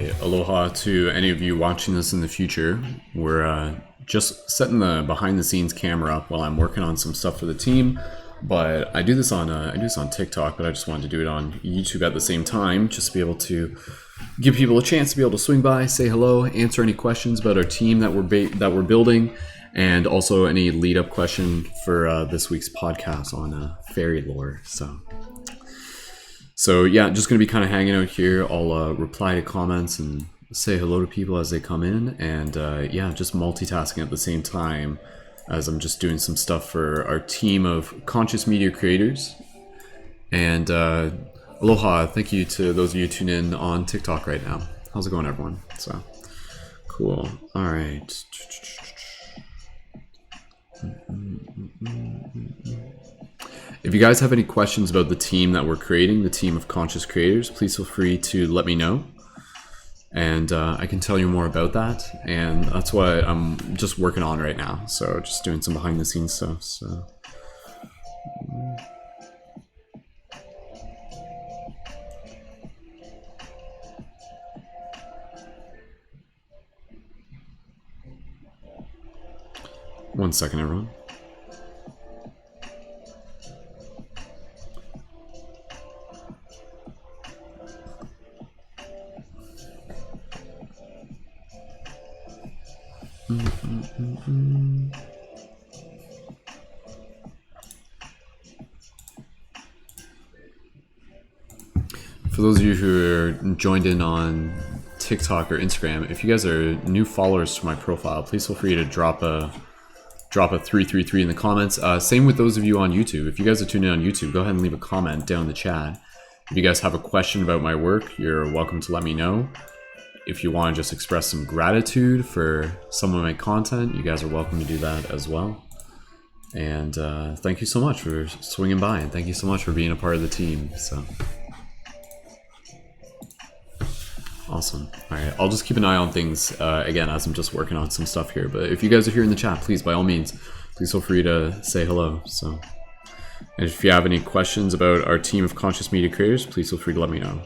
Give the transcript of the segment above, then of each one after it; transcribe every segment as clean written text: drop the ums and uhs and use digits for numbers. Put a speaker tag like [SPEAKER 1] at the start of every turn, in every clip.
[SPEAKER 1] Alright, aloha to any of you watching this in the future. We're just setting the behind the scenes camera up while I'm working on some stuff for the team. But I do this on TikTok, but I just wanted to do it on YouTube at the same time, just to be able to give people a chance to be able to swing by, say hello, answer any questions about our team that we're building, and also any lead up question for this week's podcast on fairy lore. So yeah, just gonna be kind of hanging out here. I'll reply to comments and say hello to people as they come in, and yeah, just multitasking at the same time as I'm just doing some stuff for our team of conscious media creators. And aloha, thank you to those of you tuning in on TikTok right now. How's it going, everyone? So cool. All right. If you guys have any questions about the team that we're creating, the team of conscious creators, please feel free to let me know. And I can tell you more about that. And that's what I'm just working on right now. So just doing some behind the scenes stuff. So. One second, everyone. For those of you who are joined in on TikTok or Instagram, if you guys are new followers to my profile, please feel free to drop a 333 in the comments. Same with those of you on YouTube. If you guys are tuning in on YouTube, go ahead and leave a comment down in the chat. If you guys have a question about my work, you're welcome to let me know. If you want to just express some gratitude for some of my content, you guys are welcome to do that as well. And thank you so much for swinging by, and thank you so much for being a part of the team. So awesome. All right, I'll just keep an eye on things again as I'm just working on some stuff here. But if you guys are here in the chat, please, by all means, please feel free to say hello. So, and if you have any questions about our team of conscious media creators, please feel free to let me know.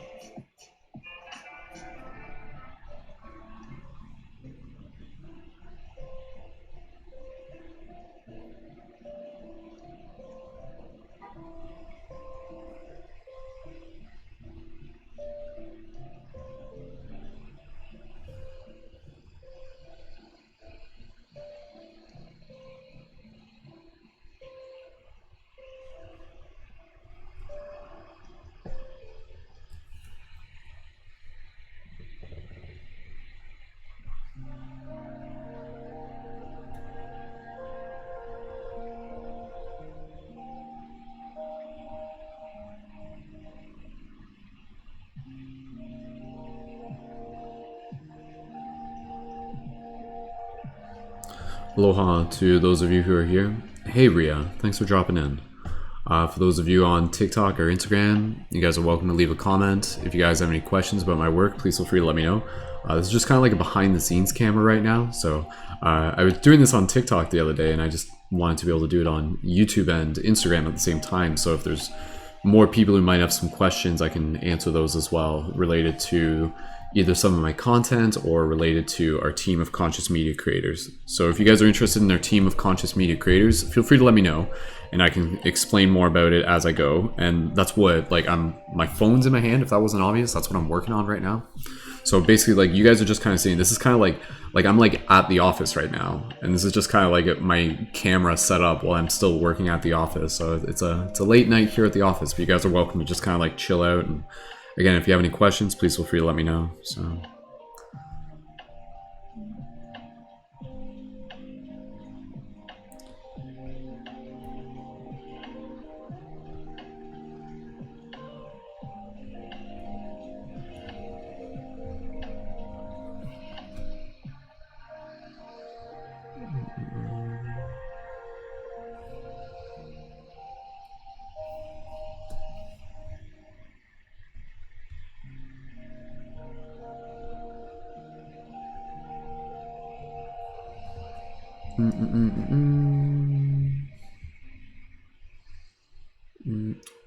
[SPEAKER 1] Aloha to those of you who are here. Hey Ria, thanks for dropping in. For those of you on TikTok or Instagram, you guys are welcome to leave a comment. If you guys have any questions about my work, please feel free to let me know. This is just kind of like a behind the scenes camera right now. So I was doing this on TikTok the other day, and I just wanted to be able to do it on YouTube and Instagram at the same time. So if there's more people who might have some questions, I can answer those as well, related to either some of my content or related to our team of conscious media creators. So if you guys are interested in our team of conscious media creators, feel free to let me know, and I can explain more about it as I go. And that's what, like, my phone's in my hand. If that wasn't obvious, that's what I'm working on right now. So basically, like, you guys are just kind of seeing, this is kind of like I'm like at the office right now, and this is just kind of like my camera set up while I'm still working at the office. So it's a late night here at the office, but you guys are welcome to just kind of like chill out. And again, if you have any questions, please feel free to let me know. So.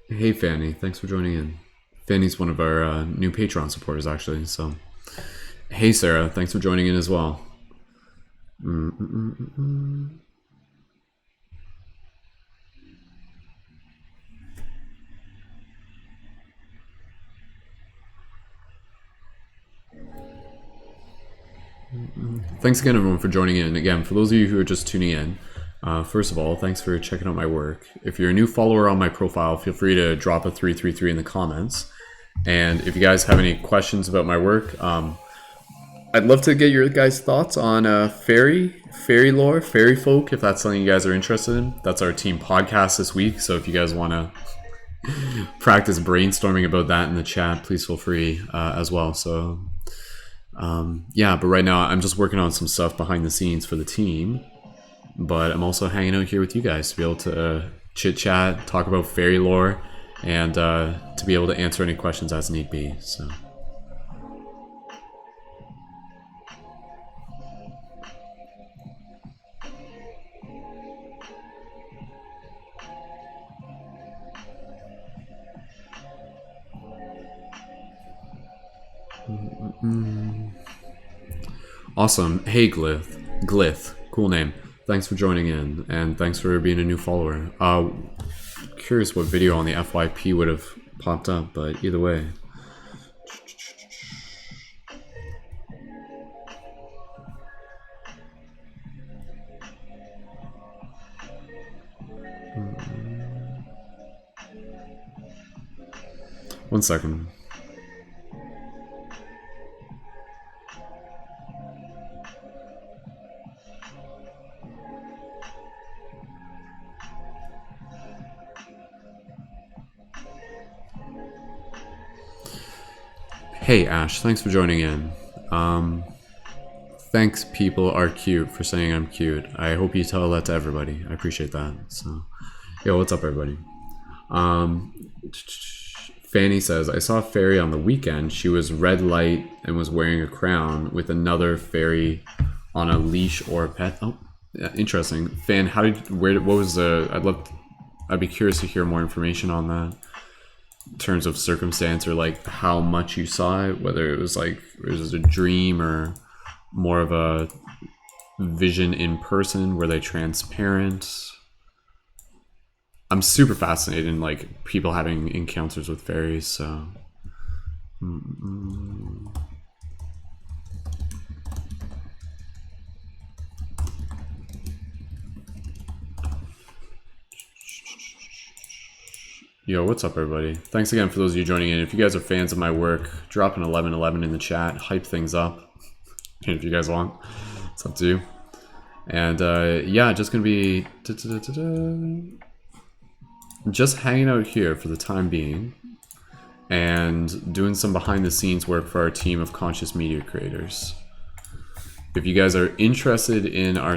[SPEAKER 1] Hey Fanny, thanks for joining in. Fanny's one of our new Patreon supporters, actually. So Hey Sarah, thanks for joining in as well. Thanks again, everyone, for joining in. Again, for those of you who are just tuning in, first of all, thanks for checking out my work. If you're a new follower on my profile, feel free to drop a 333 in the comments. And if you guys have any questions about my work, I'd love to get your guys' thoughts on fairy lore, fairy folk, if that's something you guys are interested in. That's our team podcast this week, so if you guys want to practice brainstorming about that in the chat, please feel free as well. So yeah, but right now I'm just working on some stuff behind the scenes for the team, but I'm also hanging out here with you guys to be able to chit chat, talk about fairy lore, and to be able to answer any questions as need be. So awesome. Hey Glyth, cool name. Thanks for joining in, and thanks for being a new follower. Curious what video on the FYP would have popped up, but either way. One second. Hey Ash, thanks for joining in. Thanks, people are cute, for saying I'm cute. I hope you tell that to everybody. I appreciate that. So, yo, what's up, everybody? Fanny says, I saw a fairy on the weekend. She was red light and was wearing a crown with another fairy on a leash or a pet. Oh, yeah, interesting. Fan, what was I'd be curious to hear more information on that. In terms of circumstance, or like how much you saw it, whether it was a dream or more of a vision in person. Were they transparent? I'm super fascinated in like people having encounters with fairies, so yo, what's up, everybody? Thanks again for those of you joining in. If you guys are fans of my work, drop an 1111 in the chat, hype things up. And if you guys want, it's up to you. And yeah, just gonna be just hanging out here for the time being, and doing some behind the scenes work for our team of conscious media creators. If you guys are interested in our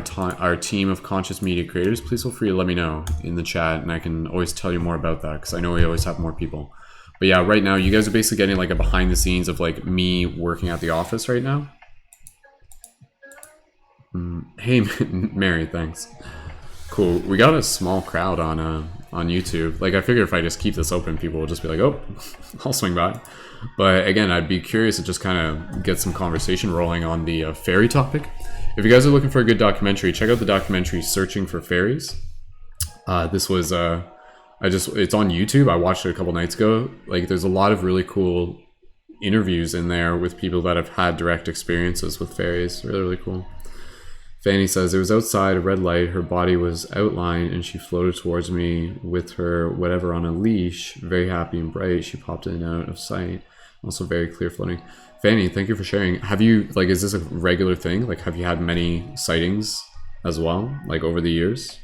[SPEAKER 1] team of conscious media creators, please feel free to let me know in the chat, and I can always tell you more about that, because I know we always have more people. But yeah, right now you guys are basically getting like a behind the scenes of like me working at the office right now. Hey Mary, thanks. Cool. We got a small crowd on YouTube. Like, I figure if I just keep this open, people will just be like, oh, I'll swing by. But again, I'd be curious to just kind of get some conversation rolling on the fairy topic. If you guys are looking for a good documentary, check out the documentary Searching for Fairies. This was it's on YouTube. I watched it a couple nights ago. Like, there's a lot of really cool interviews in there with people that have had direct experiences with fairies. Really, really cool. Fanny says, it was outside, a red light, her body was outlined, and she floated towards me with her whatever on a leash, very happy and bright. She popped in and out of sight, also very clear floating. Fanny, thank you for sharing. Have you, like, is this a regular thing? Like, have you had many sightings as well, like, over the years?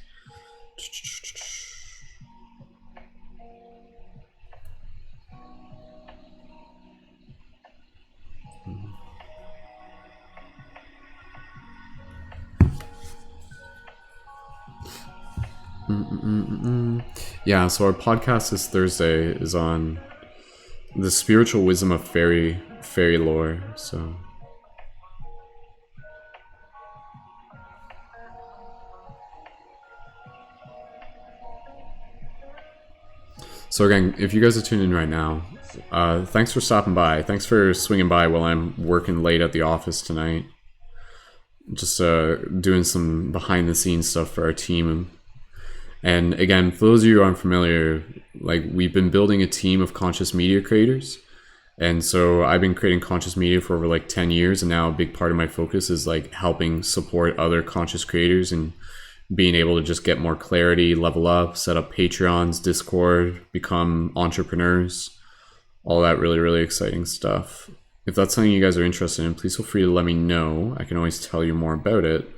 [SPEAKER 1] Yeah, so our podcast this Thursday is on the spiritual wisdom of fairy lore. So So again, if you guys are tuned in right now, thanks for stopping by. Thanks for swinging by while I'm working late at the office tonight. Just doing some behind the scenes stuff for our team. And again, for those of you who aren't familiar, like we've been building a team of conscious media creators. And so I've been creating conscious media for over like 10 years. And now a big part of my focus is like helping support other conscious creators and being able to just get more clarity, level up, set up Patreons, Discord, become entrepreneurs, all that really, really exciting stuff. If that's something you guys are interested in, please feel free to let me know. I can always tell you more about it.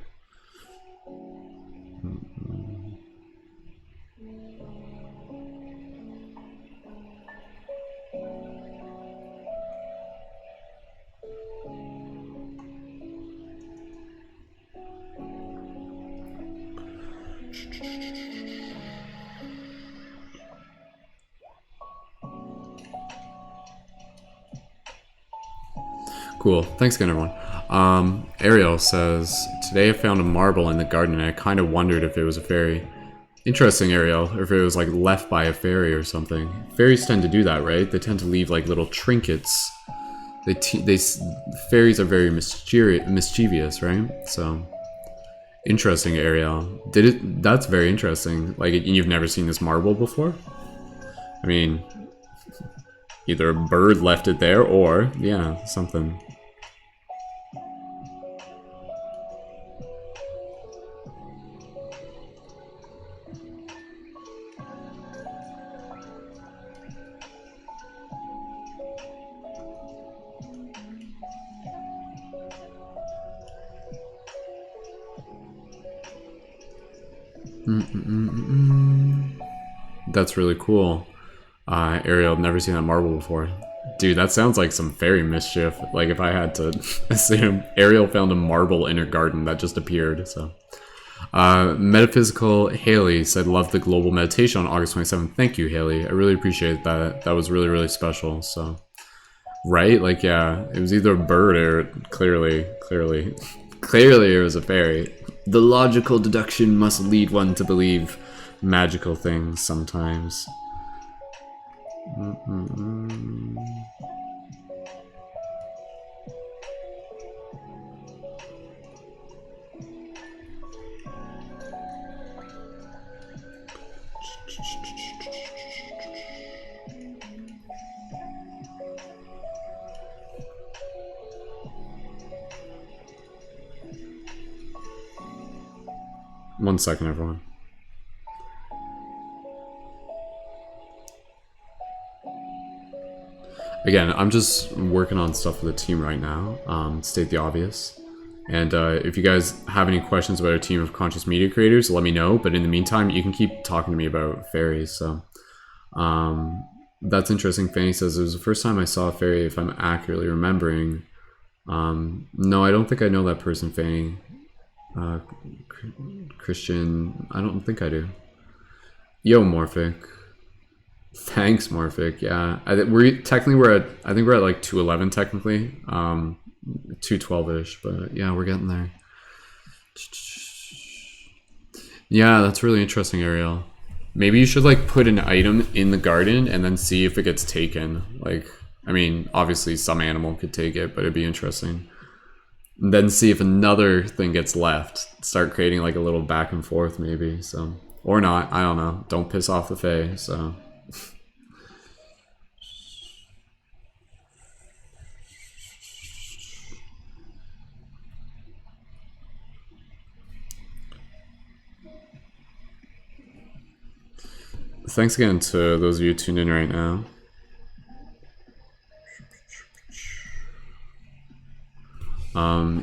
[SPEAKER 1] Cool. Thanks again, everyone. Ariel says, today I found a marble in the garden and I kind of wondered if it was a fairy. Interesting, Ariel, or if it was like left by a fairy or something. Fairies tend to do that, right? They tend to leave like little trinkets. Fairies are very mischievous, right? So, interesting, Ariel. That's very interesting. Like, you've never seen this marble before? I mean, either a bird left it there or, yeah, something. That's really cool. Ariel, I've never seen that marble before. Dude, that sounds like some fairy mischief. Like if I had to assume, Ariel found a marble in her garden that just appeared, so. Metaphysical Haley said, love the global meditation on August 27th. Thank you, Haley. I really appreciate that. That was really, really special, so. Right? Like, yeah, it was either a bird or clearly it was a fairy. The logical deduction must lead one to believe magical things sometimes. One second, everyone. Again, I'm just working on stuff with the team right now, state the obvious. And if you guys have any questions about our team of conscious media creators, let me know. But in the meantime, you can keep talking to me about fairies. So that's interesting. Fanny says, it was the first time I saw a fairy, if I'm accurately remembering. No, I don't think I know that person, Fanny. Christian, I don't think I do. Yo, Morphic. Thanks, Morphic. Yeah, I think we're at like 211 technically, 212ish, but yeah, we're getting there. Yeah, that's really interesting, Ariel. Maybe you should like put an item in the garden and then see if it gets taken. Like, I mean, obviously some animal could take it, but it'd be interesting. And then see if another thing gets left. Start creating like a little back and forth maybe, so. Or not, I don't know. Don't piss off the Fae, so. Thanks again to those of you tuned in right now.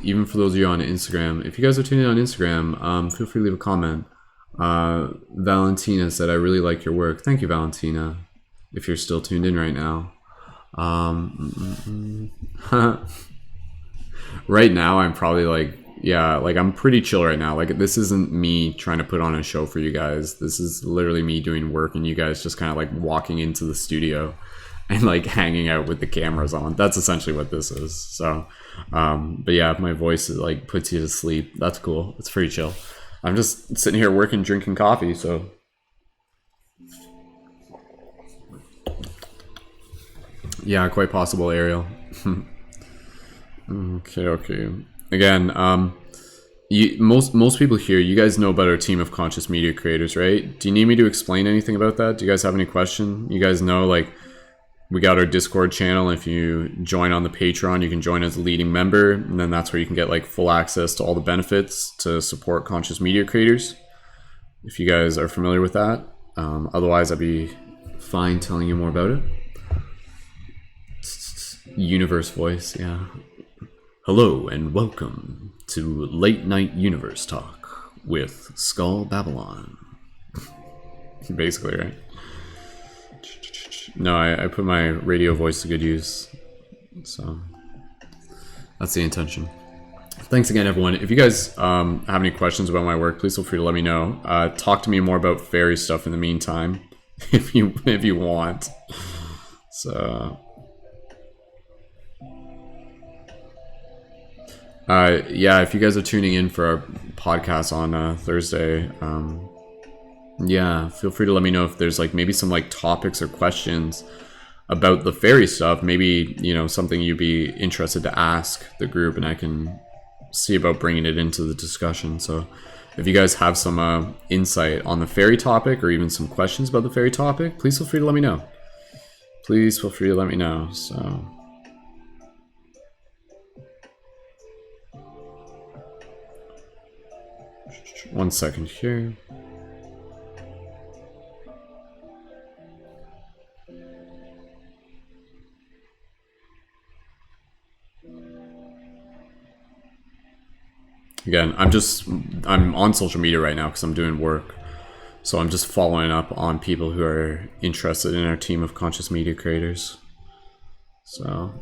[SPEAKER 1] Even for those of you on Instagram, if you guys are tuning in on Instagram, feel free to leave a comment. Valentina said, I really like your work. Thank you, Valentina, if you're still tuned in right now. Right now, I'm probably like, yeah, like I'm pretty chill right now. Like this isn't me trying to put on a show for you guys. This is literally me doing work and you guys just kind of like walking into the studio and like hanging out with the cameras on. That's essentially what this is. So, but yeah, if my voice is like puts you to sleep, that's cool. It's pretty chill. I'm just sitting here working, drinking coffee. So Yeah, quite possible, Ariel. Okay. Again, most people here, you guys know about our team of conscious media creators, right? Do you need me to explain anything about that? Do you guys have any question? You guys know, like, we got our Discord channel. If you join on the Patreon, you can join as a leading member, and then that's where you can get like full access to all the benefits to support conscious media creators. If you guys are familiar with that, otherwise I'd be fine telling you more about it. Universe voice, yeah. Hello and welcome to Late Night Universe Talk with Skull Babylon. Basically, right? No, I put my radio voice to good use, so that's the intention. Thanks again, everyone. If you guys have any questions about my work, please feel free to let me know. Talk to me more about fairy stuff in the meantime, if you want. So, yeah, if you guys are tuning in for our podcast on Thursday, yeah, feel free to let me know if there's like maybe some like topics or questions about the fairy stuff. Maybe, you know, something you'd be interested to ask the group, and I can see about bringing it into the discussion. So if you guys have some insight on the fairy topic or even some questions about the fairy topic, please feel free to let me know. Please feel free to let me know. So one second here. Again, I'm on social media right now because I'm doing work. So I'm just following up on people who are interested in our team of conscious media creators. So,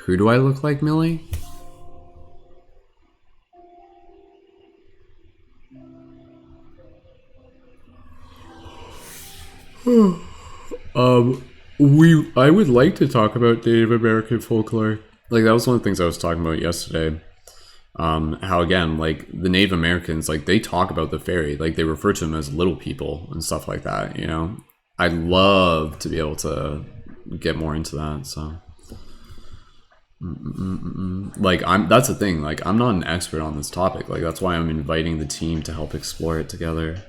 [SPEAKER 1] who do I look like, Millie? I would like to talk about Native American folklore. Like, that was one of the things I was talking about yesterday. How, again, like, the Native Americans, like, they talk about the fairy. Like, they refer to them as little people and stuff like that, you know? I'd love to be able to get more into that, so... Like, that's the thing. Like, I'm not an expert on this topic. Like, that's why I'm inviting the team to help explore it together.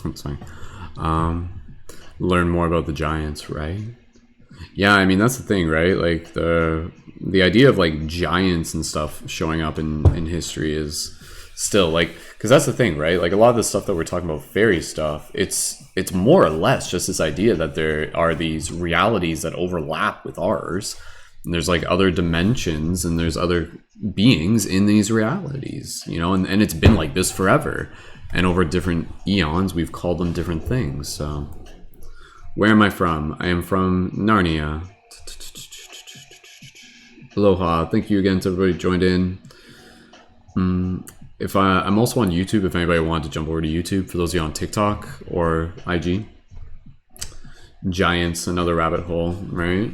[SPEAKER 1] I'm sorry. Learn more about the giants, right? Yeah, I mean, that's the thing, right? Like, the idea of like giants and stuff showing up in history is still like, because that's the thing, right? Like, a lot of the stuff that we're talking about, fairy stuff, it's more or less just this idea that there are these realities that overlap with ours, and there's like other dimensions and there's other beings in these realities, you know, and it's been like this forever. And over different eons, we've called them different things. So, where am I from? I am from Narnia. Aloha. Thank you again to everybody who joined in. I'm also on YouTube. If anybody wanted to jump over to YouTube, for those of you on TikTok or IG. Giants, another rabbit hole, right?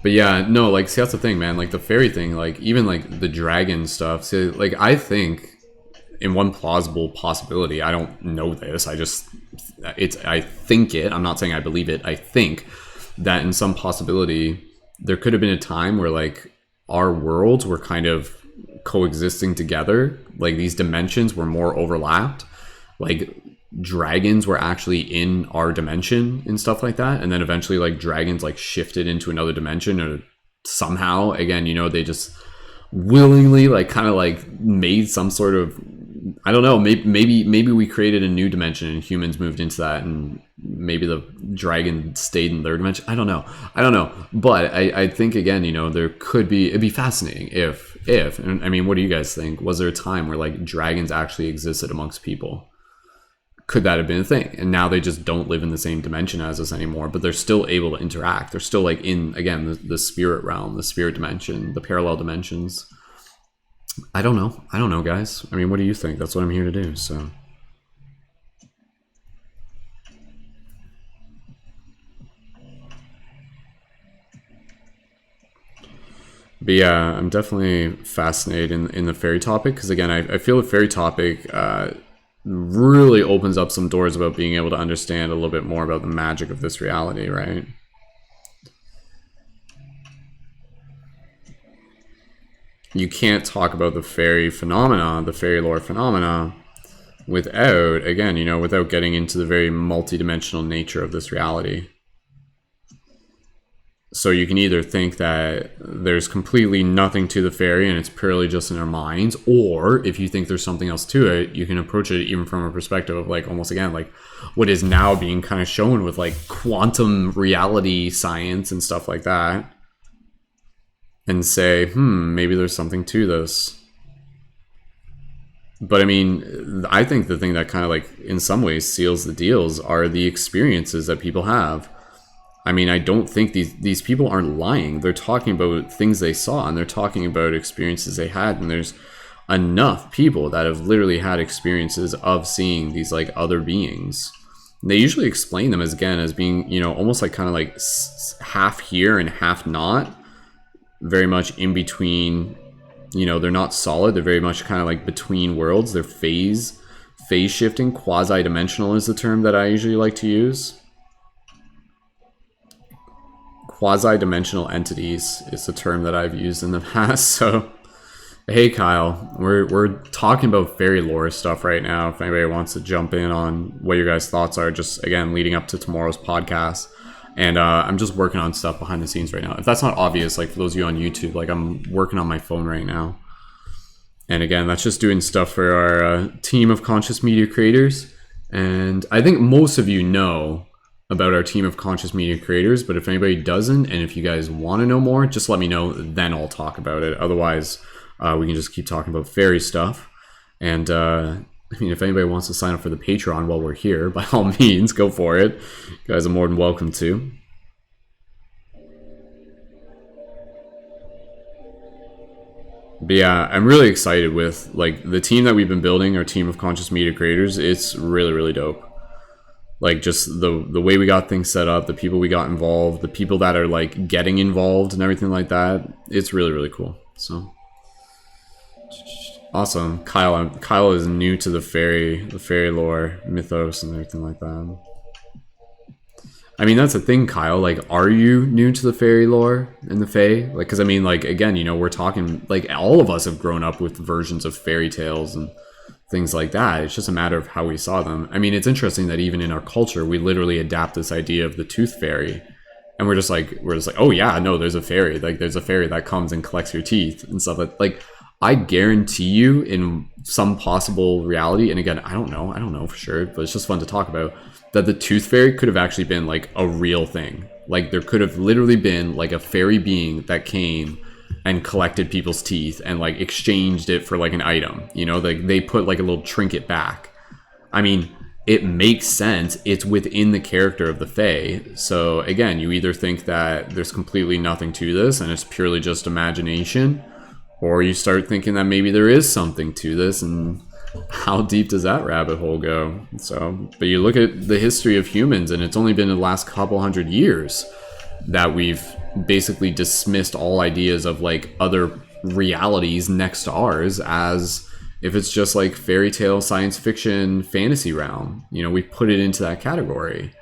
[SPEAKER 1] But yeah, no, like, see, that's the thing, man. Like, the fairy thing, like, even like the dragon stuff. See, like, I think, in one plausible possibility, I don't know this, I think it, I'm not saying I believe it, I think that in some possibility, there could have been a time where like our worlds were kind of coexisting together, like these dimensions were more overlapped, like dragons were actually in our dimension and stuff like that, and then eventually like dragons like shifted into another dimension, or somehow, again, you know, they just willingly like kind of like made some sort of I don't know. Maybe we created a new dimension and humans moved into that, and maybe the dragon stayed in their dimension. I don't know. But I think again, there could be. It'd be fascinating if. And I mean, what do you guys think? Was there a time where like dragons actually existed amongst people? Could that have been a thing? And now they just don't live in the same dimension as us anymore, but they're still able to interact. They're still like in, again, the spirit realm, the spirit dimension, the parallel dimensions. I don't know, guys. I mean, what do you think? That's what I'm here to do, so. But yeah, I'm definitely fascinated in the fairy topic, because again, I feel the fairy topic really opens up some doors about being able to understand a little bit more about the magic of this reality, right? You can't talk about the fairy phenomena, the fairy lore phenomena, without, again, without getting into the very multidimensional nature of this reality. So you can either think that there's completely nothing to the fairy and it's purely just in our minds, or if you think there's something else to it, you can approach it even from a perspective of like almost again like what is now being kind of shown with like quantum reality science and stuff like that, and say, maybe there's something to this. But I mean, I think the thing that kind of like in some ways seals the deals are the experiences that people have. I mean, I don't think these people aren't lying. They're talking about things they saw, and they're talking about experiences they had, and there's enough people that have literally had experiences of seeing these like other beings. And they usually explain them as being, almost like kind of like half here and half not, very much in between. They're not solid. They're very much kind of like between worlds. They're phase shifting. Quasi-dimensional is the term that I usually like to use. Quasi-dimensional entities is the term that I've used in the past. So, hey Kyle, we're talking about fairy lore stuff right now. If anybody wants to jump in on what your guys' thoughts are, just again leading up to tomorrow's podcast. And I'm just working on stuff behind the scenes right now. If that's not obvious, like for those of you on YouTube, like I'm working on my phone right now. And again, that's just doing stuff for our team of conscious media creators. And I think most of you know about our team of conscious media creators, but if anybody doesn't, and if you guys want to know more, just let me know, then I'll talk about it. Otherwise, we can just keep talking about fairy stuff. And I mean, if anybody wants to sign up for the Patreon while we're here, by all means, go for it. You guys are more than welcome to. But yeah, I'm really excited with like the team that we've been building, our team of conscious media creators. It's really, really dope. Like just the way we got things set up, the people we got involved, the people that are like getting involved and everything like that. It's really, really cool. So awesome. Kyle is new to the fairy lore mythos and everything like that. I mean, that's the thing, Kyle. Like, are you new to the fairy lore and the fae? Like, because I mean, like, again, we're talking, like, all of us have grown up with versions of fairy tales and things like that. It's just a matter of how we saw them. I mean, it's interesting that even in our culture, we literally adapt this idea of the tooth fairy. And we're just like, oh yeah, no, there's a fairy. Like, there's a fairy that comes and collects your teeth and stuff like I guarantee you in some possible reality, and again, I don't know for sure, but it's just fun to talk about, that the tooth fairy could have actually been like a real thing. Like there could have literally been like a fairy being that came and collected people's teeth and like exchanged it for like an item, like they put like a little trinket back. I mean, it makes sense. It's within the character of the fae. So again, you either think that there's completely nothing to this and it's purely just imagination, or you start thinking that maybe there is something to this, and how deep does that rabbit hole go? So, but you look at the history of humans, and it's only been in the last couple hundred years that we've basically dismissed all ideas of like other realities next to ours as if it's just like fairy tale, science fiction, fantasy realm. We put it into that category.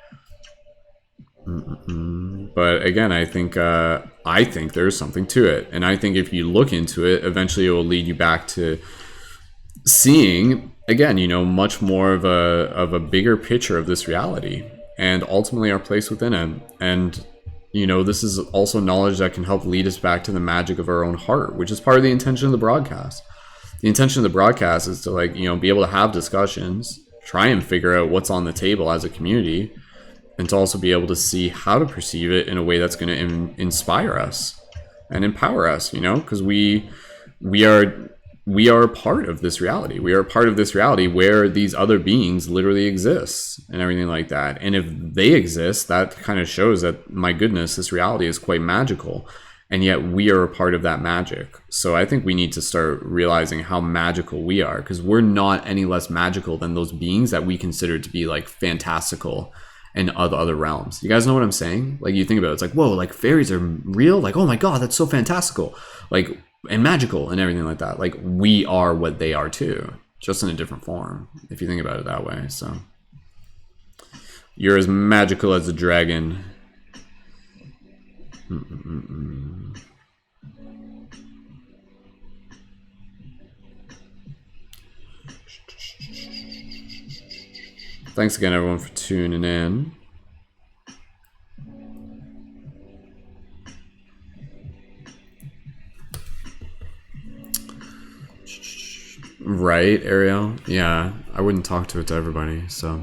[SPEAKER 1] But again, I think there's something to it, and I think if you look into it, eventually it will lead you back to seeing again, much more of a bigger picture of this reality, and ultimately our place within it. And this is also knowledge that can help lead us back to the magic of our own heart, which is part of the intention of the broadcast. the intention of the broadcast is to, like, you know, be able to have discussions, try and figure out what's on the table as a community, and to also be able to see how to perceive it in a way that's going to inspire us and empower us, you know, because we are a part of this reality. We are a part of this reality where these other beings literally exist and everything like that. And if they exist, that kind of shows that, my goodness, this reality is quite magical. And yet we are a part of that magic. So I think we need to start realizing how magical we are, because we're not any less magical than those beings that we consider to be like fantastical in other realms. You guys know what I'm saying? Like, you think about it, it's like, whoa, like fairies are real? Like, oh my God, that's so fantastical. Like, and magical and everything like that. Like, we are what they are too, just in a different form, if you think about it that way. So you're as magical as a dragon. Thanks again, everyone, for tuning in. Right, Ariel? Yeah, I wouldn't talk to it to everybody, so...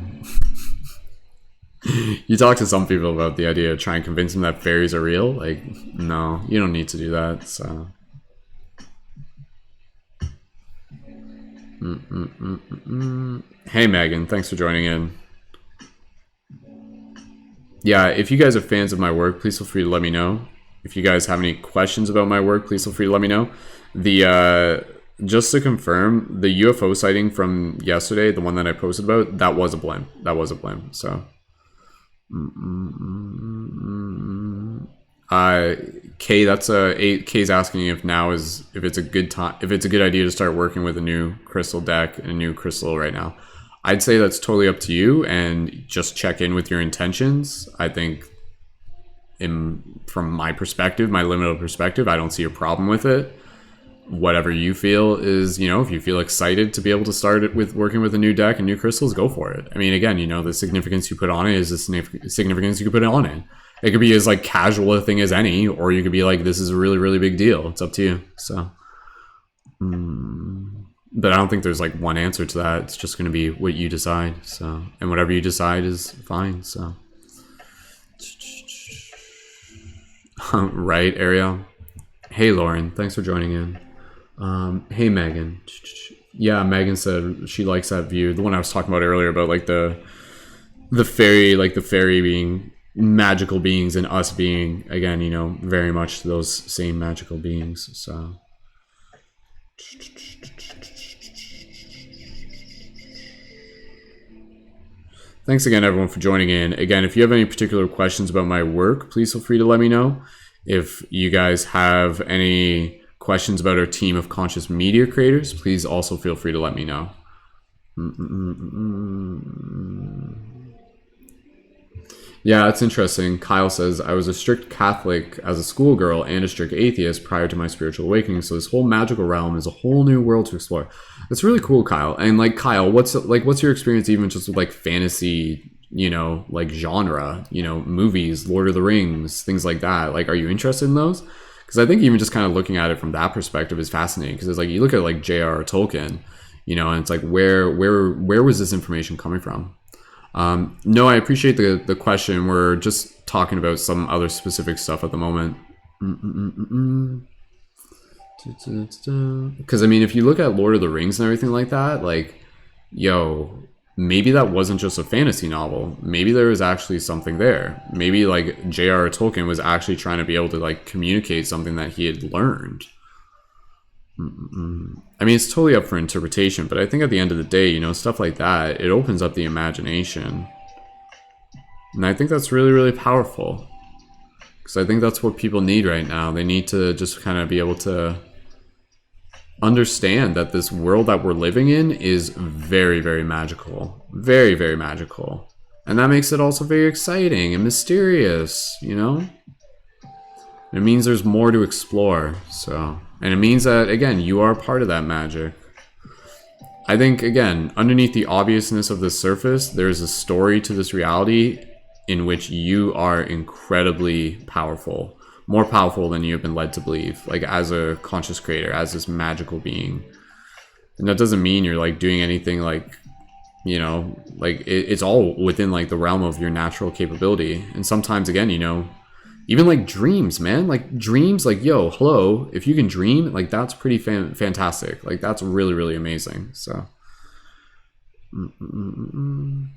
[SPEAKER 1] You talk to some people about the idea of trying to convince them that fairies are real. Like, no, you don't need to do that, so... Hey, Megan, thanks for joining in. Yeah, if you guys are fans of my work, please feel free to let me know. If you guys have any questions about my work, please feel free to let me know. Just to confirm, the UFO sighting from yesterday, the one that I posted about, that was a blimp. That was a blimp, so... Kay, Kay's asking if it's a good time, if it's a good idea to start working with a new crystal deck and a new crystal right now. I'd say that's totally up to you, and just check in with your intentions. I think, from my perspective, my limited perspective, I don't see a problem with it. Whatever you feel is, you know, if you feel excited to be able to start it with working with a new deck and new crystals, go for it. I mean, again, you know, the significance you put on it is the significance you could put on it. It could be as like casual a thing as any, or you could be like, this is a really, really big deal. It's up to you. So, but I don't think there's like one answer to that. It's just going to be what you decide. So, and whatever you decide is fine. So, right, Ariel. Hey, Lauren, thanks for joining in. Hey, Megan. Yeah, Megan said she likes that view. The one I was talking about earlier about like the fairy being magical beings and us being, again, you know, very much those same magical beings. So thanks again, everyone, for joining in. Again, if you have any particular questions about my work, please feel free to let me know. If you guys have any questions about our team of conscious media creators, please also feel free to let me know. Yeah, it's interesting. Kyle says, I was a strict Catholic as a schoolgirl and a strict atheist prior to my spiritual awakening, so this whole magical realm is a whole new world to explore. That's really cool, Kyle. And like, Kyle, what's your experience even just with like fantasy, you know, like genre, you know, movies, Lord of the Rings, things like that? Like, are you interested in those? Because I think even just kind of looking at it from that perspective is fascinating, because it's like, you look at like J.R.R. Tolkien, you know, and it's like, where was this information coming from? No, I appreciate the question. We're just talking about some other specific stuff at the moment. Because I mean, if you look at Lord of the Rings and everything like that, like, yo, maybe that wasn't just a fantasy novel. Maybe there was actually something there. Maybe like J.R.R. Tolkien was actually trying to be able to like communicate something that he had learned. I mean, it's totally up for interpretation, but I think at the end of the day, you know, stuff like that, it opens up the imagination. And I think that's really, really powerful. Because I think that's what people need right now. They need to just kind of be able to understand that this world that we're living in is very, very magical. Very, very magical. And that makes it also very exciting and mysterious, you know? It means there's more to explore, so... And it means that, again, you are part of that magic. I think, again, underneath the obviousness of the surface, there's a story to this reality in which you are incredibly powerful. More powerful than you have been led to believe. Like, as a conscious creator, as this magical being. And that doesn't mean you're like doing anything like, you know, like it's all within like the realm of your natural capability. And sometimes, again, you know, even like dreams, man, like dreams, like, yo, hello, if you can dream, like that's pretty fantastic. Like that's really, really amazing. So. Mm-mm-mm-mm.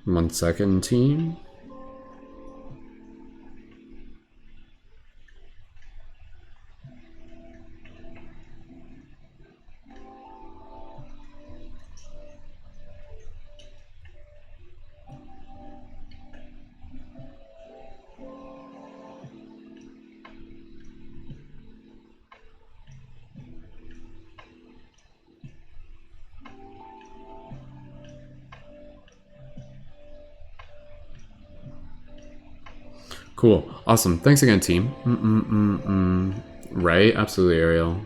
[SPEAKER 1] 1 second, team. Cool. Awesome. Thanks again, team. Right? Absolutely, Ariel.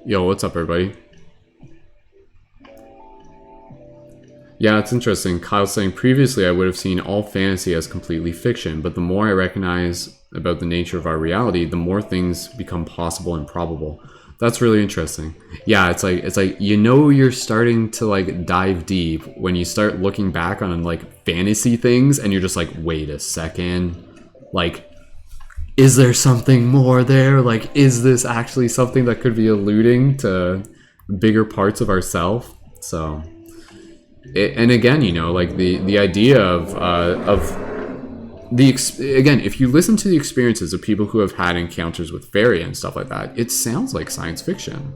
[SPEAKER 1] Yo, what's up, everybody? Yeah, it's interesting. Kyle's saying, previously I would have seen all fantasy as completely fiction, but the more I recognize about the nature of our reality, the more things become possible and probable. That's really interesting. Yeah, it's like you know, you're starting to like dive deep when you start looking back on like fantasy things and you're just like, wait a second. Like, is there something more there? Like, is this actually something that could be alluding to bigger parts of ourself? So and again, you know, like the idea of the again, if you listen to the experiences of people who have had encounters with fairy and stuff like that, it sounds like science fiction.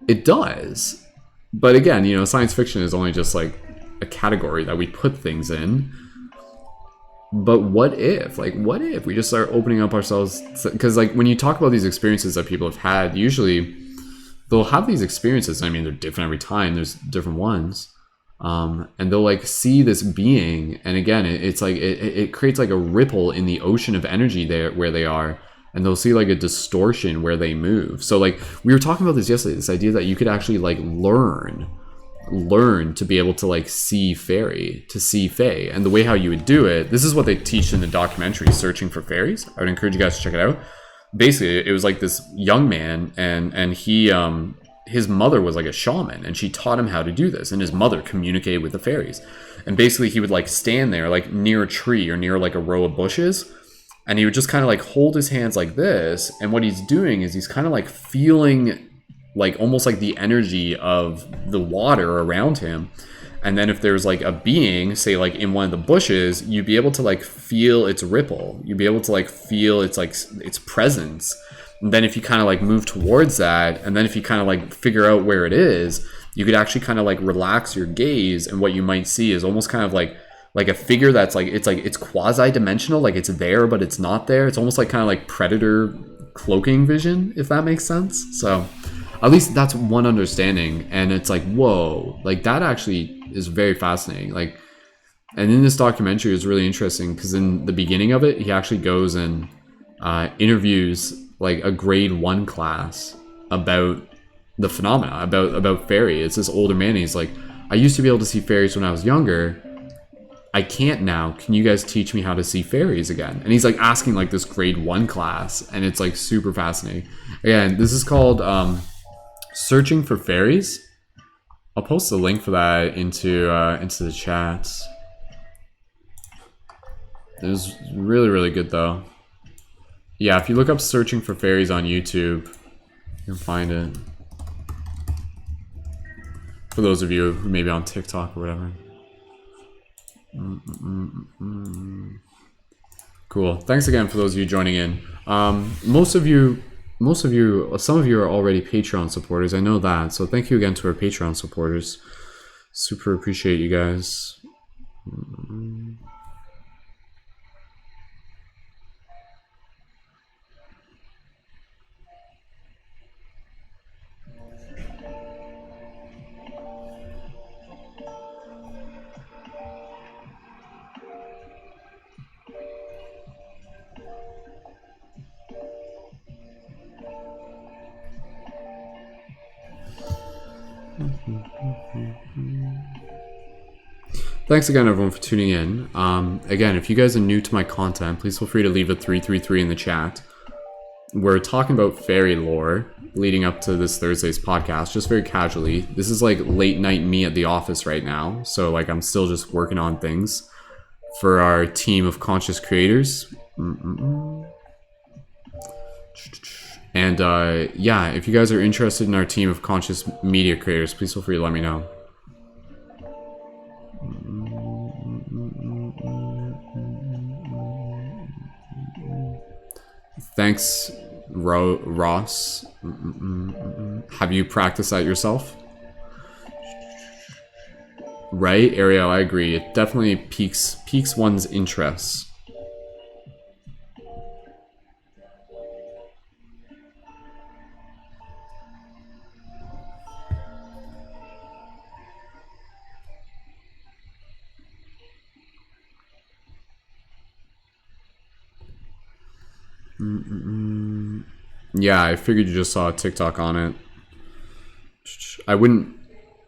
[SPEAKER 1] It does, but again, you know, science fiction is only just like a category that we put things in. But what if, like, what if we just start opening up ourselves? Because like when you talk about these experiences that people have had, usually they'll have these experiences. I mean, they're different every time. There's different ones. And they'll like see this being, and again, it's like it creates like a ripple in the ocean of energy there where they are, and they'll see like a distortion where they move. So like we were talking about this yesterday, this idea that you could actually like learn to be able to like see fairy, to see fae. And the way how you would do it, this is what they teach in the documentary Searching for Fairies. I would encourage you guys to check it out. Basically, it was like this young man, and he his mother was like a shaman, and she taught him how to do this, and his mother communicated with the fairies. And basically he would like stand there like near a tree or near like a row of bushes, and he would just kind of like hold his hands like this, and what he's doing is he's kind of like feeling like almost like the energy of the water around him. And then if there's like a being, say like in one of the bushes, you'd be able to like feel its ripple, you'd be able to like feel its like its presence. And then if you kind of like move towards that, and then if you kind of like figure out where it is, you could actually kind of like relax your gaze, and what you might see is almost kind of like a figure that's like it's quasi-dimensional, like it's there but it's not there. It's almost like kind of like Predator cloaking vision, if that makes sense. So at least that's one understanding, and it's like, whoa, like that actually is very fascinating. Like, and in this documentary is really interesting because in the beginning of it, he actually goes and interviews like a grade 1 class about the phenomena, about fairy. It's this older man. He's like, I used to be able to see fairies when I was younger. I can't now. Can you guys teach me how to see fairies again? And he's like asking like this grade 1 class, and it's like super fascinating. Again, this is called Searching for Fairies. I'll post a link for that into the chats. It was really, really good though. Yeah, if you look up Searching for Fairies on YouTube, you can find it. For those of you who may be on TikTok or whatever. Cool. Thanks again for those of you joining in. Some of you are already Patreon supporters. I know that. So thank you again to our Patreon supporters. Super appreciate you guys. Thanks again, everyone, for tuning in. Again, if you guys are new to my content, please feel free to leave a 333 in the chat. We're talking about fairy lore leading up to this Thursday's podcast, just very casually. This is like late night me at the office right now, so like I'm still just working on things for our team of conscious creators. And yeah, if you guys are interested in our team of conscious media creators, please feel free to let me know. Thanks, Ross. Have you practiced that yourself? Right, Ariel, I agree. It definitely piques one's interests. Yeah, I figured you just saw a TikTok on it. I wouldn't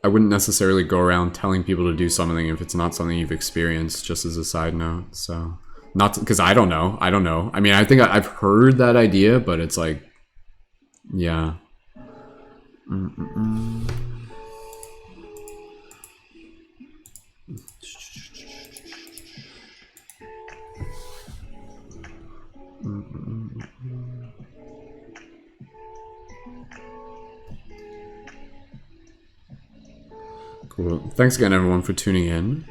[SPEAKER 1] necessarily go around telling people to do something if it's not something you've experienced, just as a side note. So, not because I don't know. I mean, I think I've heard that idea, but it's like, yeah. Cool. Thanks again, everyone, for tuning in.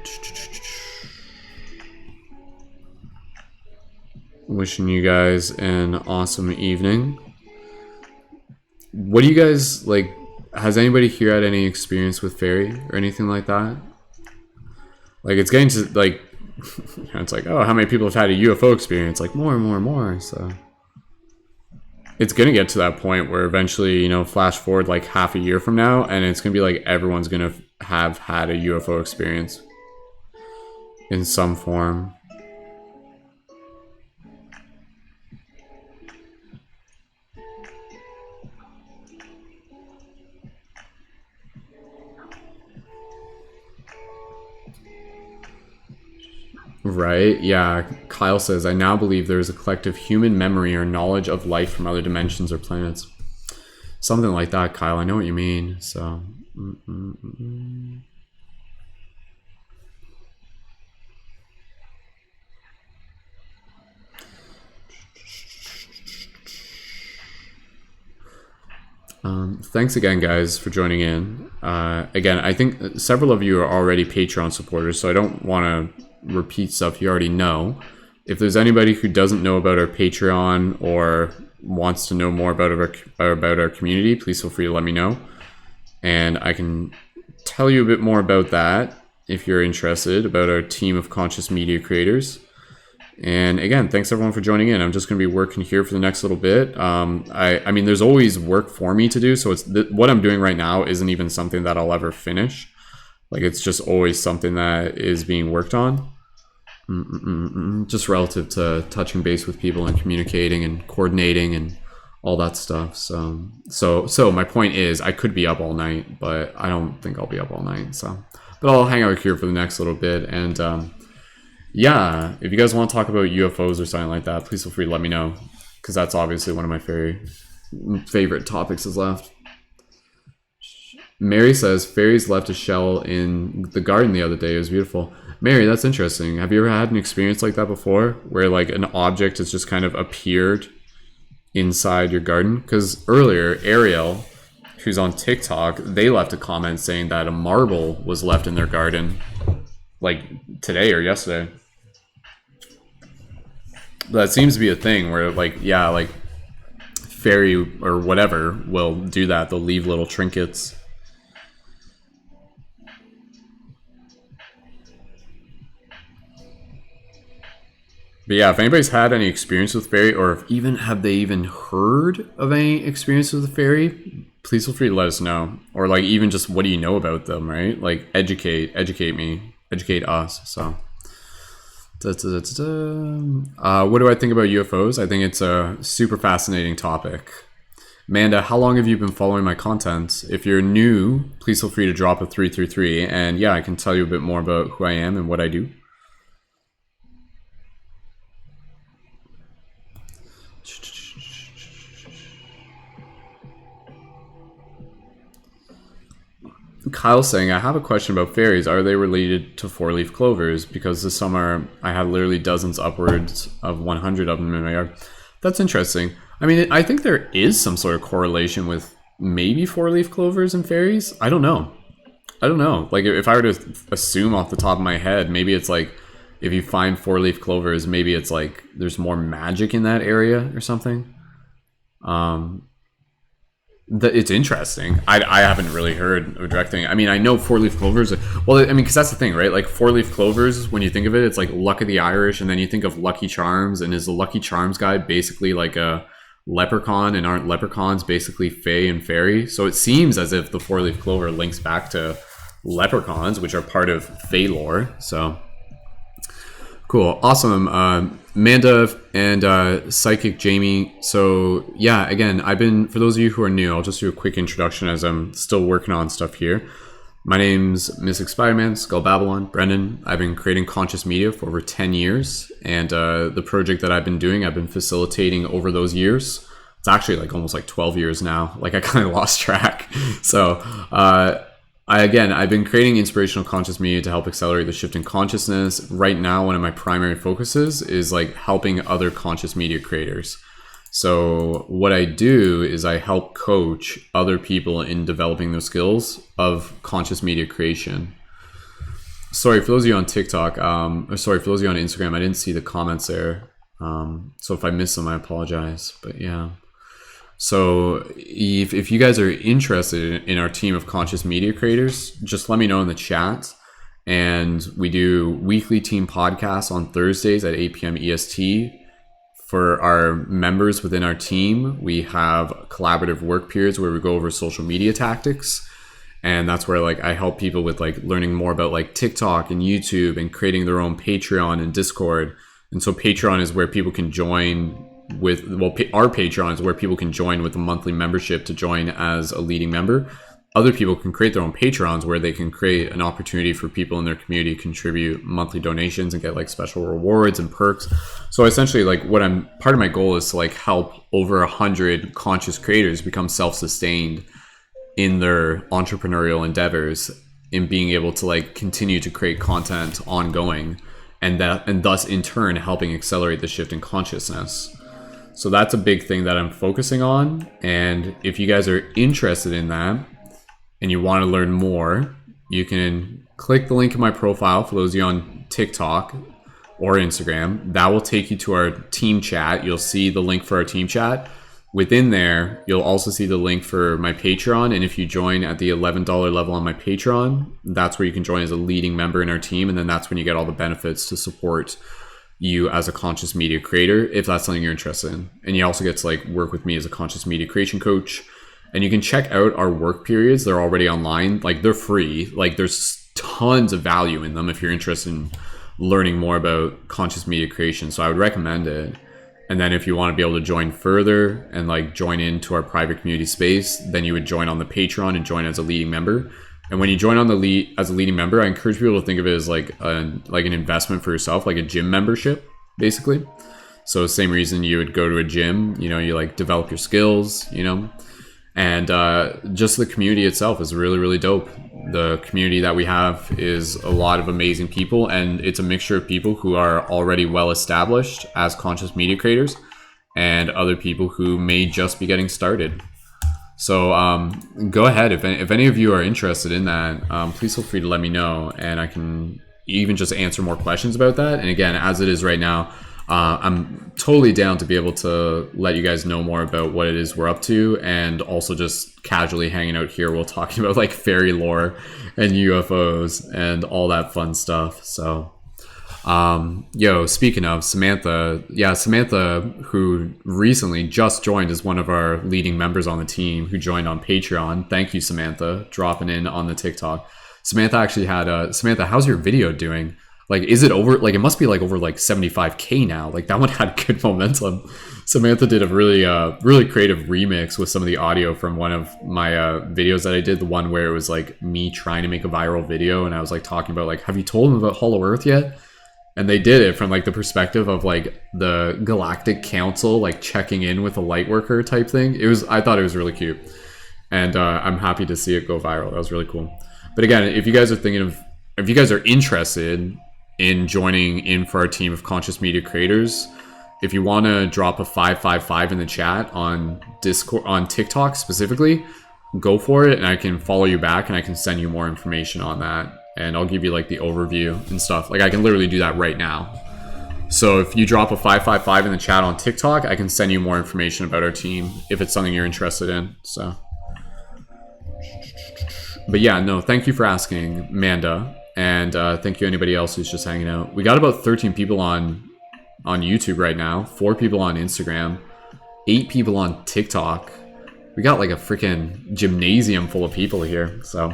[SPEAKER 1] Wishing you guys an awesome evening. What do you guys, like, has anybody here had any experience with fairy or anything like that? Like, it's getting to, like, it's like, oh, how many people have had a UFO experience? Like, more and more and more, so... It's gonna get to that point where eventually, you know, flash forward like half a year from now, and it's gonna be like everyone's gonna have had a UFO experience in some form. Right? Yeah. Kyle says, I now believe there is a collective human memory or knowledge of life from other dimensions or planets. Something like that, Kyle. I know what you mean. So. Thanks again, guys, for joining in. Again, I think several of you are already Patreon supporters, so I don't want to repeat stuff you already know. If there's anybody who doesn't know about our Patreon or wants to know more about our community, please feel free to let me know, and I can tell you a bit more about that if you're interested, about our team of conscious media creators. And again, thanks everyone for joining in. I'm just going to be working here for the next little bit. I mean, there's always work for me to do, so it's what I'm doing right now isn't even something that I'll ever finish. Like, it's just always something that is being worked on. Just relative to touching base with people and communicating and coordinating and all that stuff. So my point is, I could be up all night, but I don't think I'll be up all night. So, but I'll hang out here for the next little bit. And yeah, if you guys want to talk about UFOs or something like that, please feel free to let me know, because that's obviously one of my favorite topics is left. Mary says, fairies left a shell in the garden the other day. It was beautiful. Mary, that's interesting. Have you ever had an experience like that before, where like an object has just kind of appeared inside your garden? Because earlier, Ariel, who's on TikTok, they left a comment saying that a marble was left in their garden, like today or yesterday. That seems to be a thing where, like, yeah, like fairy or whatever will do that. They'll leave little trinkets. But yeah, if anybody's had any experience with fairy, or if have they even heard of any experience with the fairy, please feel free to let us know. Or like even just what do you know about them, right? Like educate me, educate us. So what do I think about UFOs? I think it's a super fascinating topic. Amanda, how long have you been following my content? If you're new, please feel free to drop a 333. And yeah, I can tell you a bit more about who I am and what I do. Kyle's saying, I have a question about fairies. Are they related to four-leaf clovers? Because this summer I had literally dozens, upwards of 100 of them in my yard. That's interesting. I mean, I think there is some sort of correlation with maybe four-leaf clovers and fairies. I don't know. Like, if I were to assume off the top of my head, maybe it's like if you find four-leaf clovers, maybe it's like there's more magic in that area or something. It's interesting. I haven't really heard a direct thing. I mean, I know four-leaf clovers. Well, I mean, because that's the thing, right? Like four-leaf clovers, when you think of it, it's like Luck of the Irish, and then you think of Lucky Charms, and is the Lucky Charms guy basically like a leprechaun, and aren't leprechauns basically fae and fairy? So it seems as if the four-leaf clover links back to leprechauns, which are part of fae lore. So cool, awesome. Amanda and Psychic Jamie. So yeah, again, for those of you who are new, I'll just do a quick introduction as I'm still working on stuff here. My name's Mystic Spider-Man, Skull Babylon, Brendan. I've been creating conscious media for over 10 years. And the project that I've been facilitating over those years. It's actually like almost like 12 years now. Like I kind of lost track. So I've been creating inspirational conscious media to help accelerate the shift in consciousness. Right now, one of my primary focuses is like helping other conscious media creators. So what I do is I help coach other people in developing those skills of conscious media creation. Sorry, for those of you on TikTok, for those of you on Instagram, I didn't see the comments there. So if I missed them, I apologize, but yeah. So if you guys are interested in our team of conscious media creators, just let me know in the chat. And we do weekly team podcasts on Thursdays at 8 p.m. EST. For our members within our team, we have collaborative work periods where we go over social media tactics. And that's where like I help people with like learning more about like TikTok and YouTube and creating their own Patreon and Discord. And so Patreon is where people can join our Patreon is where people can join with a monthly membership to join as a leading member. Other people can create their own Patreons where they can create an opportunity for people in their community to contribute monthly donations and get like special rewards and perks. So essentially like part of my goal is to like help over 100 conscious creators become self-sustained in their entrepreneurial endeavors, in being able to like continue to create content ongoing, and thus in turn helping accelerate the shift in consciousness. So that's a big thing that I'm focusing on. And if you guys are interested in that and you want to learn more, you can click the link in my profile for those of you on TikTok or Instagram. That will take you to our team chat. You'll see the link for our team chat. Within there, you'll also see the link for my Patreon. And if you join at the $11 level on my Patreon, that's where you can join as a leading member in our team. And then that's when you get all the benefits to support you as a conscious media creator, if that's something you're interested in. And you also get to like work with me as a conscious media creation coach. And you can check out our work periods. They're already online. Like they're free. Like there's tons of value in them if you're interested in learning more about conscious media creation. So I would recommend it. And then if you want to be able to join further and like join into our private community space, then you would join on the Patreon and join as a leading member. And when you join on as a leading member, I encourage people to think of it as like an investment for yourself, like a gym membership, basically. So same reason you would go to a gym, you like develop your skills, and just the community itself is really, really dope. The community that we have is a lot of amazing people, and it's a mixture of people who are already well established as conscious media creators and other people who may just be getting started. So go ahead, if any of you are interested in that, please feel free to let me know, and I can even just answer more questions about that. And again, as it is right now, I'm totally down to be able to let you guys know more about what it is we're up to, and also just casually hanging out here while talking about like fairy lore and UFOs and all that fun stuff. So speaking of Samantha, who recently just joined as one of our leading members on the team, who joined on Patreon. Thank you, Samantha, dropping in on the TikTok. Samantha actually had Samantha, how's your video doing? Like, is it over? Like, it must be like over like 75K now. Like, that one had good momentum. Samantha did a really, really creative remix with some of the audio from one of my videos that I did. The one where it was like me trying to make a viral video, and I was like talking about like, have you told them about Hollow Earth yet? And they did it from like the perspective of like the Galactic Council, like checking in with a Lightworker type thing. I thought it was really cute, and I'm happy to see it go viral. That was really cool. But again, if you guys are interested in joining in for our team of conscious media creators, if you want to drop a 555 in the chat on Discord, on TikTok specifically, go for it, and I can follow you back and I can send you more information on that, and I'll give you like the overview and stuff. Like, I can literally do that right now. So if you drop a 555 in the chat on TikTok, I can send you more information about our team if it's something you're interested in. So, but yeah, no, thank you for asking, Manda. And thank you anybody else who's just hanging out. We got about 13 people on YouTube right now, 4 people on Instagram, 8 people on TikTok. We got like a freaking gymnasium full of people here. So,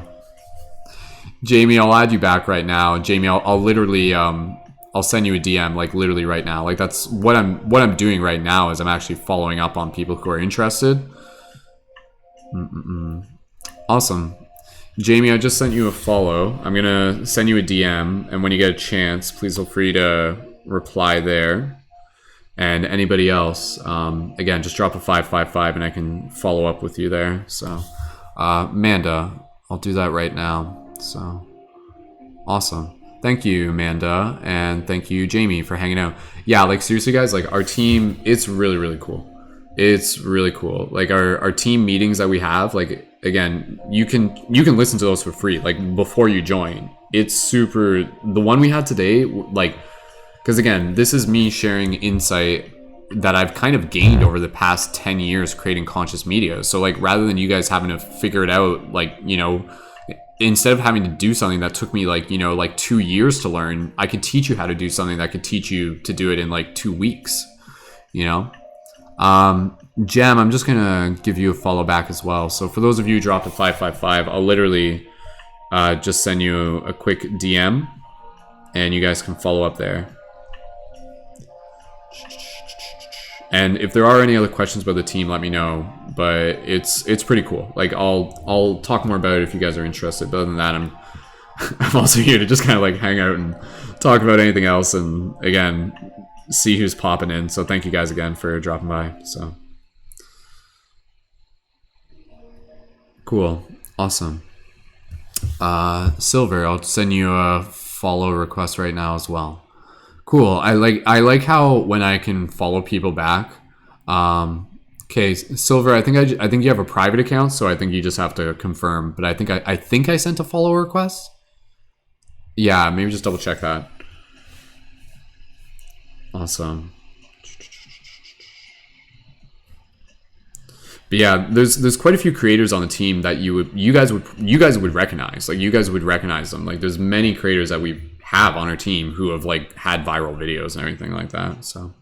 [SPEAKER 1] Jamie, I'll add you back right now. Jamie, I'll literally I'll send you a DM like literally right now. Like, that's what I'm doing right now, is I'm actually following up on people who are interested. Awesome. Jamie, I just sent you a follow. I'm going to send you a DM, and when you get a chance, please feel free to reply there. And anybody else, again, just drop a 555 and I can follow up with you there. So, Manda, I'll do that right now. So, awesome. Thank you, Manda, and thank you, Jamie, for hanging out. Yeah, like, seriously, guys, like, our team, it's really, really cool. It's really cool. Like, our team meetings that we have, like, again, you can listen to those for free, like, before you join. It's super, the one we had today, like, because again, this is me sharing insight that I've kind of gained over the past 10 years creating conscious media. So, like, rather than you guys having to figure it out, like, you know, instead of having to do something that took me like, you know, like 2 years to learn, I could teach you how to do something that could teach you to do it in like 2 weeks, you know? Gem, I'm just gonna give you a follow back as well. So for those of you who dropped a 555, I'll literally just send you a quick DM and you guys can follow up there. And if there are any other questions about the team, let me know. But it's pretty cool. Like, I'll talk more about it if you guys are interested. But other than that, I'm also here to just kind of like hang out and talk about anything else. And again, see who's popping in. So thank you guys again for dropping by. So cool, awesome. Silver, I'll send you a follow request right now as well. Cool. I like how when I can follow people back. Okay, Silver, I think you have a private account, so I think you just have to confirm. But I think I sent a follow request. Yeah, maybe just double check that. Awesome. But yeah, there's quite a few creators on the team that you guys would recognize. Like, you guys would recognize them. Like, there's many creators that we have on our team who have like had viral videos and everything like that. So,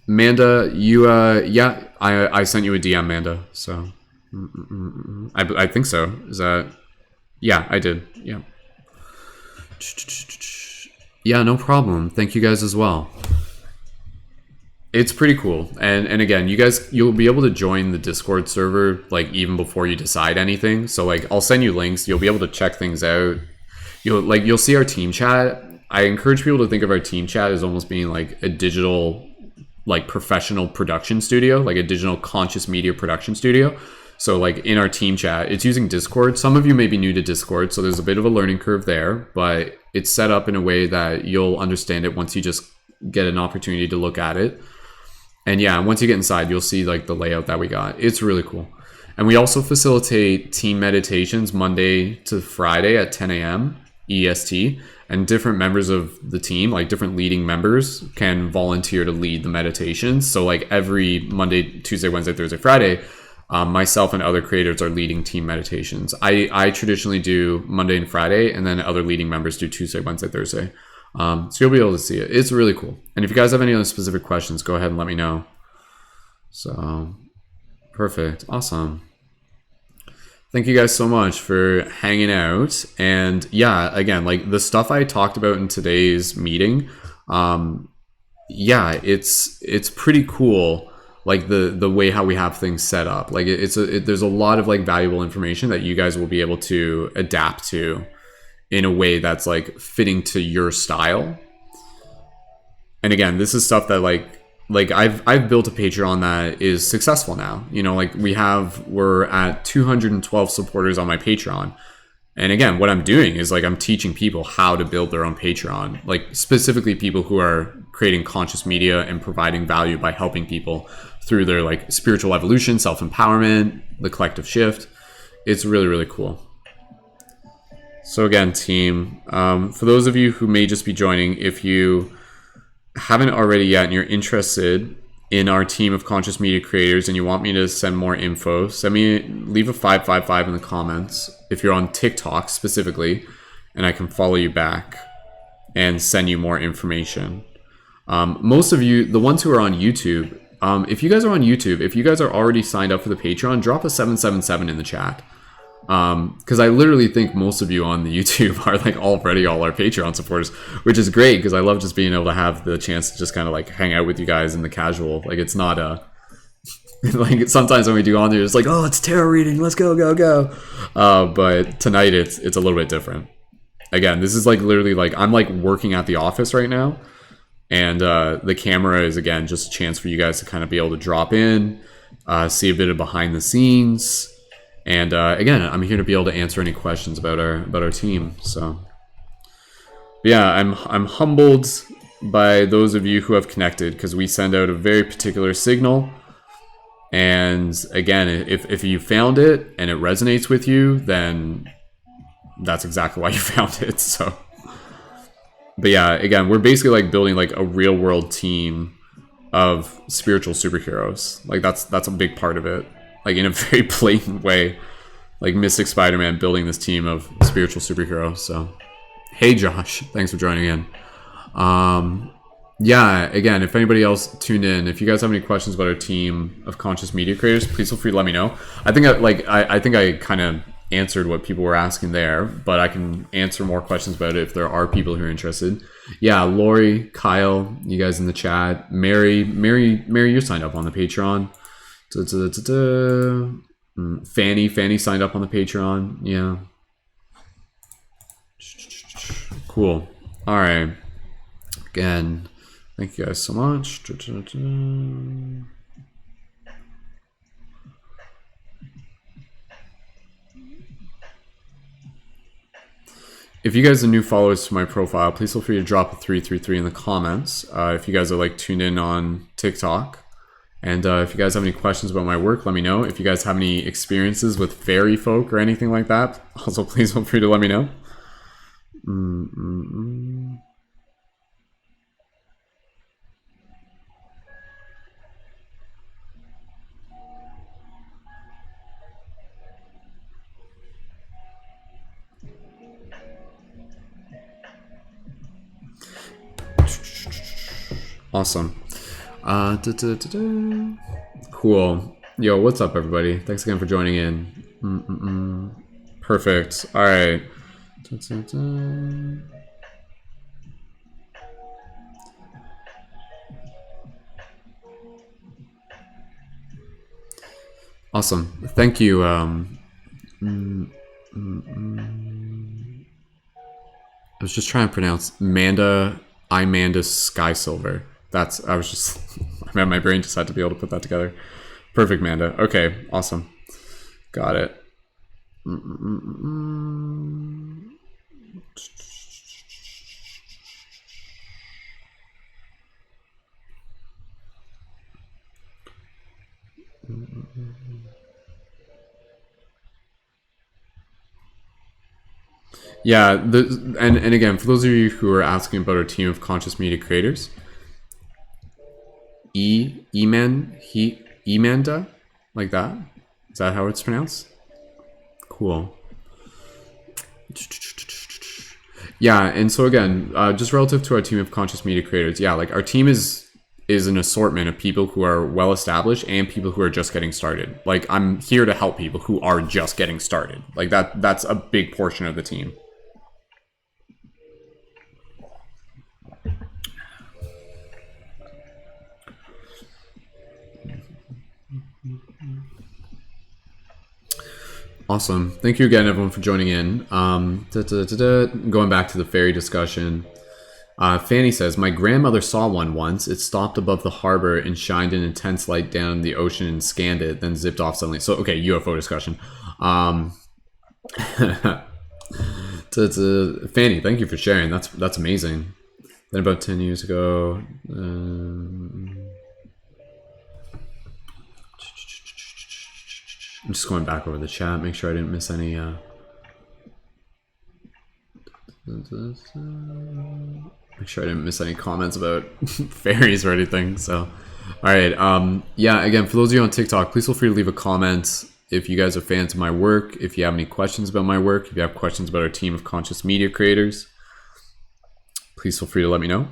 [SPEAKER 1] Manda, you yeah, I sent you a DM, Manda. So, I think so. Is that? Yeah, I did. Yeah. Yeah, no problem. Thank you guys as well. It's pretty cool. And again, you'll be able to join the Discord server like even before you decide anything. So like, I'll send you links. You'll be able to check things out. You'll see our team chat. I encourage people to think of our team chat as almost being like a digital, like, professional production studio, like a digital conscious media production studio. So like, in our team chat, it's using Discord. Some of you may be new to Discord, so there's a bit of a learning curve there, but it's set up in a way that you'll understand it once you just get an opportunity to look at it. And yeah, once you get inside, you'll see like the layout that we got. It's really cool. And we also facilitate team meditations Monday to Friday at 10 a.m. EST. And different members of the team, like different leading members, can volunteer to lead the meditations. So like every Monday, Tuesday, Wednesday, Thursday, Friday, myself and other creators are leading team meditations. I traditionally do Monday and Friday, and then other leading members do Tuesday, Wednesday, Thursday. So you'll be able to see it. It's really cool. And if you guys have any other specific questions, go ahead and let me know. So, perfect. Awesome. Thank you guys so much for hanging out. And yeah, again, like the stuff I talked about in today's meeting, yeah, it's pretty cool. Like the way how we have things set up. Like there's a lot of like valuable information that you guys will be able to adapt to in a way that's like fitting to your style. And again, this is stuff that like I've built a Patreon that is successful now. You know, like we're at 212 supporters on my Patreon. And again, what I'm doing is like I'm teaching people how to build their own Patreon, like specifically people who are creating conscious media and providing value by helping people through their like spiritual evolution, self-empowerment, the collective shift. It's really, really cool. So again, team, for those of you who may just be joining, if you haven't already yet and you're interested in our team of conscious media creators and you want me to send more info, leave a 555 in the comments if you're on TikTok specifically, and I can follow you back and send you more information. Most of you, the ones who are on YouTube, if you guys are on YouTube, if you guys are already signed up for the Patreon, drop a 777 in the chat. Because I literally think most of you on the YouTube are like already all our Patreon supporters, which is great because I love just being able to have the chance to just kind of like hang out with you guys in the casual. Like it's not like sometimes when we do on there, it's like, oh, it's tarot reading, let's go. But tonight it's a little bit different. Again, this is like literally like I'm like working at the office right now, and the camera is again just a chance for you guys to kind of be able to drop in, see a bit of behind the scenes. And again, I'm here to be able to answer any questions about our team. So, but yeah, I'm humbled by those of you who have connected because we send out a very particular signal. And again, if you found it and it resonates with you, then that's exactly why you found it. So, but yeah, again, we're basically like building like a real world team of spiritual superheroes. Like that's a big part of it. Like in a very blatant way, like Mystic Spider-Man building this team of spiritual superheroes. So, hey Josh, thanks for joining in. Yeah, again, if anybody else tuned in, if you guys have any questions about our team of conscious media creators, please feel free to let me know. I think I kind of answered what people were asking there, but I can answer more questions about it if there are people who are interested. Yeah, Lori, Kyle, you guys in the chat, Mary, you signed up on the Patreon. Fanny signed up on the Patreon. Yeah. Cool. All right. Again, thank you guys so much. If you guys are new followers to my profile, please feel free to drop a 333 in the comments. If you guys are like tuned in on TikTok. And if you guys have any questions about my work, let me know. If you guys have any experiences with fairy folk or anything like that, also please feel free to let me know. Awesome. Cool. Yo, what's up, everybody? Thanks again for joining in. Perfect. All right. Awesome. Thank you. I was just trying to pronounce Imanda Sky Silver. My brain just had to be able to put that together. Perfect, Manda. Okay, awesome. Got it. Yeah, and again, for those of you who are asking about our team of conscious media creators, Emanda, like that? Is that how it's pronounced? Cool. Yeah, and so again, just relative to our team of conscious media creators, yeah, like our team is is an assortment of people who are well established and people who are just getting started. Like, I'm here to help people who are just getting started. Like, that's a big portion of the team. Awesome. Thank you again, everyone, for joining in. Going back to the ferry discussion. Fanny says, my grandmother saw one once. It stopped above the harbor and shined an intense light down the ocean and scanned it, then zipped off suddenly. So, okay, UFO discussion. Fanny, thank you for sharing. That's amazing. Then about 10 years ago... I'm just going back over the chat, make sure I didn't miss any... Make sure I didn't miss any comments about fairies or anything. So, all right. Yeah, again, for those of you on TikTok, please feel free to leave a comment if you guys are fans of my work, if you have any questions about my work, if you have questions about our team of conscious media creators, please feel free to let me know.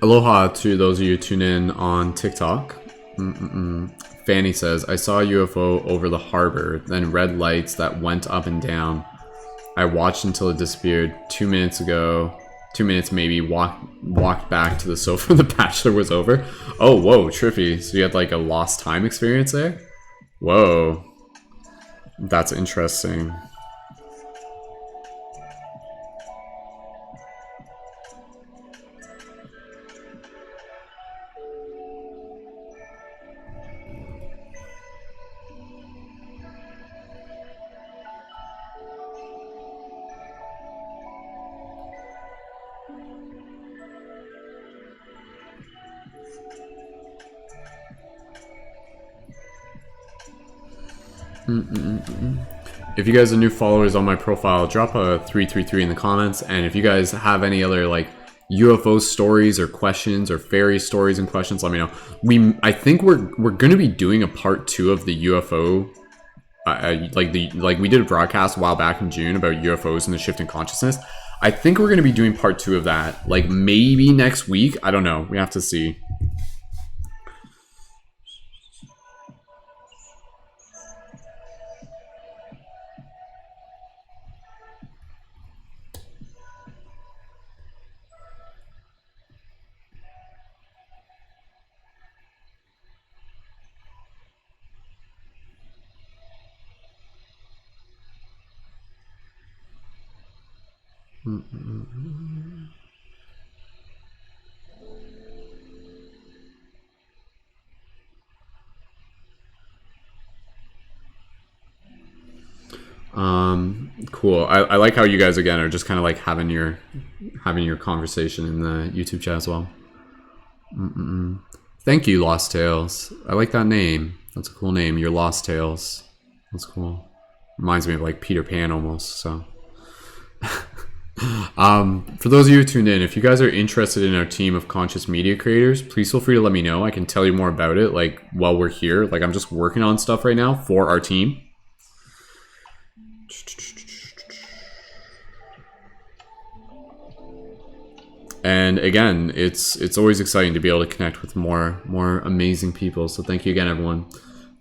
[SPEAKER 1] Aloha to those of you tuned in on TikTok. Fanny says, I saw a UFO over the harbor, then red lights that went up and down. I watched until it disappeared. 2 minutes ago, 2 minutes maybe, walked back to the sofa. The Bachelor was over. Oh, whoa, trippy. So you had like a lost time experience there? Whoa. That's interesting. If you guys are new followers on my profile, drop a 333 in the comments, and if you guys have any other like UFO stories or questions or fairy stories and questions, let me know. I think we're going to be doing a part 2 of the UFO, like we did a broadcast a while back in June about UFOs and the shift in consciousness. I think we're going to be doing part 2 of that, like maybe next week. I don't know. We have to see. Cool. I like how you guys again are just kind of like having your conversation in the YouTube chat as well. Thank you, Lost Tales. I like that name. That's a cool name. Your Lost Tales. That's cool. Reminds me of like Peter Pan almost. So, for those of you who tuned in, if you guys are interested in our team of conscious media creators, please feel free to let me know. I can tell you more about it. Like while we're here, like I'm just working on stuff right now for our team. And again, it's always exciting to be able to connect with more amazing people. So thank you again, everyone.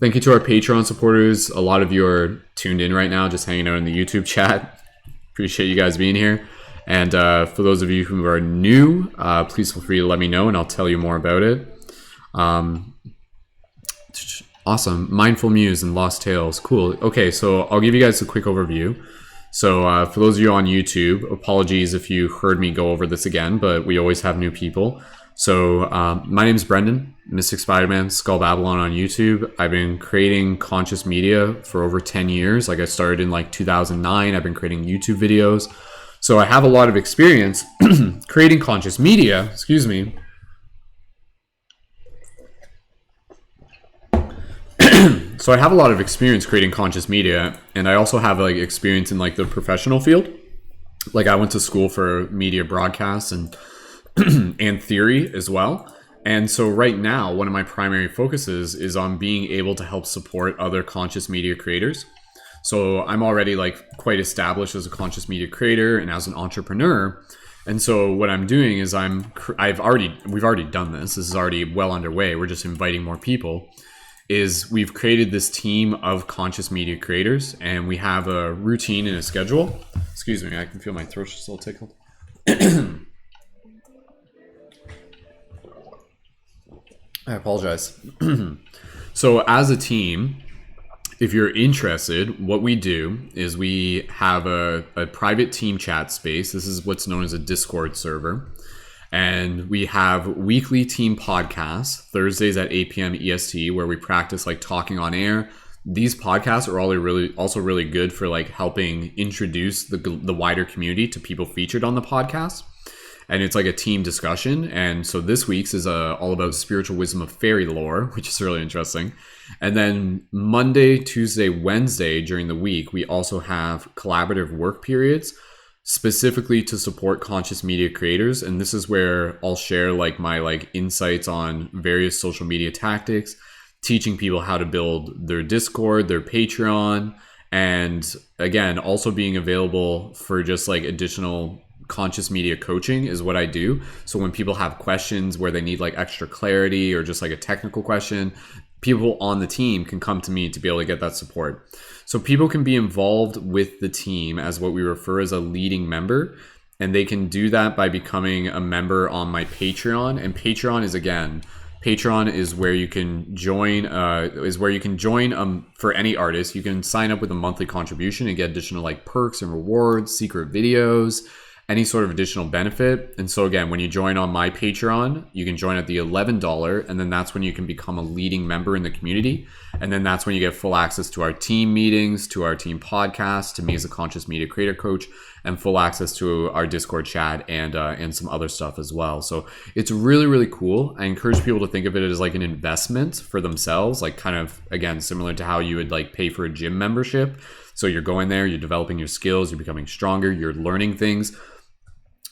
[SPEAKER 1] Thank you to our Patreon supporters. A lot of you are tuned in right now, just hanging out in the YouTube chat. Appreciate you guys being here. And for those of you who are new, please feel free to let me know and I'll tell you more about it. Awesome. Mindful Muse and Lost Tales. Cool. Okay, so I'll give you guys a quick overview. So for those of you on YouTube, apologies if you heard me go over this again, but we always have new people. So my name is Brendan, Mystic Spider-Man, Skull Babylon on YouTube. I've been creating conscious media for over 10 years. Like I started in like 2009. I've been creating YouTube videos. So I have a lot of experience creating conscious media, excuse me. So I have a lot of experience creating conscious media, and I also have like experience in like the professional field. Like I went to school for media broadcasts and and theory as well. And so right now, one of my primary focuses is on being able to help support other conscious media creators. So I'm already like quite established as a conscious media creator and as an entrepreneur. And so what I'm doing is we've already done this. This is already well underway. We're just inviting more people. We've created this team of conscious media creators, and we have a routine and a schedule. Excuse me, I can feel my throat just a little tickled. I apologize. So as a team, if you're interested, what we do is we have a private team chat space. This is what's known as a Discord server. And we have weekly team podcasts, Thursdays at 8 p.m. EST, where we practice like talking on air. These podcasts are also really good for like helping introduce the wider community to people featured on the podcast. And it's like a team discussion. And so this week's is all about spiritual wisdom of fairy lore, which is really interesting. And then Monday, Tuesday, Wednesday during the week, we also have collaborative work periods specifically to support conscious media creators. And this is where I'll share like my like insights on various social media tactics, teaching people how to build their Discord, their Patreon, and again, also being available for just like additional conscious media coaching is what I do. So when people have questions where they need like extra clarity or just like a technical question, people on the team can come to me to be able to get that support. So people can be involved with the team as what we refer as a leading member, and they can do that by becoming a member on my Patreon. And Patreon is where you can join for any artist. You can sign up with a monthly contribution and get additional like perks and rewards, secret videos, any sort of additional benefit. And so again, when you join on my Patreon, you can join at the $11, and then that's when you can become a leading member in the community. And then that's when you get full access to our team meetings, to our team podcast, to me as a conscious media creator coach, and full access to our Discord chat and some other stuff as well. So it's really, really cool. I encourage people to think of it as like an investment for themselves, like kind of, again, similar to how you would like pay for a gym membership. So you're going there, you're developing your skills, you're becoming stronger, you're learning things.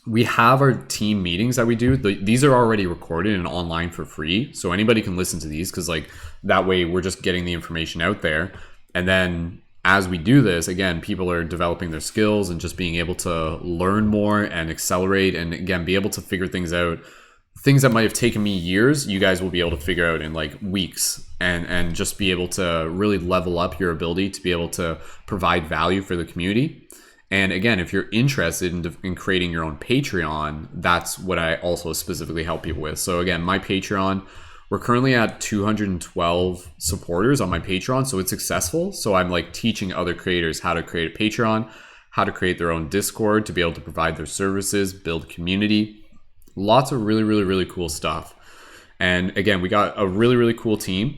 [SPEAKER 1] We have our team meetings that we do. These are already recorded and online for free. So anybody can listen to these because like that way we're just getting the information out there. And then as we do this, again, people are developing their skills and just being able to learn more and accelerate and again, be able to figure things out. Things that might have taken me years, you guys will be able to figure out in like weeks and just be able to really level up your ability to be able to provide value for the community. And again, if you're interested in creating your own Patreon, that's what I also specifically help people with. So again, my Patreon, we're currently at 212 supporters on my Patreon, so it's successful. So I'm like teaching other creators how to create a Patreon, how to create their own Discord to be able to provide their services, build community. Lots of really, really, really cool stuff. And again, we got a really, really cool team.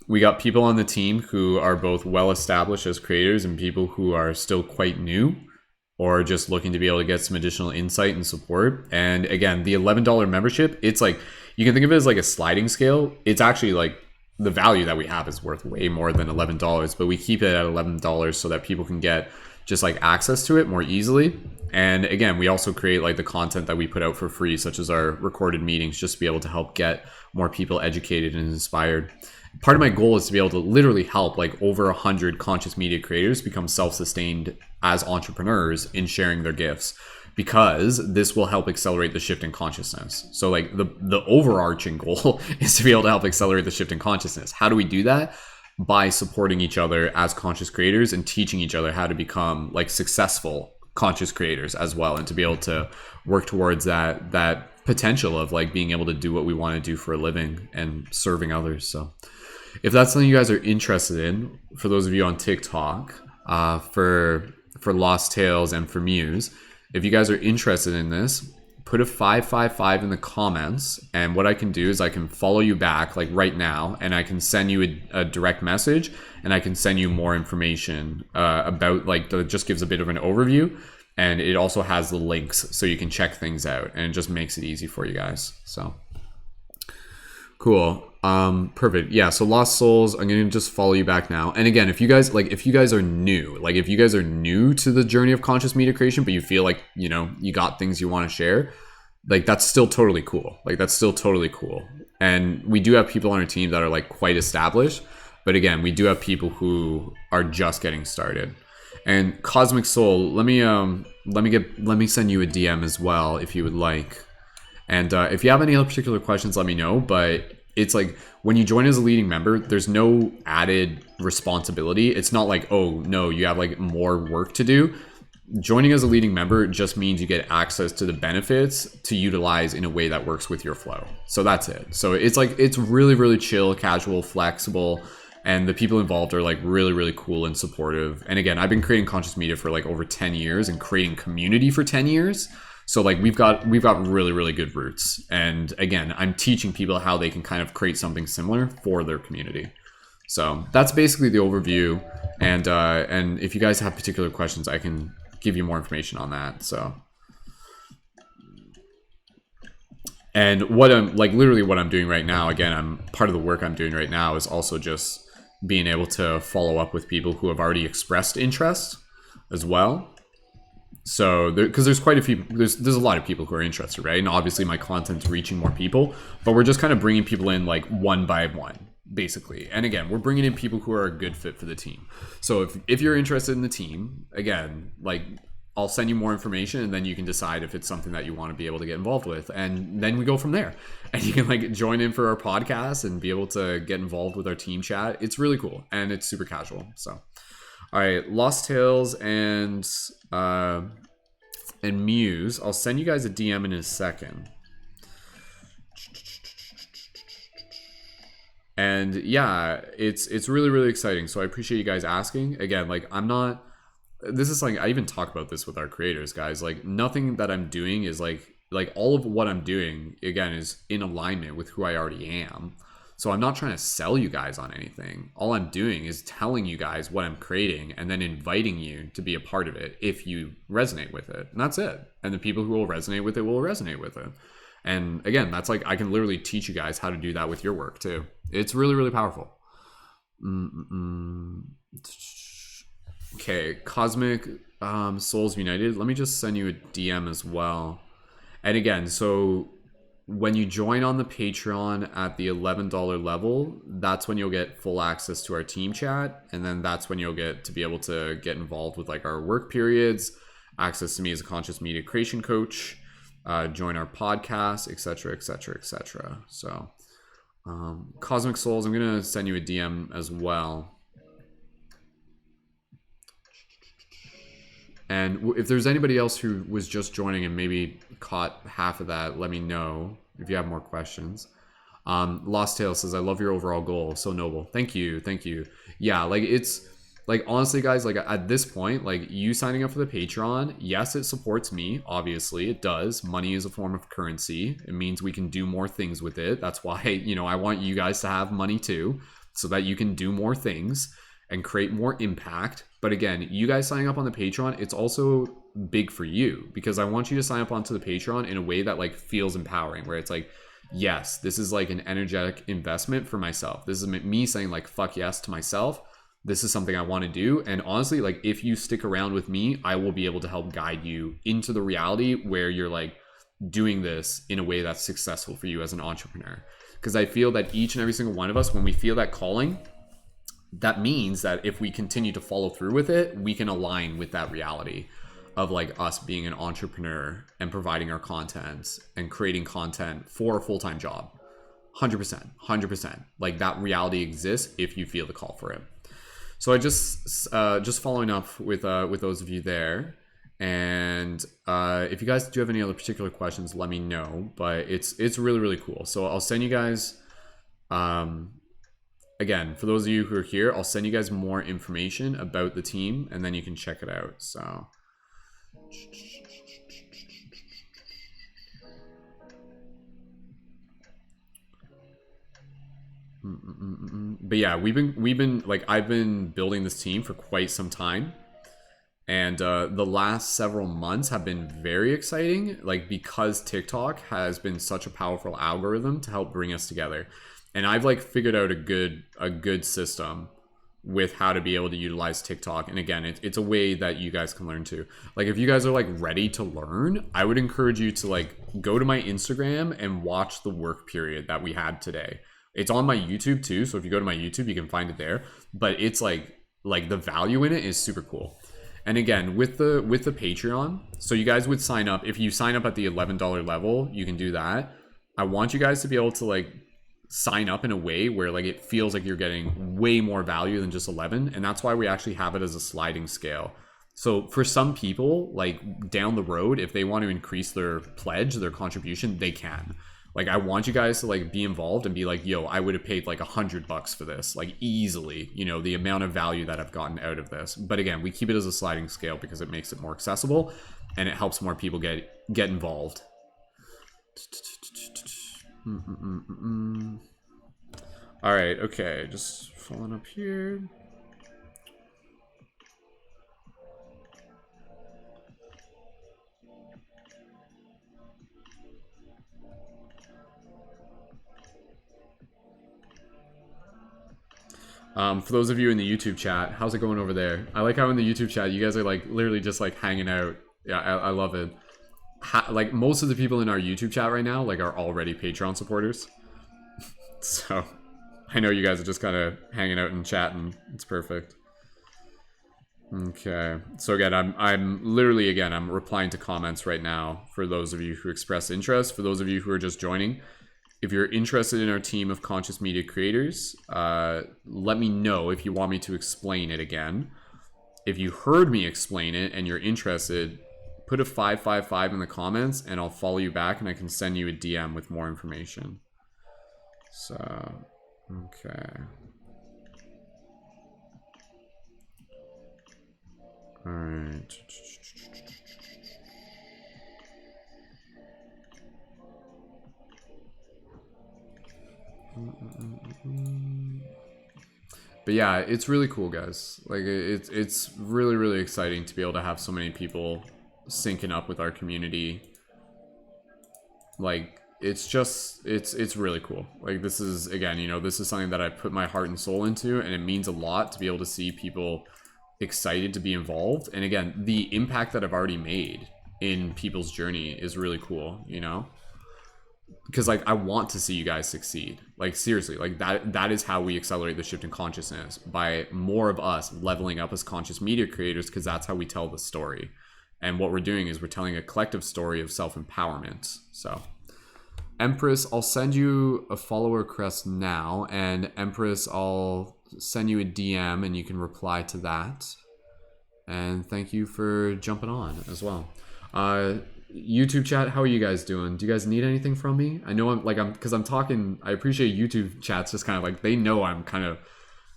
[SPEAKER 1] We got people on the team who are both well established as creators and people who are still quite new or just looking to be able to get some additional insight and support. And again, the $11 membership, it's like, you can think of it as like a sliding scale. It's actually like the value that we have is worth way more than $11, but we keep it at $11 so that people can get just like access to it more easily. And again, we also create like the content that we put out for free, such as our recorded meetings, just to be able to help get more people educated and inspired. Part of my goal is to be able to literally help like over 100 conscious media creators become self-sustained as entrepreneurs in sharing their gifts, because this will help accelerate the shift in consciousness. So like the overarching goal is to be able to help accelerate the shift in consciousness. How do we do that? By supporting each other as conscious creators and teaching each other how to become like successful conscious creators as well, and to be able to work towards that potential of like being able to do what we want to do for a living and serving others. So if that's something you guys are interested in, for those of you on TikTok, for Lost Tales and for Muse, if you guys are interested in this, put a 555 in the comments, and what I can do is I can follow you back like right now, and I can send you a direct message, and I can send you more information about like just gives a bit of an overview, and it also has the links so you can check things out, and it just makes it easy for you guys. So cool. Perfect. Yeah, so Lost Souls, I'm gonna just follow you back now. And again, if you guys are new, like if you guys are new to the journey of conscious media creation, but you feel like, you know, you got things you want to share, like that's still totally cool. Like that's still totally cool. And we do have people on our team that are like quite established, but again, we do have people who are just getting started. And Cosmic Soul, let me send you a DM as well if you would like. And if you have any other particular questions, let me know. But it's like when you join as a leading member, there's no added responsibility. It's not like, oh no, you have like more work to do. Joining as a leading member just means you get access to the benefits to utilize in a way that works with your flow. So that's it. So it's like, it's really, really chill, casual, flexible. And the people involved are like really, really cool and supportive. And again, I've been creating conscious media for like over 10 years and creating community for 10 years. So like we've got really, really good roots. And again, I'm teaching people how they can kind of create something similar for their community. So that's basically the overview. And if you guys have particular questions, I can give you more information on that. So, and what I'm like, literally what I'm doing right now, again, I'm part of the work I'm doing right now is also just being able to follow up with people who have already expressed interest as well. So because there's quite a few, there's a lot of people who are interested, right? And obviously my content's reaching more people, but we're just kind of bringing people in like one by one, basically. And again, we're bringing in people who are a good fit for the team. So if you're interested in the team, again, like I'll send you more information, and then you can decide if it's something that you want to be able to get involved with, and then we go from there. And you can like join in for our podcast and be able to get involved with our team chat. It's really cool, and it's super casual. So all right, Lost Tales and Muse. I'll send you guys a DM in a second. And yeah, it's really, really exciting. So I appreciate you guys asking. Again, like this is like, I even talk about this with our creators, guys. Like nothing that I'm doing is like all of what I'm doing, again, is in alignment with who I already am. So I'm not trying to sell you guys on anything. All I'm doing is telling you guys what I'm creating and then inviting you to be a part of it if you resonate with it. And that's it. And the people who will resonate with it will resonate with it. And again, that's like, I can literally teach you guys how to do that with your work too. It's really, really powerful. Okay, Cosmic Souls United. Let me just send you a DM as well. And again, so when you join on the Patreon at the $11 level, that's when you'll get full access to our team chat. And then that's when you'll get to be able to get involved with like our work periods, access to me as a conscious media creation coach, join our podcast, etc., etc., etc. So Cosmic Souls, I'm going to send you a DM as well. And if there's anybody else who was just joining and maybe caught half of that, let me know if you have more questions. Lost Tale says, I love your overall goal. So noble. Thank you. Thank you. Yeah, like it's like, honestly, guys, like at this point, like you signing up for the Patreon, yes, it supports me. Obviously, it does. Money is a form of currency. It means we can do more things with it. That's why, you know, I want you guys to have money too, so that you can do more things and create more impact. But again, you guys signing up on the Patreon, it's also big for you, because I want you to sign up onto the Patreon in a way that like feels empowering, where it's like, yes, this is like an energetic investment for myself. This is me saying like, fuck yes to myself. This is something I want to do. And honestly, like if you stick around with me, I will be able to help guide you into the reality where you're like doing this in a way that's successful for you as an entrepreneur. Because I feel that each and every single one of us, when we feel that calling, that means that if we continue to follow through with it, we can align with that reality of like us being an entrepreneur and providing our content and creating content for a full-time job. 100%. Like that reality exists if you feel the call for it. So I just following up with those of you there. And if you guys do have any other particular questions, let me know. But it's really, really cool. So I'll send you guys, again, for those of you who are here, I'll send you guys more information about the team, and then you can check it out. So But yeah, we've been like I've been building this team for quite some time, and the last several months have been very exciting, like because TikTok has been such a powerful algorithm to help bring us together, and I've like figured out a good system with how to be able to utilize TikTok. And again, it's a way that you guys can learn too. Like if you guys are like ready to learn, I would encourage you to like go to my Instagram and watch the work period that we had today. It's on my YouTube too, so if you go to my YouTube, you can find it there. But it's like the value in it is super cool. And again, with the Patreon, so you guys would sign up. If you sign up at the $11 level, you can do that. I want you guys to be able to like sign up in a way where like it feels like you're getting way more value than just 11, and that's why we actually have it as a sliding scale. So for some people, like down the road, if they want to increase their pledge, their contribution, they can. Like I want you guys to like be involved and be like, yo, I would have paid like $100 for this, like easily, you know, the amount of value that I've gotten out of this. But again, we keep it as a sliding scale because it makes it more accessible and it helps more people get involved. All right, okay, just following up here. For those of you in the YouTube chat, how's it going over there? I like how in the YouTube chat, you guys are like literally just like hanging out. Yeah, I love it. Like most of the people in our YouTube chat right now, like are already Patreon supporters. So I know you guys are just kind of hanging out and chatting. It's perfect. Okay. So again, I'm literally again, I'm replying to comments right now for those of you who express interest. For those of you who are just joining, if you're interested in our team of conscious media creators, let me know if you want me to explain it again. If you heard me explain it and you're interested, put a 555 in the comments and I'll follow you back and I can send you a DM with more information. So, okay. All right. But yeah, it's really cool, guys. Like it's really exciting to be able to have so many people syncing up with our community. Like it's just it's really cool. Like this is again, you know, this is something that I put my heart and soul into, and it means a lot to be able to see people excited to be involved. And again, the impact that I've already made in people's journey is really cool, you know? Because like I want to see you guys succeed. Like seriously, like that is how we accelerate the shift in consciousness, by more of us leveling up as conscious media creators, because that's how we tell the story. And what we're doing is we're telling a collective story of self-empowerment. So Empress, I'll send you a follower request now, and Empress, I'll send you a DM and you can reply to that. And thank you for jumping on as well. YouTube chat, how are you guys doing? Do you guys need anything from me? I know because I'm talking, I appreciate YouTube chat's just kind of like, they know I'm kind of,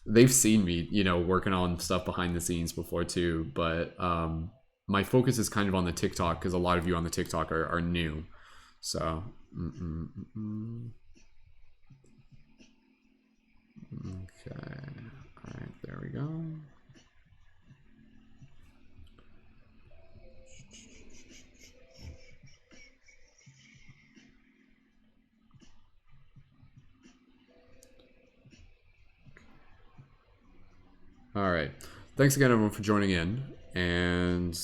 [SPEAKER 1] they've seen me, you know, working on stuff behind the scenes before too, but my focus is kind of on the TikTok because a lot of you on the TikTok are new. So, okay, all right, there we go. All right. Thanks again, everyone, for joining in. And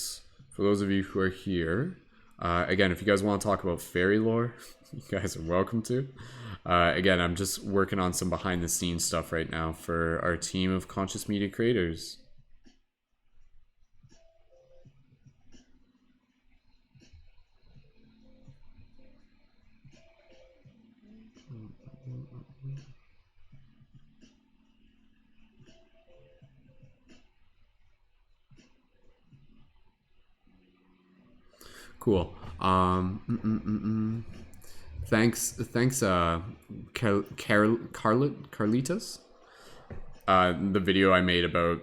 [SPEAKER 1] for those of you who are here, again, if you guys want to talk about fairy lore, you guys are welcome to. Again, I'm just working on some behind the scenes stuff right now for our team of conscious media creators. Cool. Thanks, Carlitos. The video I made about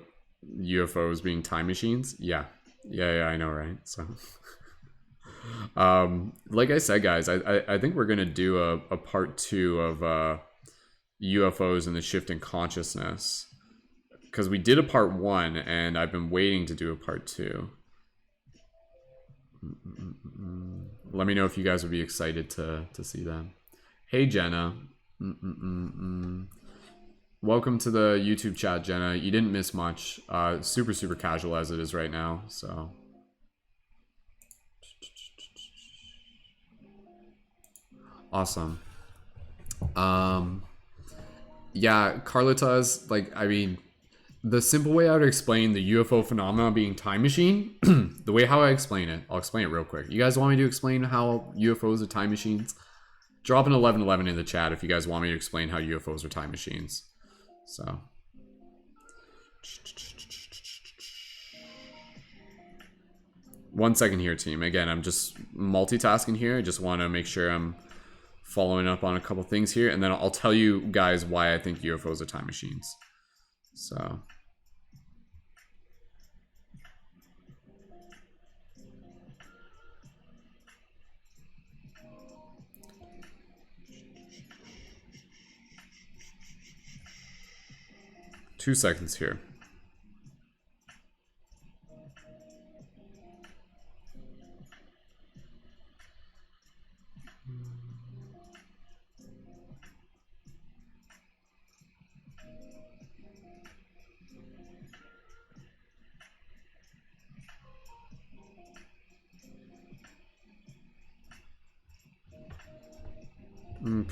[SPEAKER 1] UFOs being time machines. Yeah, I know, right? So, like I said, guys, I think we're gonna do a part 2 of UFOs and the shift in consciousness. Because we did a part 1, and I've been waiting to do a part 2. Let me know if you guys would be excited to see them. Hey, Jenna. Welcome to the YouTube chat, Jenna. You didn't miss much. Super, super casual as it is right now, so... Awesome. Yeah, Carlota's, like, I mean, the simple way I would explain the UFO phenomenon being time machine, the way how I explain it, I'll explain it real quick. You guys want me to explain how UFOs are time machines? Drop an 1111 in the chat if you guys want me to explain how UFOs are time machines. So. One second here, team. Again, I'm just multitasking here. I just want to make sure I'm following up on a couple things here, and then I'll tell you guys why I think UFOs are time machines. So. Two seconds here.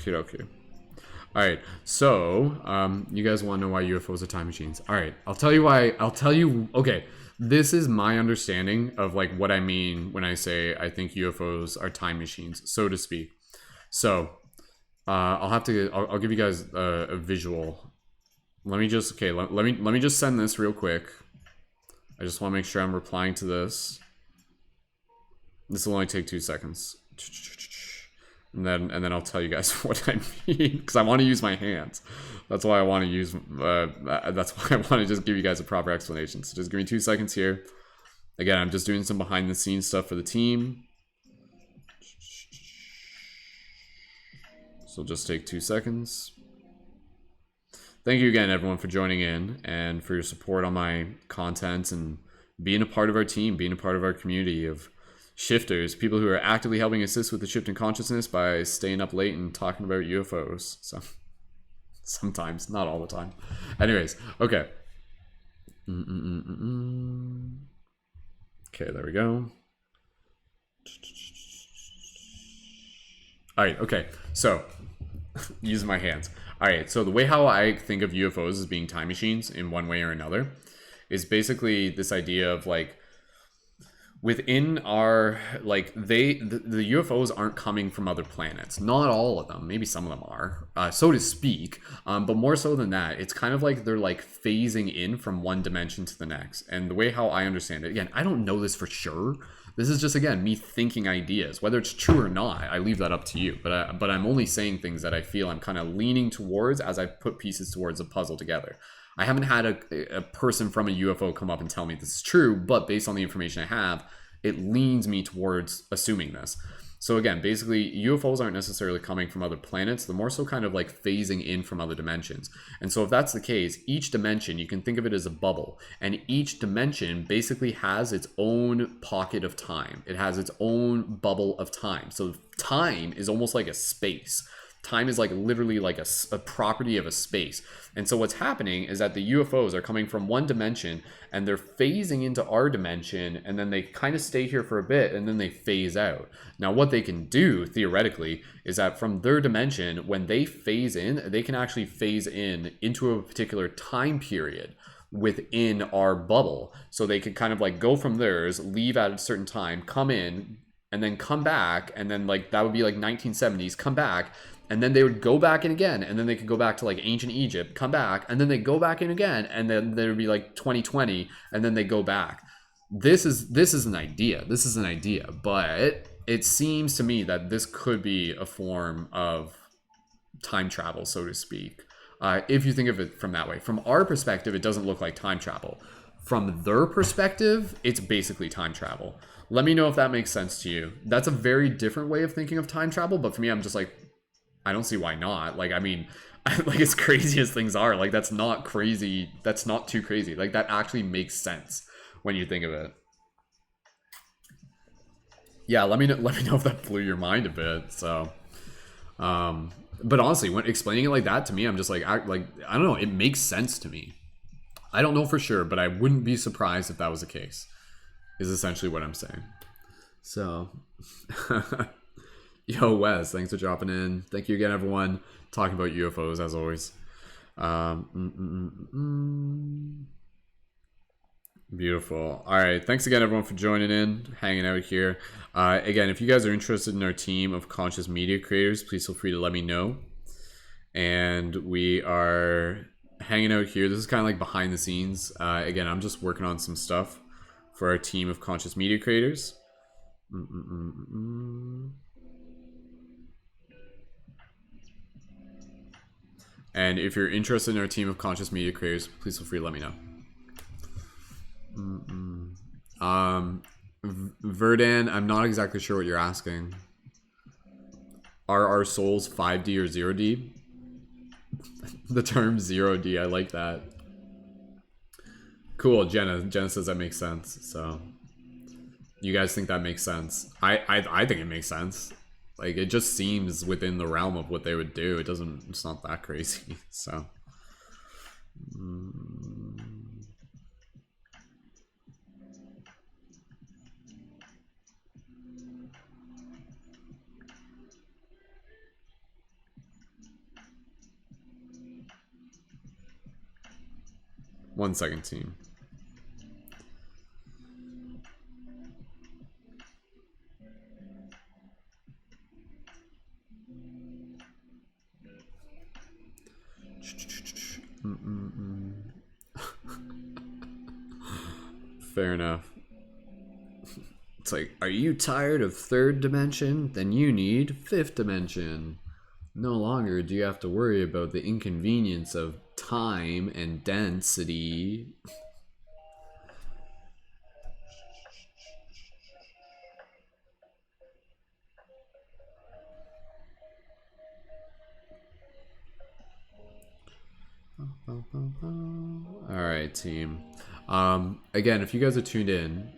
[SPEAKER 1] Okay. Alright, so, you guys want to know why UFOs are time machines. Alright, I'll tell you why. Okay, this is my understanding of, like, what I mean when I say I think UFOs are time machines, so to speak. So, I'll give you guys a visual. Let me just, okay, let me just send this real quick. I just want to make sure I'm replying to this. This will only take 2 seconds. And then I'll tell you guys what I mean, because I want to use my hands. That's why I want to use. That's why I want to just give you guys a proper explanation. So just give me 2 seconds here. Again, I'm just doing some behind the scenes stuff for the team. So just take 2 seconds. Thank you again, everyone, for joining in and for your support on my content and being a part of our team, being a part of our community of shifters, people who are actively helping assist with the shift in consciousness by staying up late and talking about UFOs. So sometimes, not all the time. Anyways, okay. Okay, there we go. All right, okay. So, using my hands. All right, so the way how I think of UFOs as being time machines in one way or another is basically this idea of, like, within our, like, the UFOs aren't coming from other planets. Not all of them. Maybe some of them are, so to speak. But more so than that, it's kind of like they're, like, phasing in from one dimension to the next. And the way how I understand it, again, I don't know this for sure. This is just, again, me thinking ideas. Whether it's true or not, I leave that up to you. But I'm only saying things that I feel I'm kind of leaning towards as I put pieces towards a puzzle together. I haven't had a person from a UFO come up and tell me this is true, but based on the information I have, it leans me towards assuming this. So again, basically, UFOs aren't necessarily coming from other planets. They're more so kind of like phasing in from other dimensions. And so if that's the case, each dimension, you can think of it as a bubble. And each dimension basically has its own pocket of time. It has its own bubble of time. So time is almost like a space. Time is like literally like a property of a space. And so what's happening is that the UFOs are coming from one dimension and they're phasing into our dimension, and then they kind of stay here for a bit and then they phase out. Now what they can do theoretically is that from their dimension, when they phase in, they can actually phase in into a particular time period within our bubble. So they could kind of like go from theirs, leave at a certain time, come in, and then come back, and then like that would be like 1970s, come back, and then they would go back in again, and then they could go back to like ancient Egypt, come back, and then they go back in again, and then there would be like 2020, and then they go back. This is an idea. This is an idea, but it seems to me that this could be a form of time travel, so to speak. If you think of it from that way. From our perspective, it doesn't look like time travel. From their perspective, it's basically time travel. Let me know if that makes sense to you. That's a very different way of thinking of time travel, but for me, I'm just like, I don't see why not. Like, I mean, like as crazy as things are, like that's not crazy. That's not too crazy. Like that actually makes sense when you think of it. Yeah, let me know. Let me know if that blew your mind a bit. So, but honestly, when explaining it like that to me, I'm just like, I don't know. It makes sense to me. I don't know for sure, but I wouldn't be surprised if that was the case. Is essentially what I'm saying. So, yo, Wes, thanks for dropping in. Thank you again, everyone. Talking about UFOs as always. Beautiful. All right. Thanks again, everyone, for joining in, hanging out here. Again, if you guys are interested in our team of conscious media creators, please feel free to let me know. And we are hanging out here. This is kind of like behind the scenes. Again, I'm just working on some stuff for our team of conscious media creators. And if you're interested in our team of conscious media creators, please feel free to let me know. Verdan, I'm not exactly sure what you're asking. Are our souls 5D or 0D? The term 0D, I like that. Cool, Jenna says that makes sense. So, you guys think that makes sense? I think it makes sense. Like, it just seems within the realm of what they would do. It's not that crazy. So. 1 second, team. Fair enough. It's like, are you tired of third dimension? Then you need fifth dimension. No longer do you have to worry about the inconvenience of time and density. Alright, team. Again, if you guys are tuned in,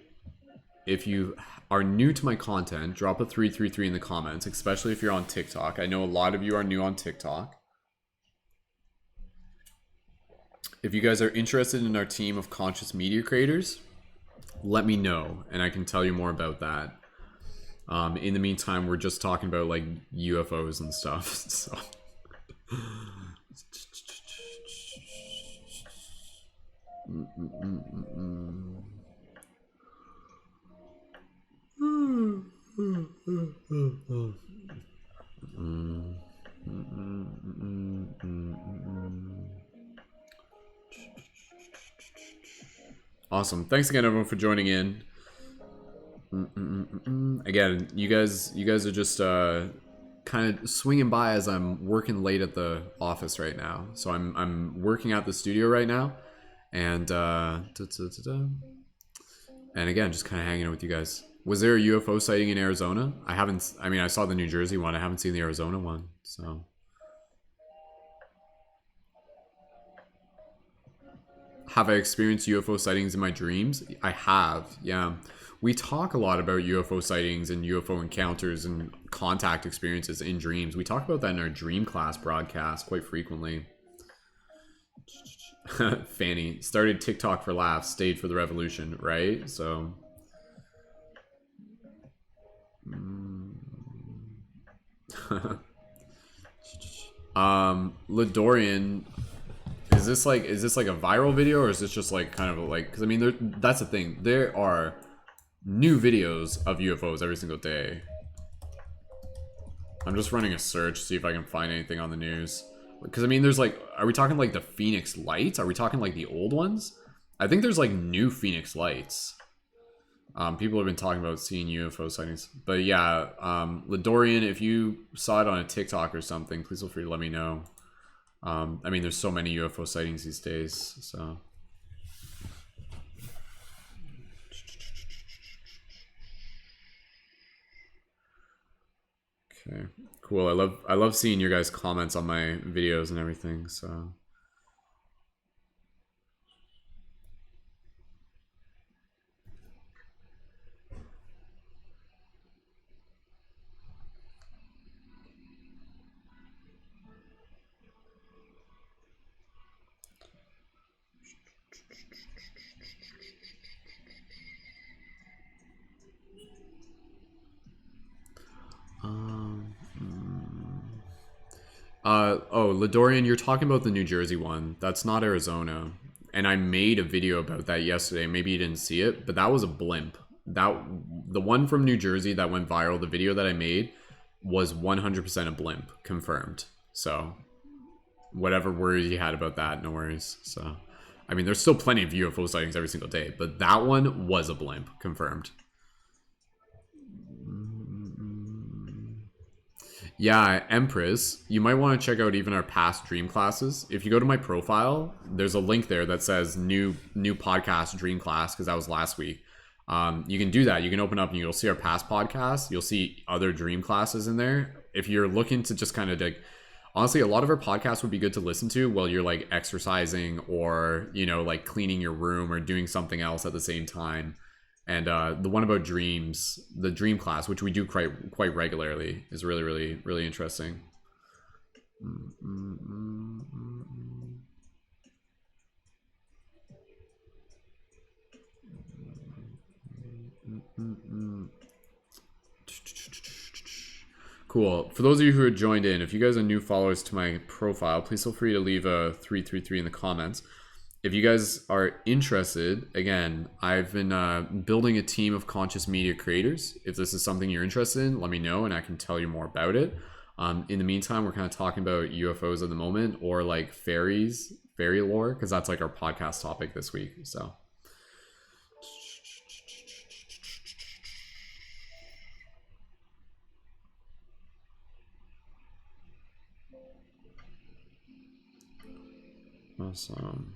[SPEAKER 1] if you are new to my content, drop a 333 in the comments, especially if you're on TikTok. I know a lot of you are new on TikTok. If you guys are interested in our team of conscious media creators, let me know and I can tell you more about that. In the meantime, we're just talking about like UFOs and stuff. So. Awesome. Thanks again, everyone, for joining in. Again, you guys are just kind of swinging by as I'm working late at the office right now. So I'm working at the studio right now, and and again, just kind of hanging out with you guys. Was there a UFO sighting in Arizona? I haven't. I mean, I saw the New Jersey one. I haven't seen the Arizona one. So. Have I experienced UFO sightings in my dreams? I have, yeah. We talk a lot about UFO sightings and UFO encounters and contact experiences in dreams. We talk about that in our dream class broadcast quite frequently. Fanny started TikTok for laughs, stayed for the revolution, right? So. Ladorian, is this like a viral video, or is this just like kind of like, because I mean that's the thing, there are new videos of UFOs every single day. I'm just running a search, see if I can find anything on the news, because I mean there's like, are we talking like the Phoenix Lights? Are we talking like the old ones? I think there's like new Phoenix Lights. People have been talking about seeing UFO sightings, but yeah, Ladorian, if you saw it on a TikTok or something, please feel free to let me know. I mean, there's so many UFO sightings these days, so. Okay, Cool. I love seeing your guys' comments on my videos and everything. So. Oh, Ladorian, you're talking about the New Jersey one. That's not Arizona. And I made a video about that yesterday. Maybe you didn't see it, but that was a blimp. That the one from New Jersey that went viral, the video that I made was 100% a blimp, confirmed. So, whatever worries you had about that, no worries. So, I mean, there's still plenty of UFO sightings every single day, but that one was a blimp, confirmed. Yeah, Empress, you might want to check out even our past dream classes. If you go to my profile, there's a link there that says new podcast dream class because that was last week. You can do that. You can open up and you'll see our past podcasts. You'll see other dream classes in there. If you're looking to just kind of like, honestly, a lot of our podcasts would be good to listen to while you're like exercising or, you know, like cleaning your room or doing something else at the same time. And the one about dreams, the dream class, which we do quite regularly, is really, really, really interesting. Cool. For those of you who have joined in, if you guys are new followers to my profile, please feel free to leave a 333 in the comments. If you guys are interested, again, I've been building a team of conscious media creators. If this is something you're interested in, let me know and I can tell you more about it. In the meantime, we're kind of talking about UFOs at the moment or like fairy lore, because that's like our podcast topic this week. So. Awesome.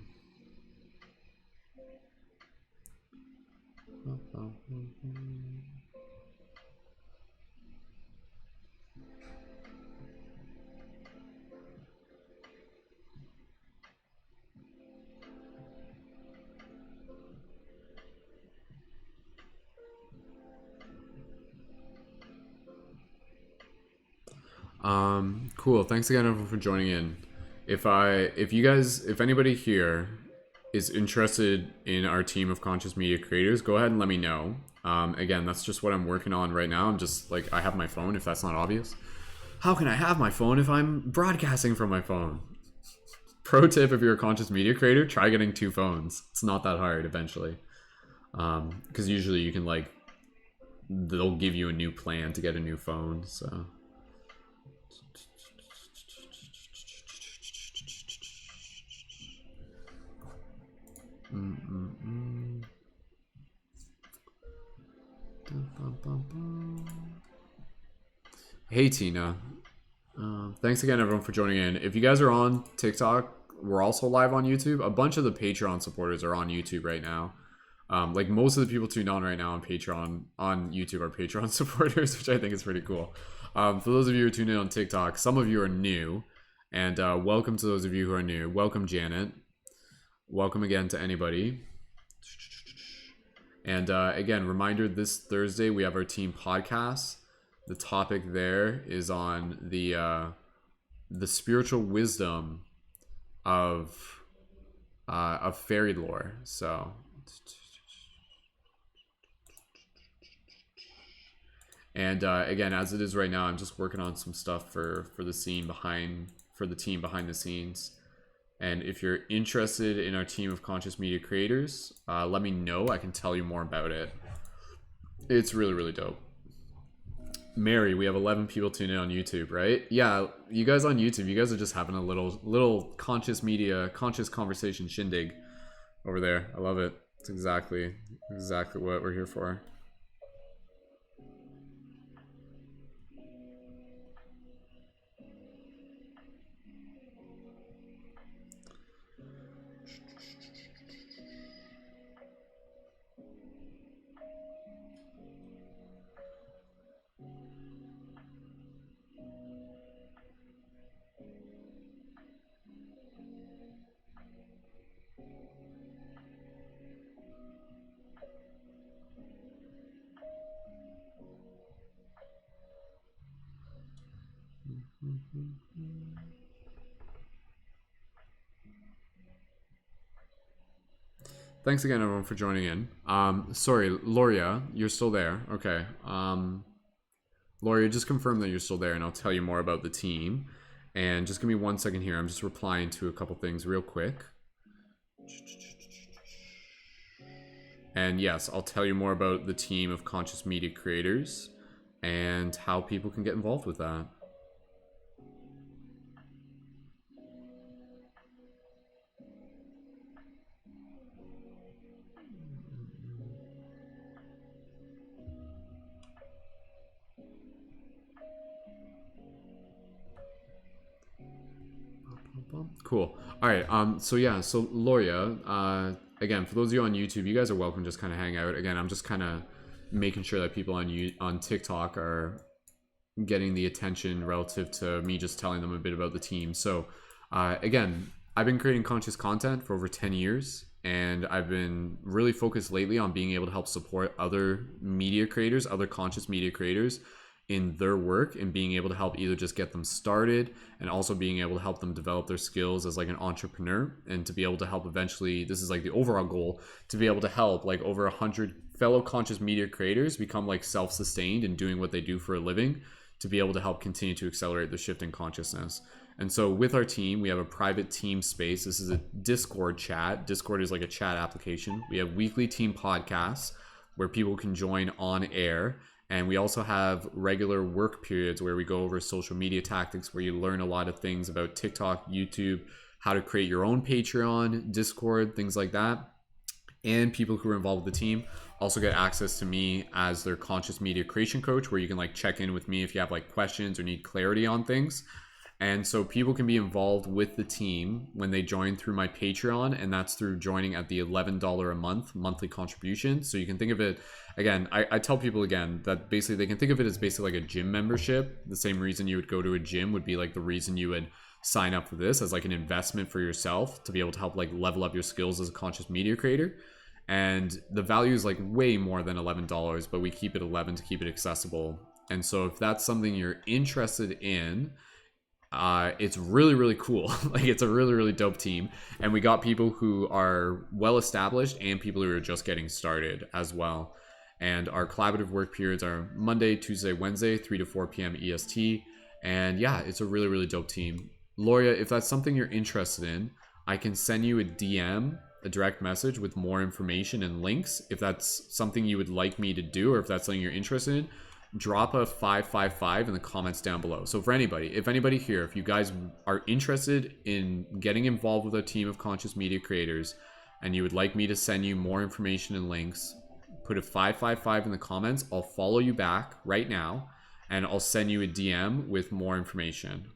[SPEAKER 1] Cool. Thanks again everyone for joining in. If anybody here is interested in our team of conscious media creators, go ahead and let me know. Again, that's just what I'm working on right now. I'm just like, I have my phone, if that's not obvious. How can I have my phone if I'm broadcasting from my phone? Pro tip, if you're a conscious media creator, try getting 2 phones. It's not that hard eventually. Because usually you can like, they'll give you a new plan to get a new phone, so. Hey Tina, thanks again everyone for joining in. If you guys are on TikTok, we're also live on YouTube. A bunch of the Patreon supporters are on YouTube right now. Like most of the people tuned on right now on Patreon, on YouTube are Patreon supporters, which I think is pretty cool. For those of you who are tuned in on TikTok, some of you are new, and welcome to those of you who are new. Welcome Janet. Welcome again to anybody. And again, reminder, this Thursday we have our team podcast. The topic there is on the spiritual wisdom of fairy lore. So, and again, as it is right now, I'm just working on some stuff for the team behind the scenes. And if you're interested in our team of conscious media creators, let me know. I can tell you more about it. It's really, really dope. Mary, we have 11 people tuned in on YouTube, right? Yeah, you guys on YouTube, you guys are just having a little conscious media, conscious conversation shindig over there. I love it. It's exactly what we're here for. Thanks again, everyone, for joining in. Sorry, Loria, you're still there. Okay. Loria, just confirm that you're still there, and I'll tell you more about the team. And just give me 1 second here. I'm just replying to a couple things real quick. And yes, I'll tell you more about the team of conscious media creators and how people can get involved with that. Cool. All right. So yeah. So Loria. Again, for those of you on YouTube, you guys are welcome. Just kind of hang out. Again, I'm just kind of making sure that people on TikTok are getting the attention relative to me just telling them a bit about the team. So again, I've been creating conscious content for over 10 years, and I've been really focused lately on being able to help support other media creators, other conscious media creators in their work, and being able to help either just get them started and also being able to help them develop their skills as like an entrepreneur, and to be able to help eventually, this is like the overall goal, to be able to help like over 100 fellow conscious media creators become like self-sustained in doing what they do for a living, to be able to help continue to accelerate the shift in consciousness. And so with our team, we have a private team space. This is a Discord chat. Discord is like a chat application. We have weekly team podcasts where people can join on air. And we also have regular work periods where we go over social media tactics, where you learn a lot of things about TikTok, YouTube, how to create your own Patreon, Discord, things like that. And people who are involved with the team also get access to me as their conscious media creation coach, where you can like check in with me if you have like questions or need clarity on things. And so people can be involved with the team when they join through my Patreon, and that's through joining at the $11 a month monthly contribution. So you can think of it, again, I tell people again that basically they can think of it as basically like a gym membership. The same reason you would go to a gym would be like the reason you would sign up for this, as like an investment for yourself to be able to help like level up your skills as a conscious media creator. And the value is like way more than $11, but we keep it 11 to keep it accessible. And so if that's something you're interested in, it's really, really cool. Like, it's a really, really dope team. And we got people who are well established and people who are just getting started as well. And our collaborative work periods are Monday, Tuesday, Wednesday, 3 to 4 p.m. EST. And yeah, it's a really, really dope team. Loria, if that's something you're interested in, I can send you a DM, a direct message with more information and links. If that's something you would like me to do, or if that's something you're interested in, drop a 555 in the comments down below. So for anybody, if anybody here, if you guys are interested in getting involved with a team of conscious media creators and you would like me to send you more information and links, put a 555 in the comments. I'll follow you back right now and I'll send you a DM with more information.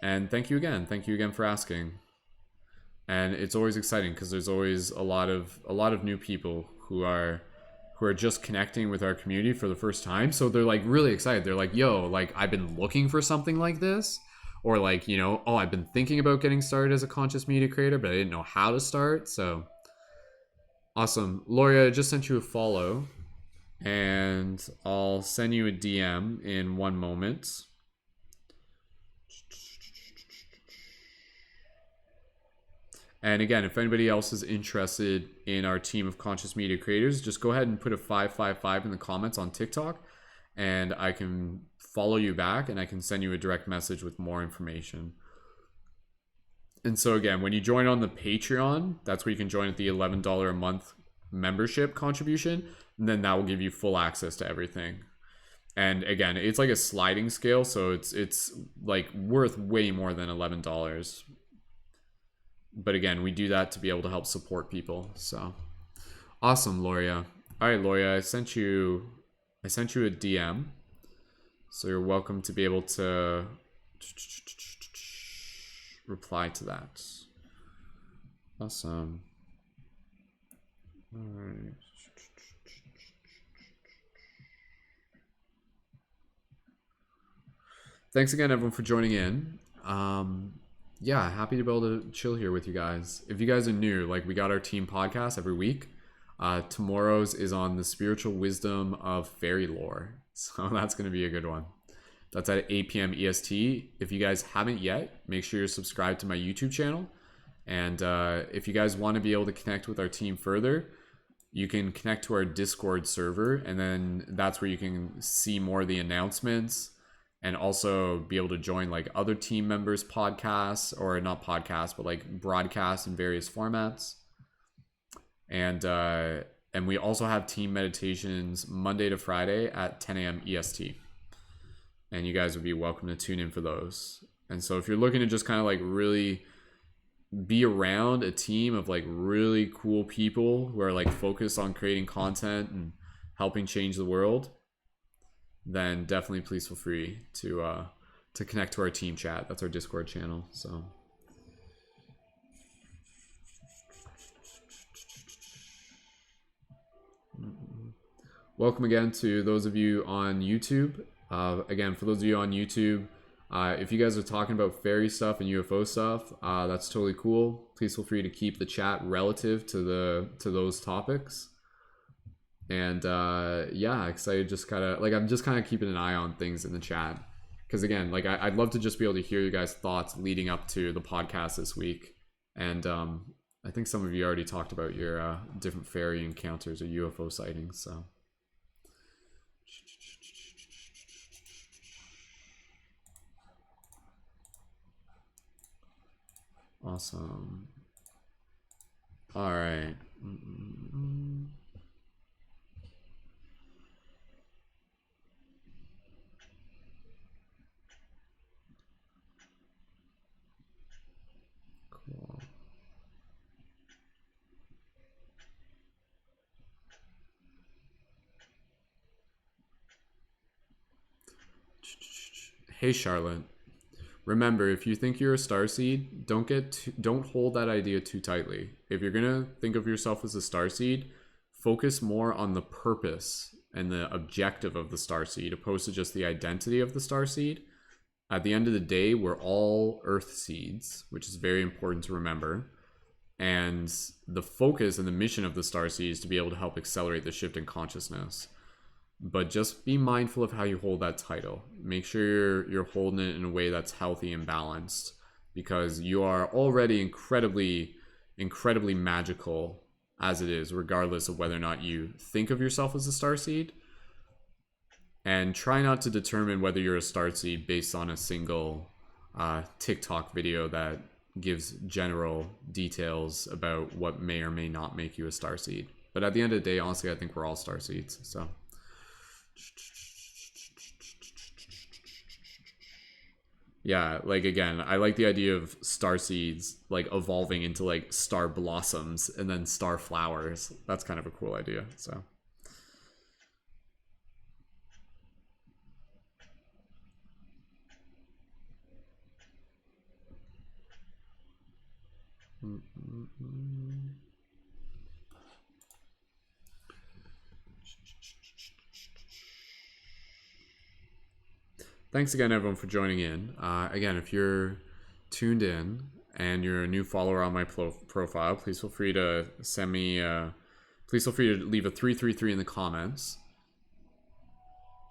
[SPEAKER 1] And thank you again. Thank you again for asking. And it's always exciting because there's always a lot of new people who are just connecting with our community for the first time. So they're like really excited. They're like, yo, like I've been looking for something like this. Or like, you know, oh, I've been thinking about getting started as a conscious media creator, but I didn't know how to start. So awesome. Loria, I just sent you a follow and I'll send you a DM in one moment. And again, if anybody else is interested in our team of conscious media creators, just go ahead and put a 555 in the comments on TikTok and I can follow you back and I can send you a direct message with more information. And so again, when you join on the Patreon, that's where you can join at the $11 a month membership contribution. And then that will give you full access to everything. And again, it's like a sliding scale. So it's like worth way more than $11. But again, we do that to be able to help support people. So awesome, Loria. All right, Loria, I sent you a DM. So you're welcome to be able to reply to that. Awesome. All right. Thanks again, everyone, for joining in. Yeah, happy to be able to chill here with you guys. If you guys are new, like, we got our team podcast every week. Tomorrow's is on the spiritual wisdom of fairy lore. So that's going to be a good one. That's at 8 p.m. EST. If you guys haven't yet, make sure you're subscribed to my YouTube channel. And if you guys want to be able to connect with our team further, you can connect to our Discord server, and then that's where you can see more of the announcements and also be able to join like other team members' podcasts, or not podcasts, but like broadcasts in various formats. And we also have team meditations Monday to Friday at 10 a.m. EST. And you guys would be welcome to tune in for those. And so if you're looking to just kind of like really be around a team of like really cool people who are like focused on creating content and helping change the world, then definitely please feel free to connect to our team chat. That's our Discord channel. So welcome again to those of you on YouTube. Again, for those of you on YouTube, if you guys are talking about fairy stuff and UFO stuff, that's totally cool. Please feel free to keep the chat relative to those topics. And yeah, excited. Just kind of like I'm just kind of keeping an eye on things in the chat, because again, like I'd love to just be able to hear you guys' thoughts leading up to the podcast this week. And I think some of you already talked about your different fairy encounters or UFO sightings. So. Awesome. All right. Cool. Hey, Charlotte. Remember, if you think you're a starseed, don't hold that idea too tightly. If you're gonna think of yourself as a starseed, focus more on the purpose and the objective of the starseed, opposed to just the identity of the starseed. At the end of the day, we're all Earth seeds, which is very important to remember. And the focus and the mission of the starseed is to be able to help accelerate the shift in consciousness. But just be mindful of how you hold that title. Make sure you're holding it in a way that's healthy and balanced, because you are already incredibly magical as it is, regardless of whether or not you think of yourself as a starseed. And try not to determine whether you're a starseed based on a single TikTok video that gives general details about what may or may not make you a starseed. But at the end of the day, honestly, I think we're all starseeds. So. Yeah, like again, I like the idea of star seeds like evolving into like star blossoms and then star flowers. That's kind of a cool idea. So thanks again, everyone, for joining in. Again, if you're tuned in and you're a new follower on my profile, please feel free to send me. Please feel free to leave a 333 in the comments,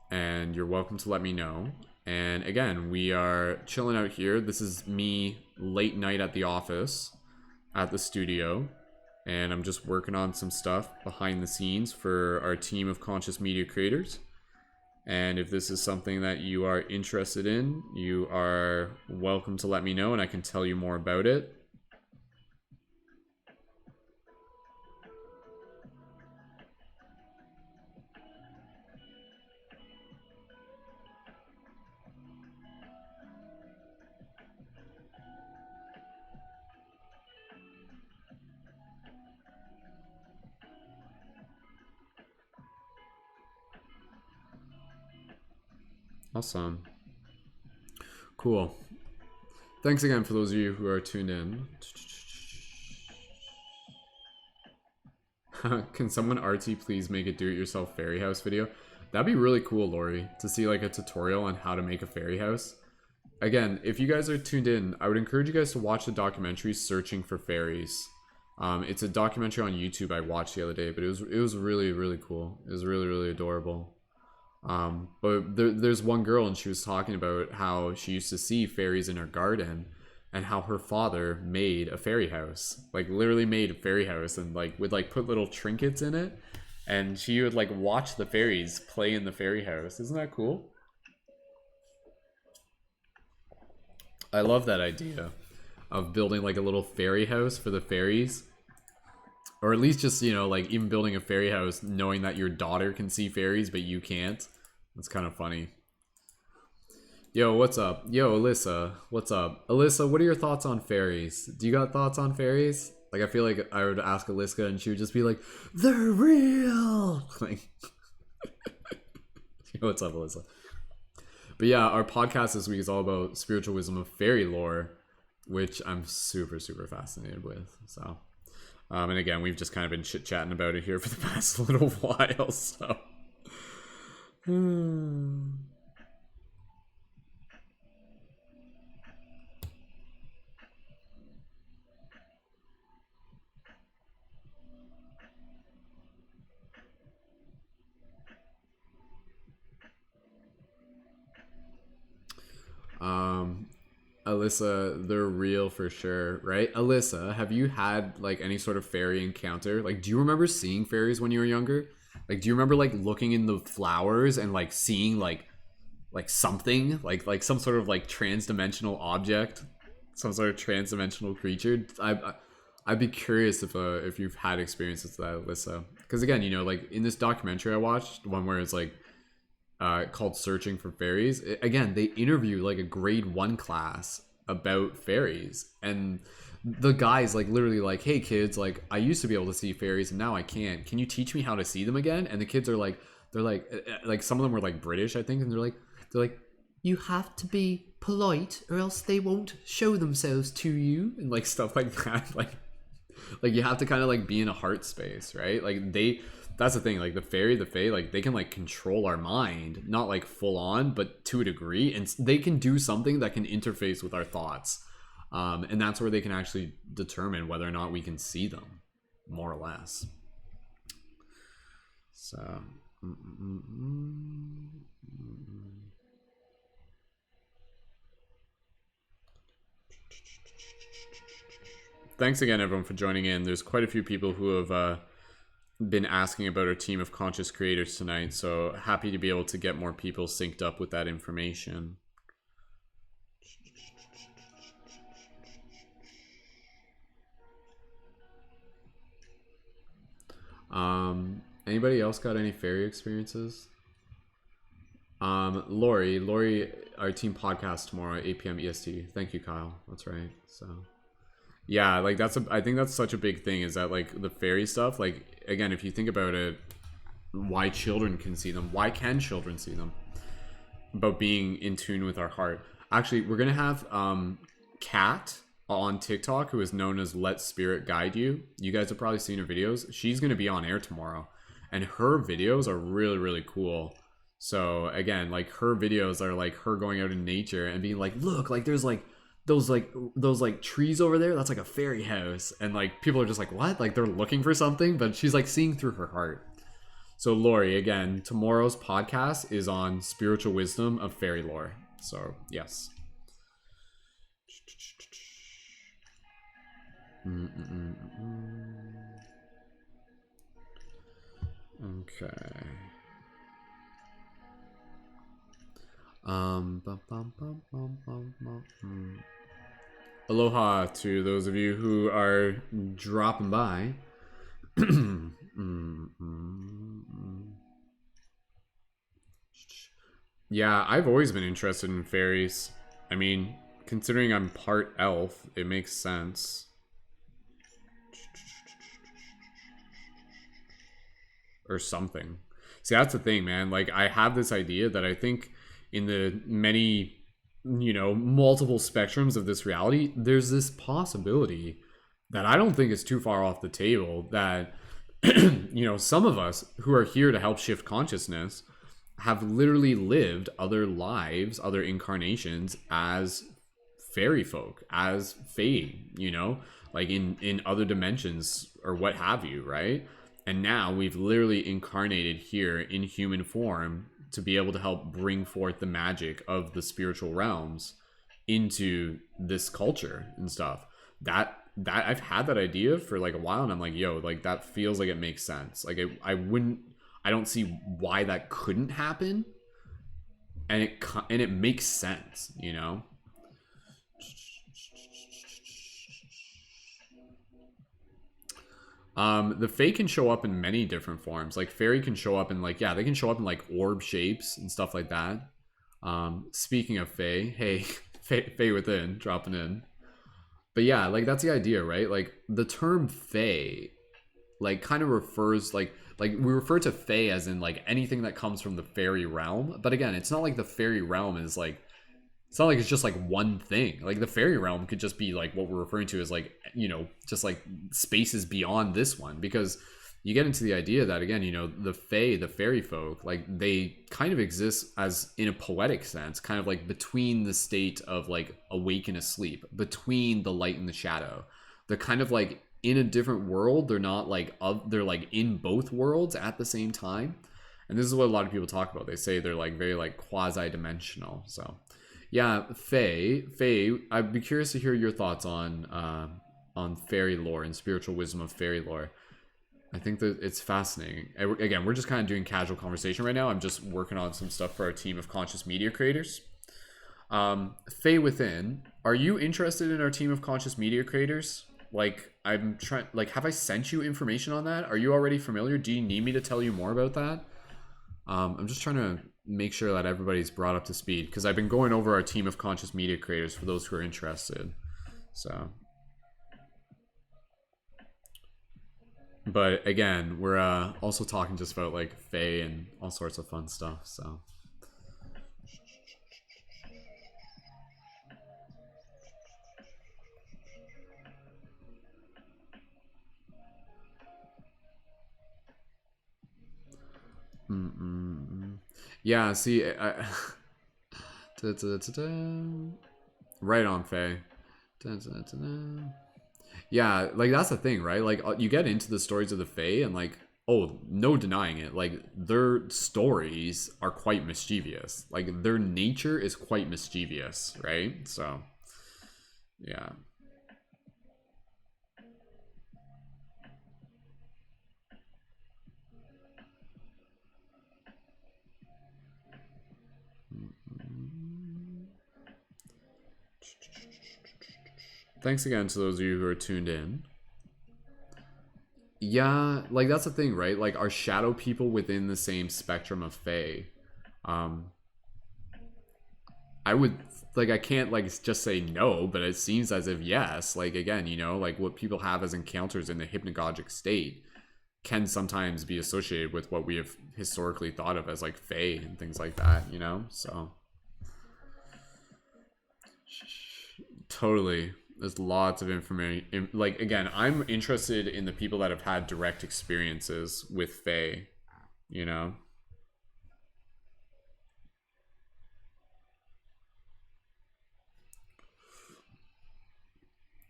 [SPEAKER 1] and you're welcome to let me know. And again, we are chilling out here. This is me late night at the office, at the studio, and I'm just working on some stuff behind the scenes for our team of conscious media creators. And if this is something that you are interested in, you are welcome to let me know and I can tell you more about it. Awesome. Cool. Thanks again for those of you who are tuned in. Can someone RT please make a do-it-yourself fairy house video? That'd be really cool, Lori, to see like a tutorial on how to make a fairy house. Again, if you guys are tuned in, I would encourage you guys to watch the documentary Searching for Fairies. It's a documentary on YouTube I watched the other day, but it was really cool. It was really adorable. But there's one girl and she was talking about how she used to see fairies in her garden, and how her father made a fairy house, like literally made a fairy house, and like would like put little trinkets in it, and she would like watch the fairies play in the fairy house. Isn't that cool? I love that idea of building like a little fairy house for the fairies. Or at least just, you know, like even building a fairy house knowing that your daughter can see fairies but you can't. That's kind of funny. Yo, what's up? Yo, Alyssa, what's up? Alyssa, what are your thoughts on fairies? Do you got thoughts on fairies? Like, I feel like I would ask Alyssa and she would just be like, they're real! Like, yo, what's up, Alyssa? But yeah, our podcast this week is all about spiritual wisdom of fairy lore, which I'm super, super fascinated with, so... and again, we've just kind of been chit-chatting about it here for the past little while, so... Alyssa, they're real for sure, right? Alyssa, have you had like any sort of fairy encounter? Like, do you remember seeing fairies when you were younger? Like, do you remember like looking in the flowers and like seeing like something like some sort of like trans-dimensional object, some sort of trans-dimensional creature? I'd be curious if you've had experiences with that, Alyssa, because again, you know, like in this documentary I watched, one where it's like called Searching for Fairies. Again, they interview like a grade 1 class about fairies, and the guy's like literally like, hey kids, like I used to be able to see fairies and now I can't. Can you teach me how to see them again? And the kids are like, they're like some of them were like British, I think, and they're like, you have to be polite or else they won't show themselves to you, and like stuff like that. Like you have to kind of like be in a heart space, right? Like that's the thing, like the fae, like they can like control our mind, not like full on, but to a degree, and they can do something that can interface with our thoughts, and that's where they can actually determine whether or not we can see them, more or less. So thanks again everyone for joining in. There's quite a few people who have been asking about our team of conscious creators tonight, so happy to be able to get more people synced up with that information. Anybody else got any fairy experiences? Lori, our team podcast tomorrow at 8 p.m. EST. Thank you, Kyle. That's right. So yeah, like I think that's such a big thing, is that like the fairy stuff, like again, if you think about it, why children can see them, why can children see them, about being in tune with our heart. Actually, we're gonna have Kat on TikTok, who is known as Let Spirit Guide You. You guys have probably seen her videos. She's gonna be on air tomorrow, and her videos are really, really cool. So again, like her videos are like her going out in nature and being like, look, like there's like those trees over there, that's like a fairy house, and like people are just like, what? Like they're looking for something, but she's like seeing through her heart. So Lori, again, tomorrow's podcast is on spiritual wisdom of fairy lore. So yes. Okay. Aloha to those of you who are dropping by. Yeah, I've always been interested in fairies. I mean, considering I'm part elf, it makes sense. Or something. See, that's the thing, man. Like, I have this idea that I think in the many, you know, multiple spectrums of this reality, there's this possibility that I don't think is too far off the table that, you know, some of us who are here to help shift consciousness have literally lived other lives, other incarnations as fairy folk, as fae, you know, like in other dimensions or what have you, right? And now we've literally incarnated here in human form to be able to help bring forth the magic of the spiritual realms into this culture and stuff. That I've had that idea for like a while, and I'm like, yo, like that feels like it makes sense. Like I don't see why that couldn't happen, and it makes sense, you know. The Fae can show up in many different forms. Like fairy can show up in like, yeah, they can show up in like orb shapes and stuff like that. Speaking of Fae, hey, Fae within dropping in. But yeah, like that's the idea, right? Like the term Fae, like kind of refers like we refer to Fae as in like anything that comes from the fairy realm. But again, it's not like the fairy realm is like, it's not like it's just like one thing. Like the fairy realm could just be like what we're referring to as like, you know, just like spaces beyond this one. Because you get into the idea that again, you know, the fae, the fairy folk, like they kind of exist as in a poetic sense, kind of like between the state of like awake and asleep, between the light and the shadow. They're kind of like in a different world. They're not like they're like in both worlds at the same time. And this is what a lot of people talk about. They say they're like very like quasi-dimensional. So yeah, Faye, I'd be curious to hear your thoughts on fairy lore and spiritual wisdom of fairy lore. I think that it's fascinating. Again, we're just kind of doing casual conversation right now. I'm just working on some stuff for our team of conscious media creators. Faye Within, are you interested in our team of conscious media creators? Like, I'm trying. Like, have I sent you information on that? Are you already familiar? Do you need me to tell you more about that? I'm just trying to make sure that everybody's brought up to speed because I've been going over our team of conscious media creators for those who are interested. So, but again, we're also talking just about like Fae and all sorts of fun stuff. So, yeah. See, right on Fae. Yeah, like that's the thing, right? Like you get into the stories of the Fae, and like, oh, no denying it. Like their stories are quite mischievous. Like their nature is quite mischievous, right? So, yeah. Thanks again to those of you who are tuned in. Yeah, like that's the thing, right? Like, are shadow people within the same spectrum of Fae? Um, I would like I can't like just say no, but it seems as if yes. Like again, you know, like what people have as encounters in the hypnagogic state can sometimes be associated with what we have historically thought of as like Fae and things like that, you know? So totally. There's lots of information. Like again, I'm interested in the people that have had direct experiences with Fae, you know?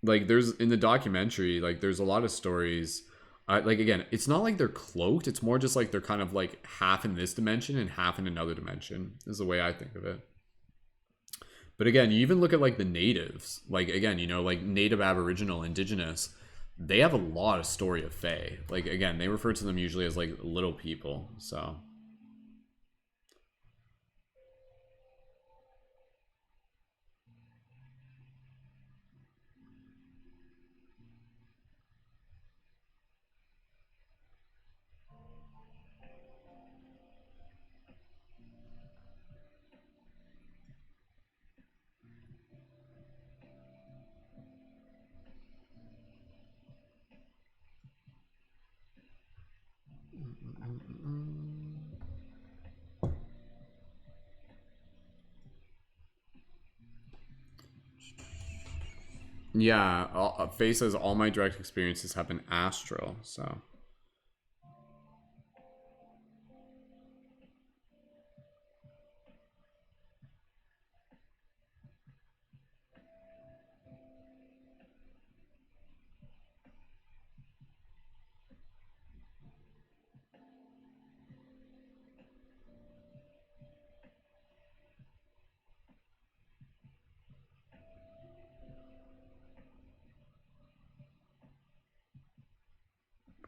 [SPEAKER 1] Like there's in the documentary, like there's a lot of stories. Like again, it's not like they're cloaked. It's more just like they're kind of like half in this dimension and half in another dimension. Is the way I think of it. But again, you even look at like the natives. Like again, you know, like native, Aboriginal, Indigenous. They have a lot of story of Fae. Like again, they refer to them usually as like little people. So yeah, Fae says all my direct experiences have been astral. So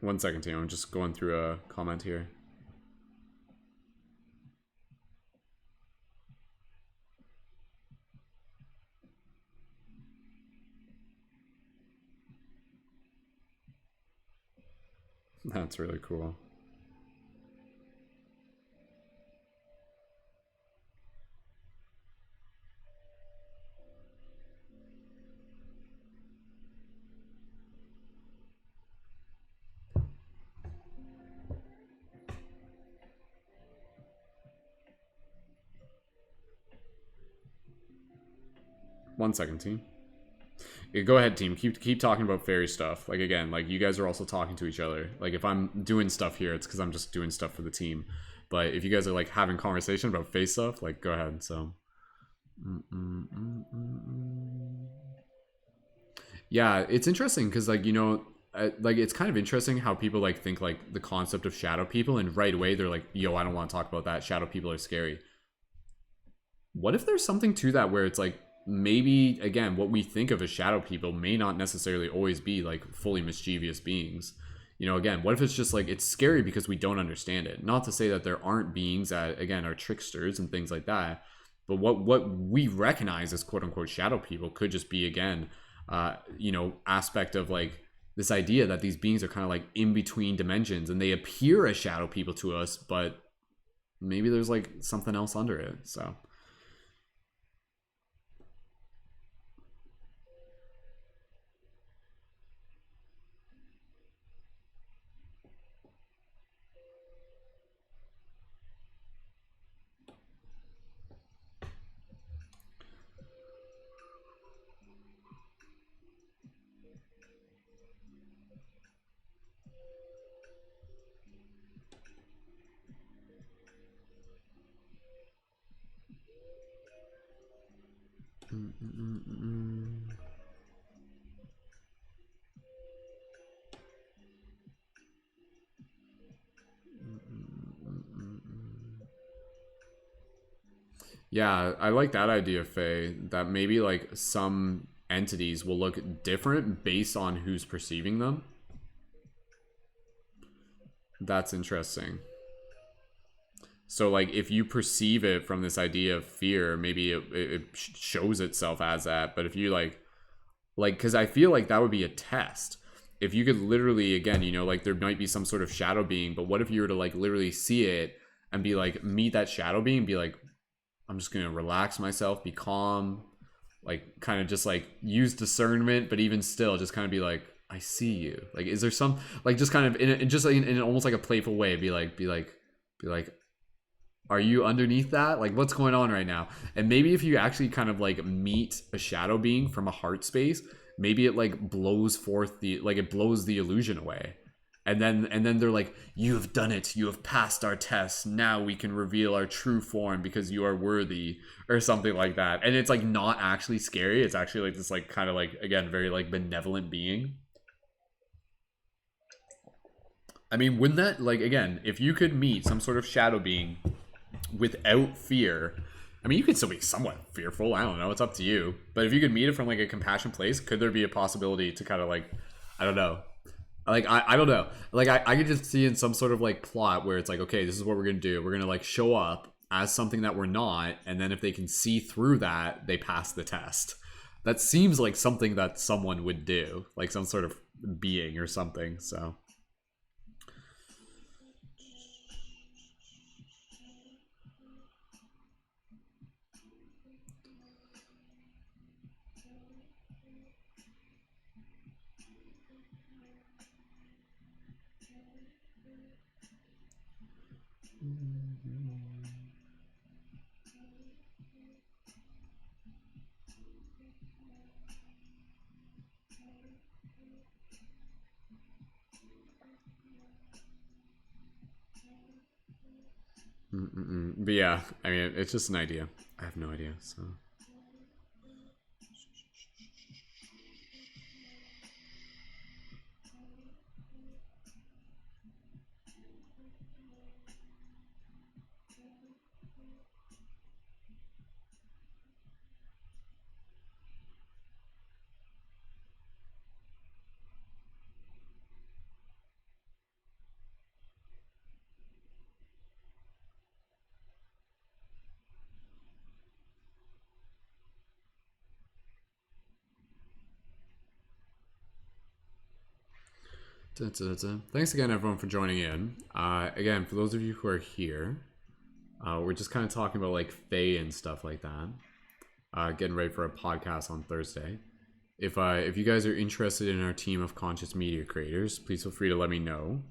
[SPEAKER 1] One second, team. I'm just going through a comment here. That's really cool. One second, team. Yeah, go ahead, team. Keep talking about fairy stuff. Like again, like you guys are also talking to each other. Like if I'm doing stuff here, it's because I'm just doing stuff for the team. But if you guys are like having conversation about face stuff, like go ahead. So, yeah, it's interesting because like like it's kind of interesting how people like think like the concept of shadow people, and right away they're like, "Yo, I don't want to talk about that. Shadow people are scary." What if there's something to that where it's like maybe again what we think of as shadow people may not necessarily always be like fully mischievous beings. Again, what if it's just like it's scary because we don't understand it? Not to say that there aren't beings that again are tricksters and things like that, but what we recognize as quote unquote shadow people could just be again, aspect of like this idea that these beings are kind of like in between dimensions and they appear as shadow people to us, but maybe there's like something else under it. So. Yeah, I like that idea, Faye, that maybe like some entities will look different based on who's perceiving them. That's interesting. So like if you perceive it from this idea of fear, maybe it shows itself as that. But if you like because I feel like that would be a test. If you could literally again, like there might be some sort of shadow being, but what if you were to like literally see it and be like meet that shadow being and be like, I'm just gonna relax myself, be calm, like kind of just like use discernment, but even still, just kind of be like, I see you. Like, is there some like just kind of in just like in almost like a playful way, be like, are you underneath that? Like, what's going on right now? And maybe if you actually kind of like meet a shadow being from a heart space, maybe it like blows forth it blows the illusion away. And then they're like, you have done it. You have passed our test. Now we can reveal our true form because you are worthy, or something like that. And it's like not actually scary. It's actually like this like kind of like again very like benevolent being. I mean, wouldn't that like again, if you could meet some sort of shadow being without fear, I mean, you could still be somewhat fearful. I don't know. It's up to you. But if you could meet it from like a compassion place, could there be a possibility to kind of like, I don't know. Like, I don't know. Like, I could just see in some sort of like plot where it's like, okay, this is what we're going to do. We're going to like show up as something that we're not. And then if they can see through that, they pass the test. That seems like something that someone would do, like some sort of being or something. So. But yeah, I mean, it's just an idea. I have no idea. So. Thanks again, everyone, for joining in. Again, for those of you who are here, we're just kind of talking about like Fae and stuff like that. Getting ready for a podcast on Thursday. If you guys are interested in our team of conscious media creators, please feel free to let me know.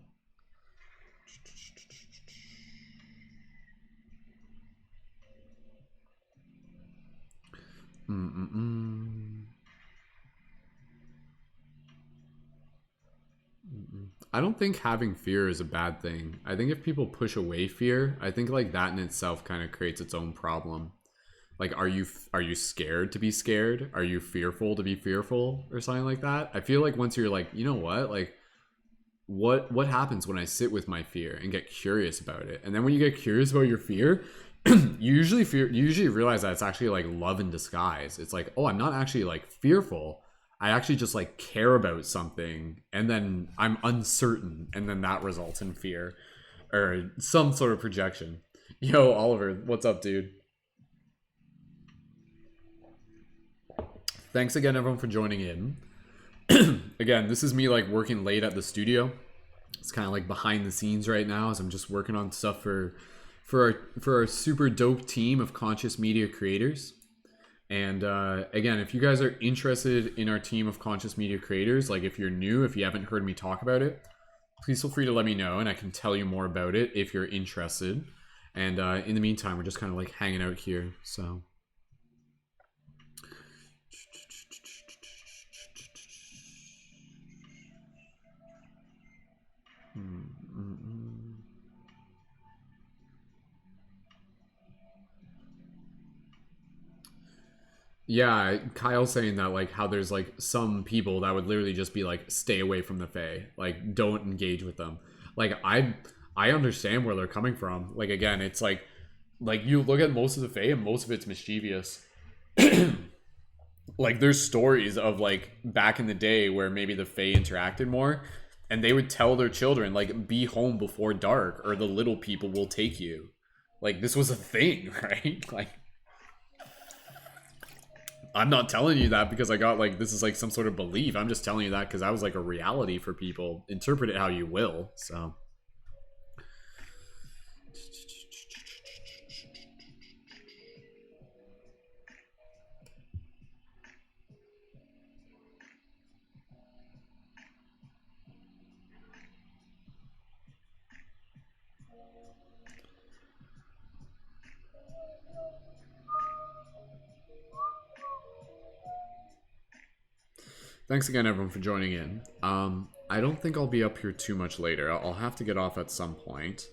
[SPEAKER 1] I don't think having fear is a bad thing. I think if people push away fear, I think like that in itself kind of creates its own problem. Like, are you scared to be scared? Are you fearful to be fearful or something like that? I feel like once you're like, you know what, like, what happens when I sit with my fear and get curious about it? And then when you get curious about your fear, you usually realize that it's actually like love in disguise. It's like, oh, I'm not actually like fearful. I actually just like care about something, and then I'm uncertain, and then that results in fear or some sort of projection. Yo, Oliver, what's up, dude? Thanks again, everyone, for joining in. Again, this is me like working late at the studio. It's kind of like behind the scenes right now as I'm just working on stuff for our super dope team of conscious media creators. And again, if you guys are interested in our team of conscious media creators, like if you're new, if you haven't heard me talk about it, please feel free to let me know and I can tell you more about it if you're interested. And in the meantime, we're just kind of like hanging out here. So. Yeah, Kyle's saying that like how there's like some people that would literally just be like stay away from the Fae, like don't engage with them. Like I understand where they're coming from. Like again, it's like you look at most of the Fae and most of it's mischievous. Like there's stories of like back in the day where maybe the Fae interacted more and they would tell their children like be home before dark or the little people will take you. Like this was a thing, right? Like I'm not telling you that because I got like this is like some sort of belief. I'm just telling you that because that was like a reality for people. Interpret it how you will. So thanks again, everyone, for joining in. I don't think I'll be up here too much later. I'll have to get off at some point.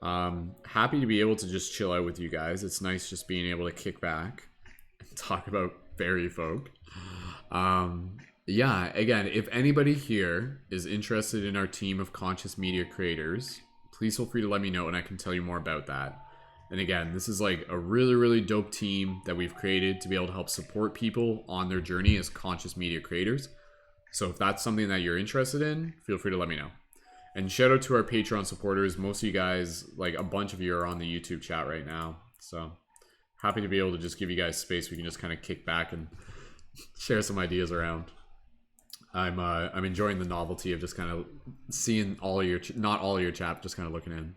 [SPEAKER 1] Happy to be able to just chill out with you guys. It's nice just being able to kick back and talk about fairy folk. Yeah, again, if anybody here is interested in our team of conscious media creators, please feel free to let me know and I can tell you more about that. And again, this is like a really, really dope team that we've created to be able to help support people on their journey as conscious media creators. So if that's something that you're interested in, feel free to let me know. And shout out to our Patreon supporters. Most of you guys, like a bunch of you are on the YouTube chat right now. So happy to be able to just give you guys space. We can just kind of kick back and share some ideas around. I'm enjoying the novelty of just kind of seeing all of your, not all of your chat, just kind of looking in.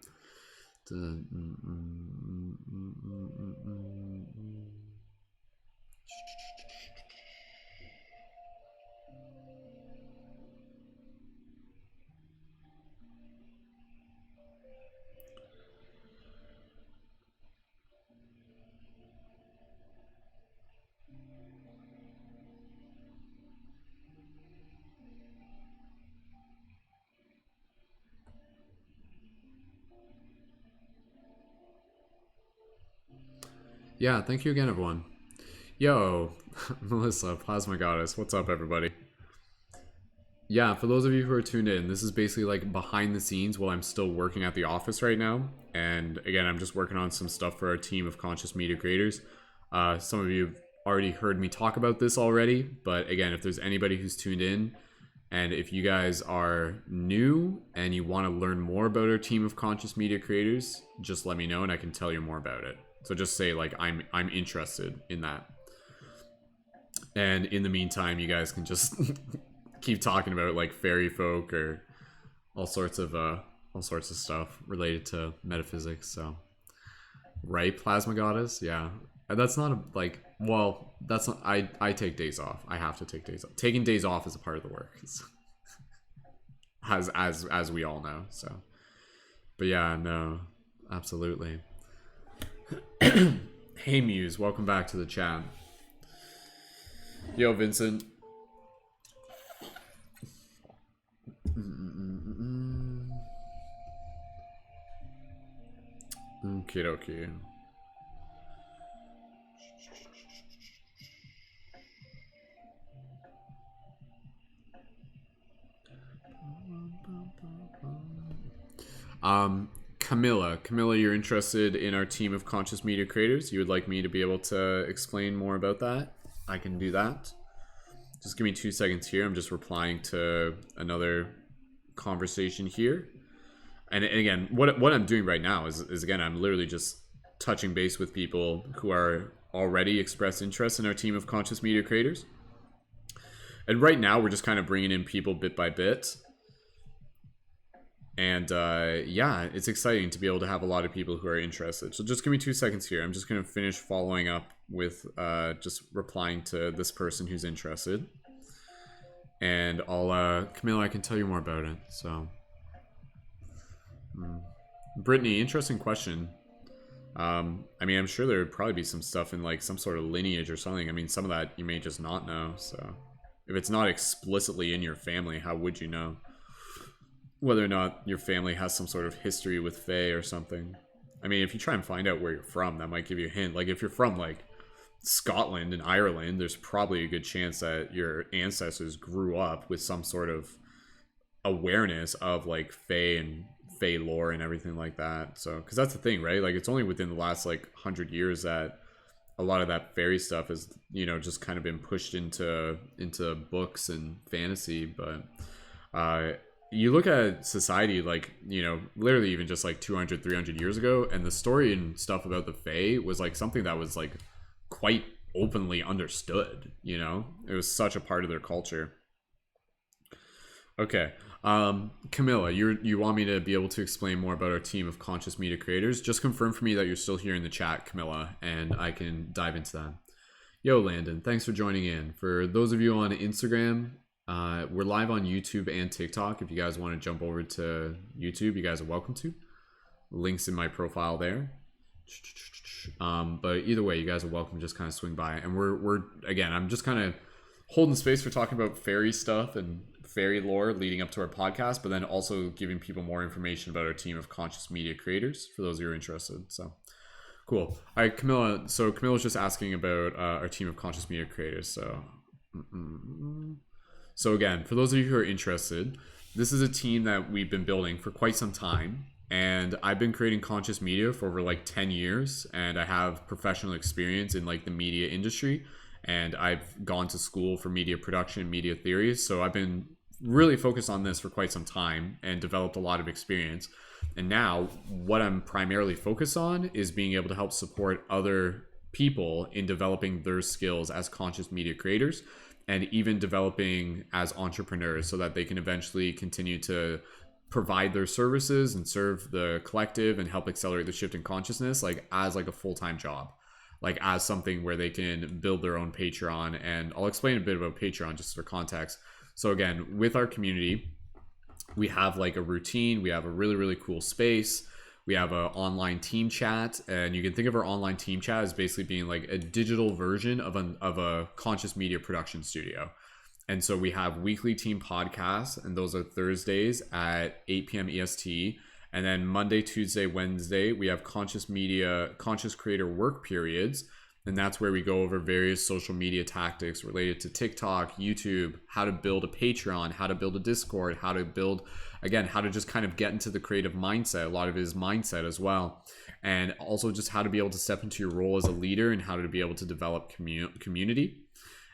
[SPEAKER 1] Yeah, thank you again, everyone. Yo, Melissa, Plasma Goddess, what's up, everybody? Yeah, for those of you who are tuned in, this is basically like behind the scenes while I'm still working at the office right now. And again, I'm just working on some stuff for our team of conscious media creators. Some of you have already heard me talk about this already, but again, if there's anybody who's tuned in, and if you guys are new and you want to learn more about our team of conscious media creators, just let me know and I can tell you more about it. So just say like I'm interested in that. And in the meantime, you guys can just keep talking about like fairy folk or all sorts of stuff related to metaphysics. So, right, plasma goddess, yeah. That's not that's not. I take days off. I have to take days off. Taking days off is a part of the work, as we all know. So, but yeah, no, absolutely. Hey Muse, welcome back to the chat. Yo, Vincent. Okie dokie. Camilla, you're interested in our team of conscious media creators. You would like me to be able to explain more about that? I can do that. Just give me 2 seconds here. I'm just replying to another conversation here. And again, what I'm doing right now is again, I'm literally just touching base with people who are already expressed interest in our team of conscious media creators. And right now, we're just kind of bringing in people bit by bit. And yeah, it's exciting to be able to have a lot of people who are interested. So just give me 2 seconds here. I'm just going to finish following up with just replying to this person who's interested. And I'll, Camilla, I can tell you more about it. So, Brittany, interesting question. I mean, I'm sure there would probably be some stuff in like some sort of lineage or something. I mean, some of that you may just not know. So if it's not explicitly in your family, how would you know? Whether or not your family has some sort of history with Fae or something. I mean, if you try and find out where you're from, that might give you a hint. Like, if you're from, like, Scotland and Ireland, there's probably a good chance that your ancestors grew up with some sort of awareness of, like, Fae and Fae lore and everything like that. So, because that's the thing, right? Like, it's only within the last, like, 100 years that a lot of that fairy stuff has, you know, just kind of been pushed into books and fantasy. But, you look at society like, you know, literally even just like 200, 300 years ago, and the story and stuff about the Fae was like something that was like quite openly understood, you know? It was such a part of their culture. Okay. Camilla, you want me to be able to explain more about our team of conscious media creators? Just confirm for me that you're still here in the chat, Camilla, and I can dive into that. Yo, Landon, thanks for joining in. For those of you on Instagram, we're live on YouTube and TikTok. If you guys want to jump over to YouTube, you guys are welcome to. Links in my profile there. But either way, you guys are welcome to just kind of swing by. And we're again, I'm just kind of holding space for talking about fairy stuff and fairy lore leading up to our podcast, but then also giving people more information about our team of conscious media creators for those who are interested. So cool. All right, Camilla. So Camilla's just asking about our team of conscious media creators. So again, for those of you who are interested, this is a team that we've been building for quite some time. And I've been creating conscious media for over like 10 years. And I have professional experience in like the media industry. And I've gone to school for media production, media theories. So I've been really focused on this for quite some time and developed a lot of experience. And now what I'm primarily focused on is being able to help support other people in developing their skills as conscious media creators, and even developing as entrepreneurs so that they can eventually continue to provide their services and serve the collective and help accelerate the shift in consciousness, like as like a full-time job, like as something where they can build their own Patreon. And I'll explain a bit about Patreon just for context. So again, with our community, we have like a routine, we have a really, really cool space. We have an online team chat, and you can think of our online team chat as basically being like a digital version of a conscious media production studio. And so we have weekly team podcasts, and those are Thursdays at 8 p.m. EST. And then Monday, Tuesday, Wednesday, we have conscious creator work periods. And that's where we go over various social media tactics related to TikTok, YouTube, how to build a Patreon, how to build a Discord, how to just kind of get into the creative mindset. A lot of it is mindset as well. And also just how to be able to step into your role as a leader and how to be able to develop community.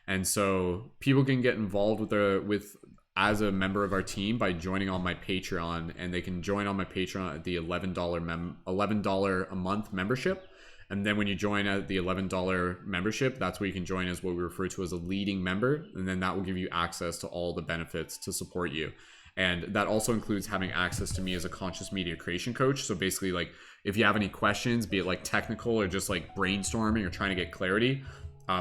[SPEAKER 1] And so people can get involved with as a member of our team by joining on my Patreon, and they can join on my Patreon at the $11 a month membership. And then when you join at the $11 membership, that's where you can join as what we refer to as a leading member. And then that will give you access to all the benefits to support you. And that also includes having access to me as a conscious media creation coach. So basically, like, if you have any questions, be it like technical or just like brainstorming or trying to get clarity,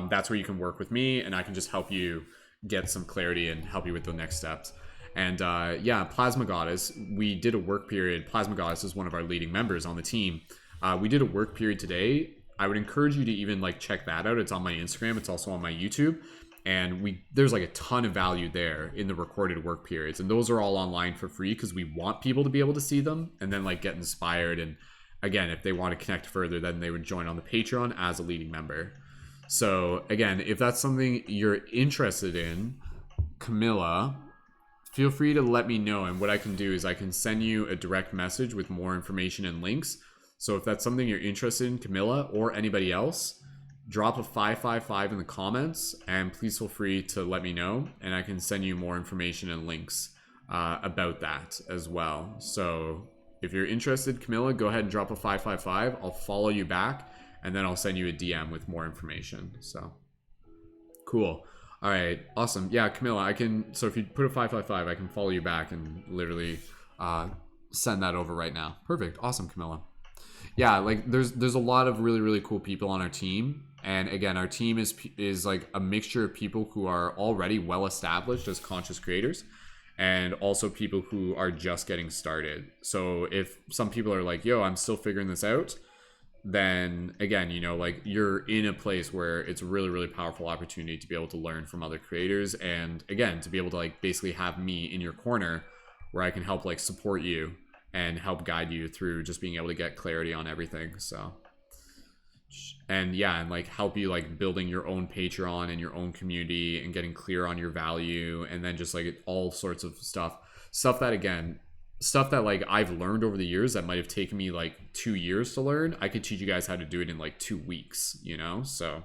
[SPEAKER 1] that's where you can work with me, and I can just help you get some clarity and help you with the next steps. And yeah, Plasma Goddess, we did a work period. Plasma Goddess is one of our leading members on the team. We did a work period today. I would encourage you to even like check that out. It's on my Instagram. It's also on my YouTube. And there's like a ton of value there in the recorded work periods. And those are all online for free because we want people to be able to see them and then like get inspired. And again, if they want to connect further, then they would join on the Patreon as a leading member. So again, if that's something you're interested in, Camilla, feel free to let me know. And what I can do is I can send you a direct message with more information and links. So if that's something you're interested in, Camilla, or anybody else, drop a 555 in the comments, and please feel free to let me know, and I can send you more information and links about that as well. So if you're interested, Camilla, go ahead and drop a 555. I'll follow you back, and then I'll send you a DM with more information. So cool. All right, awesome. Yeah, Camilla, I can. So if you put a 555, I can follow you back and literally send that over right now. Perfect. Awesome, Camilla. Yeah, like there's a lot of really cool people on our team, and again, our team is like a mixture of people who are already well established as conscious creators, and also people who are just getting started. So if some people are like, "Yo, I'm still figuring this out," then again, you know, like you're in a place where it's a really powerful opportunity to be able to learn from other creators, and again, to be able to like basically have me in your corner where I can help like support you and help guide you through just being able to get clarity on everything. So, and yeah, and like help you like building your own Patreon and your own community and getting clear on your value, and then just like all sorts of stuff that like I've learned over the years that might have taken me like 2 years to learn. I could teach you guys how to do it in like 2 weeks, you know? So,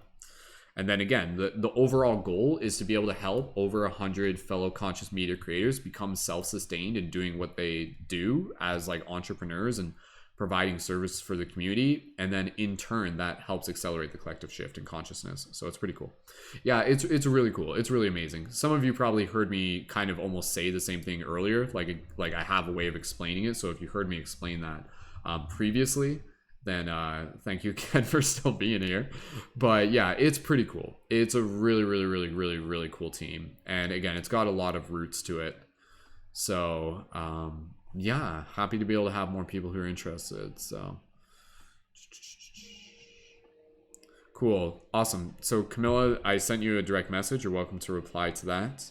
[SPEAKER 1] and then again, the overall goal is to be able to help over 100 fellow conscious media creators become self-sustained in doing what they do as like entrepreneurs and providing services for the community. And then in turn, that helps accelerate the collective shift in consciousness. So it's pretty cool. Yeah, it's really cool. It's really amazing. Some of you probably heard me kind of almost say the same thing earlier. Like I have a way of explaining it. So if you heard me explain that previously, then thank you again for still being here. But yeah, it's pretty cool. It's a really cool team. And again, it's got a lot of roots to it. So yeah, happy to be able to have more people who are interested. So cool. Awesome. So Camilla, I sent you a direct message. You're welcome to reply to that.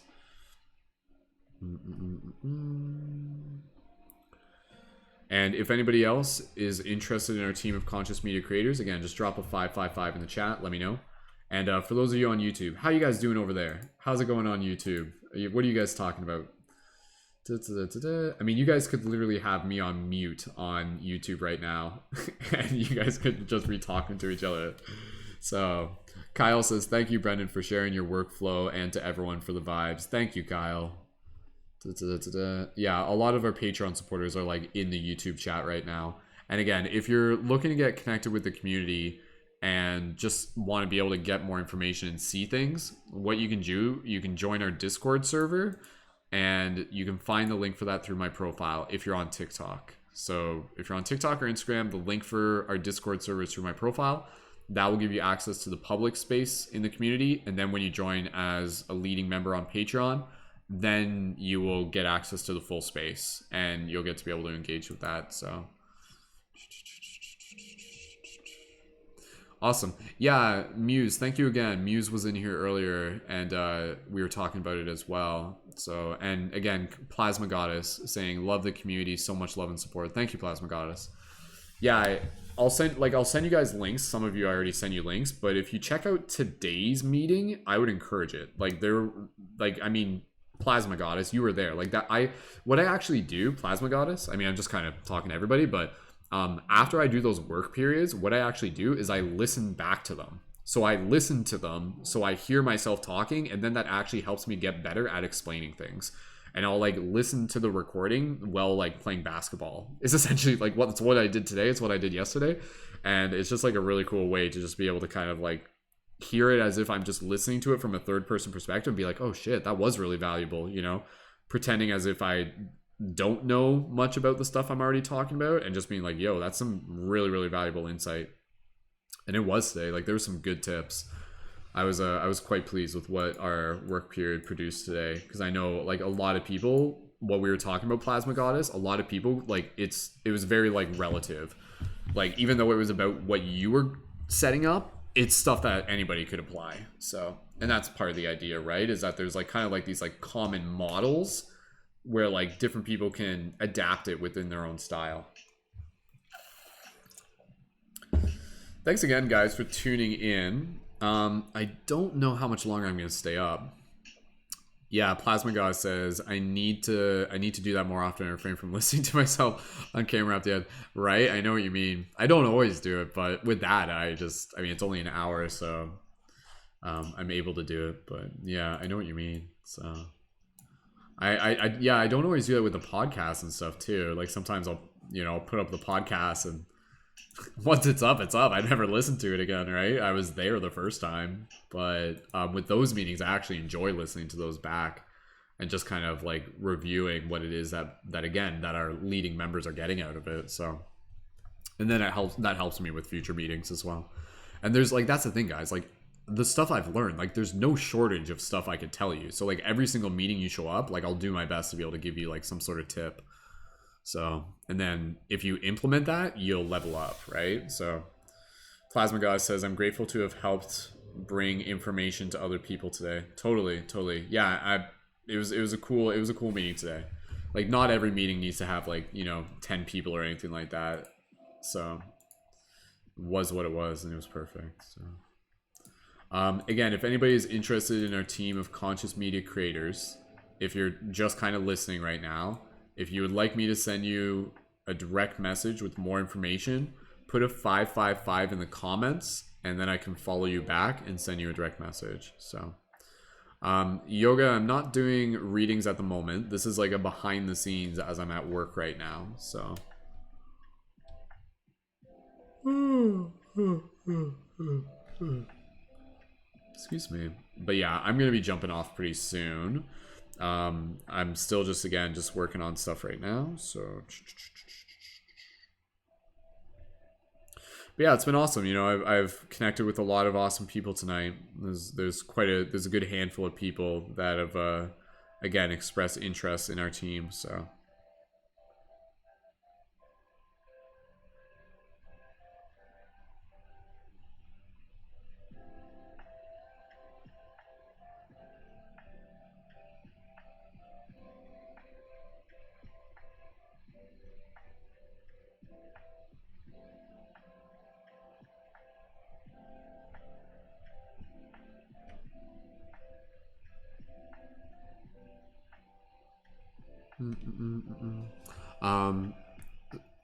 [SPEAKER 1] And if anybody else is interested in our team of conscious media creators, again, just drop a 555 in the chat. Let me know. And for those of you on YouTube, how you guys doing over there? How's it going on YouTube? What are you guys talking about? I mean, you guys could literally have me on mute on YouTube right now, and you guys could just be talking to each other. So Kyle says, thank you, Brendan, for sharing your workflow, and to everyone for the vibes. Thank you, Kyle. Yeah, a lot of our Patreon supporters are like in the YouTube chat right now. And again, if you're looking to get connected with the community and just want to be able to get more information and see things, what you can do, you can join our Discord server, and you can find the link for that through my profile if you're on TikTok. So if you're on TikTok or Instagram, the link for our Discord server is through my profile. That will give you access to the public space in the community. And then when you join as a leading member on Patreon, then you will get access to the full space and you'll get to be able to engage with that. So awesome. Yeah, Muse, thank you again. Muse was in here earlier, and we were talking about it as well. So, and again, Plasma Goddess saying, love the community, so much love and support. Thank you, Plasma Goddess. Yeah, I'll send you guys links. Some of you I already sent you links, but if you check out today's meeting, I would encourage it. Plasma Goddess, you were there. What I actually do, Plasma Goddess, I mean, I'm just kind of talking to everybody, but after I do those work periods, what I actually do is I listen back to them. So I listen to them, so I hear myself talking, and then that actually helps me get better at explaining things. And I'll like listen to the recording while like playing basketball. It's essentially like it's what I did today. It's what I did yesterday. And it's just like a really cool way to just be able to kind of like hear it as if I'm just listening to it from a third person perspective and be like, oh shit, that was really valuable, you know? pretending as if I don't know much about the stuff I'm already talking about, and just being like, yo, that's some really, really valuable insight. And it was today. Like, there were some good tips. I was quite pleased with what our work period produced today, because I know, like, a lot of people, what we were talking about Plasma Goddess, a lot of people, like, it was very, like, relative. Like, even though it was about what you were setting up, it's stuff that anybody could apply. So, and that's part of the idea, right? Is that there's, like, kind of like these, like, common models where, like, different people can adapt it within their own style. Thanks again, guys, for tuning in. I don't know how much longer I'm going to stay up. Yeah, Plasma God says I need to do that more often and refrain from listening to myself on camera at the end. Right? I know what you mean. I don't always do it, but with that, I mean, it's only an hour, so I'm able to do it. But yeah, I know what you mean. So I don't always do that with the podcast and stuff too. Like, sometimes I'll put up the podcast, and once it's up, it's up. I never listened to it again, right? I was there the first time. But with those meetings, I actually enjoy listening to those back and just kind of like reviewing what it is that our leading members are getting out of it. So, and then that helps me with future meetings as well. And there's, like, that's the thing, guys, like, the stuff I've learned, like, there's no shortage of stuff I could tell you. So, like, every single meeting you show up, like, I'll do my best to be able to give you, like, some sort of tip. So, and then if you implement that, you'll level up, right? So, Plasma God says, I'm grateful to have helped bring information to other people today. Totally. Yeah, it was a cool meeting today. Like, not every meeting needs to have, like, 10 people or anything like that. So, it was what it was, and it was perfect. So, again, if anybody is interested in our team of conscious media creators, if you're just kind of listening right now, if you would like me to send you a direct message with more information, put a 555 in the comments, and then I can follow you back and send you a direct message. So, yoga, I'm not doing readings at the moment. This is like a behind the scenes as I'm at work right now. So, excuse me. But yeah, I'm going to be jumping off pretty soon. I'm still just working on stuff right now. So, but yeah, it's been awesome. I've connected with a lot of awesome people tonight. There's a good handful of people that have again expressed interest in our team. So.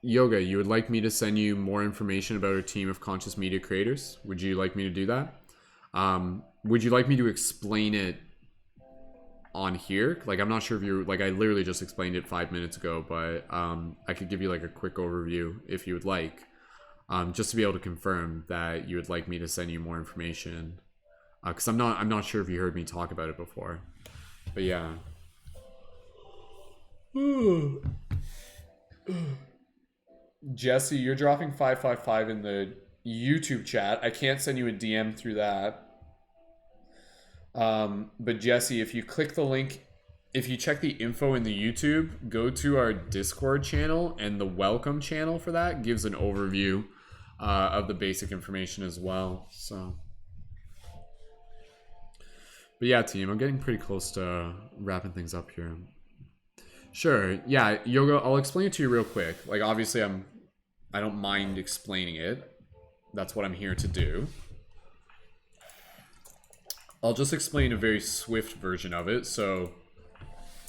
[SPEAKER 1] Yoga, you would like me to send you more information about our team of conscious media creators? Would you like me to do that? Would you like me to explain it on here? Like, I'm not sure if you're, like, I literally just explained it 5 minutes ago, but I could give you, like, a quick overview if you would like, just to be able to confirm that you would like me to send you more information. Because I'm not sure if you heard me talk about it before. But yeah. Jesse, you're dropping 555 in the YouTube chat. I can't send you a DM through that. But Jesse, if you click the link, if you check the info in the YouTube, go to our Discord channel, and the welcome channel for that gives an overview of the basic information as well. So, but yeah, team, I'm getting pretty close to wrapping things up here. Sure. Yeah, Yoga, I'll explain it to you real quick. Like, obviously, I don't mind explaining it. That's what I'm here to do. I'll just explain a very swift version of it. So,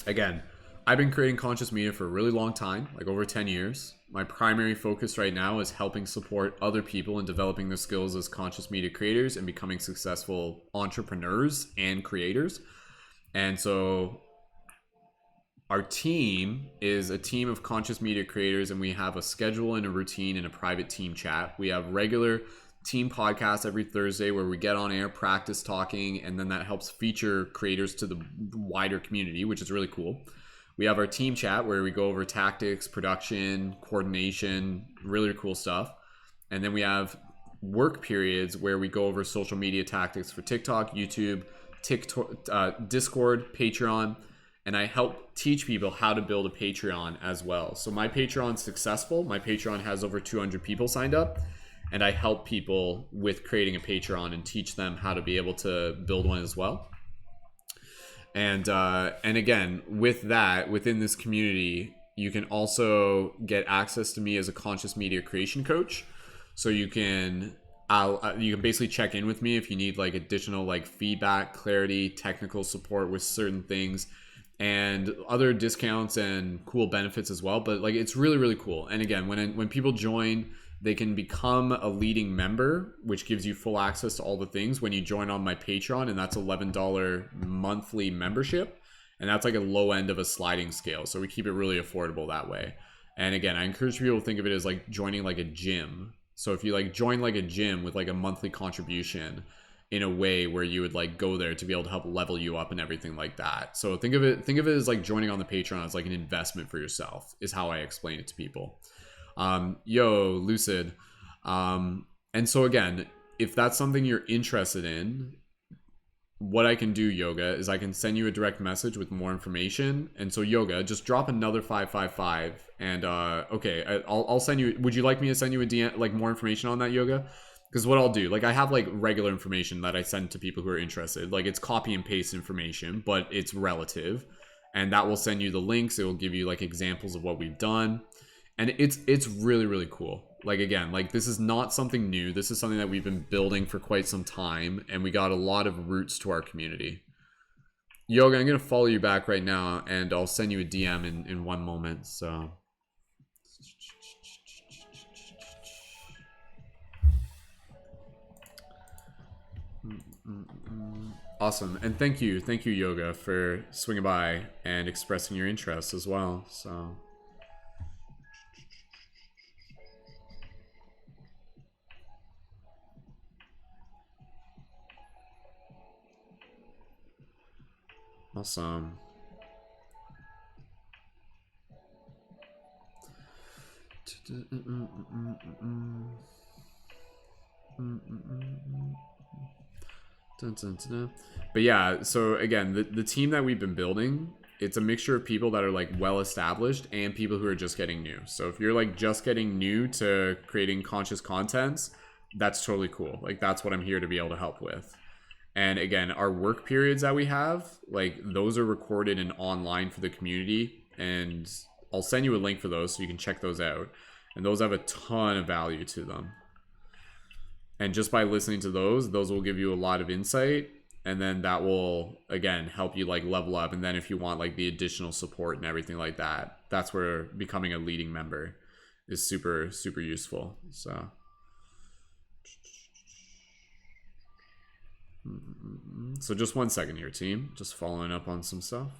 [SPEAKER 1] again, I've been creating conscious media for a really long time, like over 10 years. My primary focus right now is helping support other people in developing their skills as conscious media creators and becoming successful entrepreneurs and creators. And so our team is a team of conscious media creators, and we have a schedule and a routine and a private team chat. We have regular team podcasts every Thursday where we get on air, practice talking, and then that helps feature creators to the wider community, which is really cool. We have our team chat where we go over tactics, production, coordination, really cool stuff. And then we have work periods where we go over social media tactics for TikTok, YouTube, Discord, Patreon, and I help teach people how to build a Patreon as well. So my Patreon's successful. My Patreon has over 200 people signed up, and I help people with creating a Patreon and teach them how to be able to build one as well. And again, with that, within this community, you can also get access to me as a conscious media creation coach. So you can basically check in with me if you need like additional like feedback, clarity, technical support with certain things, and other discounts and cool benefits as well. But like, it's really, really cool. And again, when people join, they can become a leading member, which gives you full access to all the things when you join on my Patreon, and that's $11 monthly membership. And that's like a low end of a sliding scale. So we keep it really affordable that way. And again, I encourage people to think of it as like joining like a gym. So if you like join like a gym with like a monthly contribution in a way where you would like go there to be able to help level you up and everything like that. So think of it as like joining on the Patreon as like an investment for yourself is how I explain it to people. Yo, Lucid. And so again, if that's something you're interested in, what I can do, Yoga, is I can send you a direct message with more information. And so Yoga, just drop another 555 and okay, I'll send you. Would you like me to send you a DM, like more information on that, Yoga? Because what I'll do, like I have like regular information that I send to people who are interested. Like it's copy and paste information, but it's relative. And that will send you the links. It will give you like examples of what we've done. And it's really, really cool. Like again, like this is not something new. This is something that we've been building for quite some time. And we got a lot of roots to our community. Yoga, I'm going to follow you back right now. And I'll send you a DM in one moment. So... Awesome. And thank you Yoga, for swinging by and expressing your interest as well. So awesome. But yeah, so again, the team that we've been building, it's a mixture of people that are like well established and people who are just getting new. So if you're like just getting new to creating conscious contents, that's totally cool. Like that's what I'm here to be able to help with. And again, our work periods that we have, like those are recorded and online for the community, and I'll send you a link for those so you can check those out. And those have a ton of value to them. And just by listening to those will give you a lot of insight, and then that will again help you like level up. And then if you want like the additional support and everything like that, that's where becoming a leading member is super, super useful. So just 1 second here, team. Just following up on some stuff.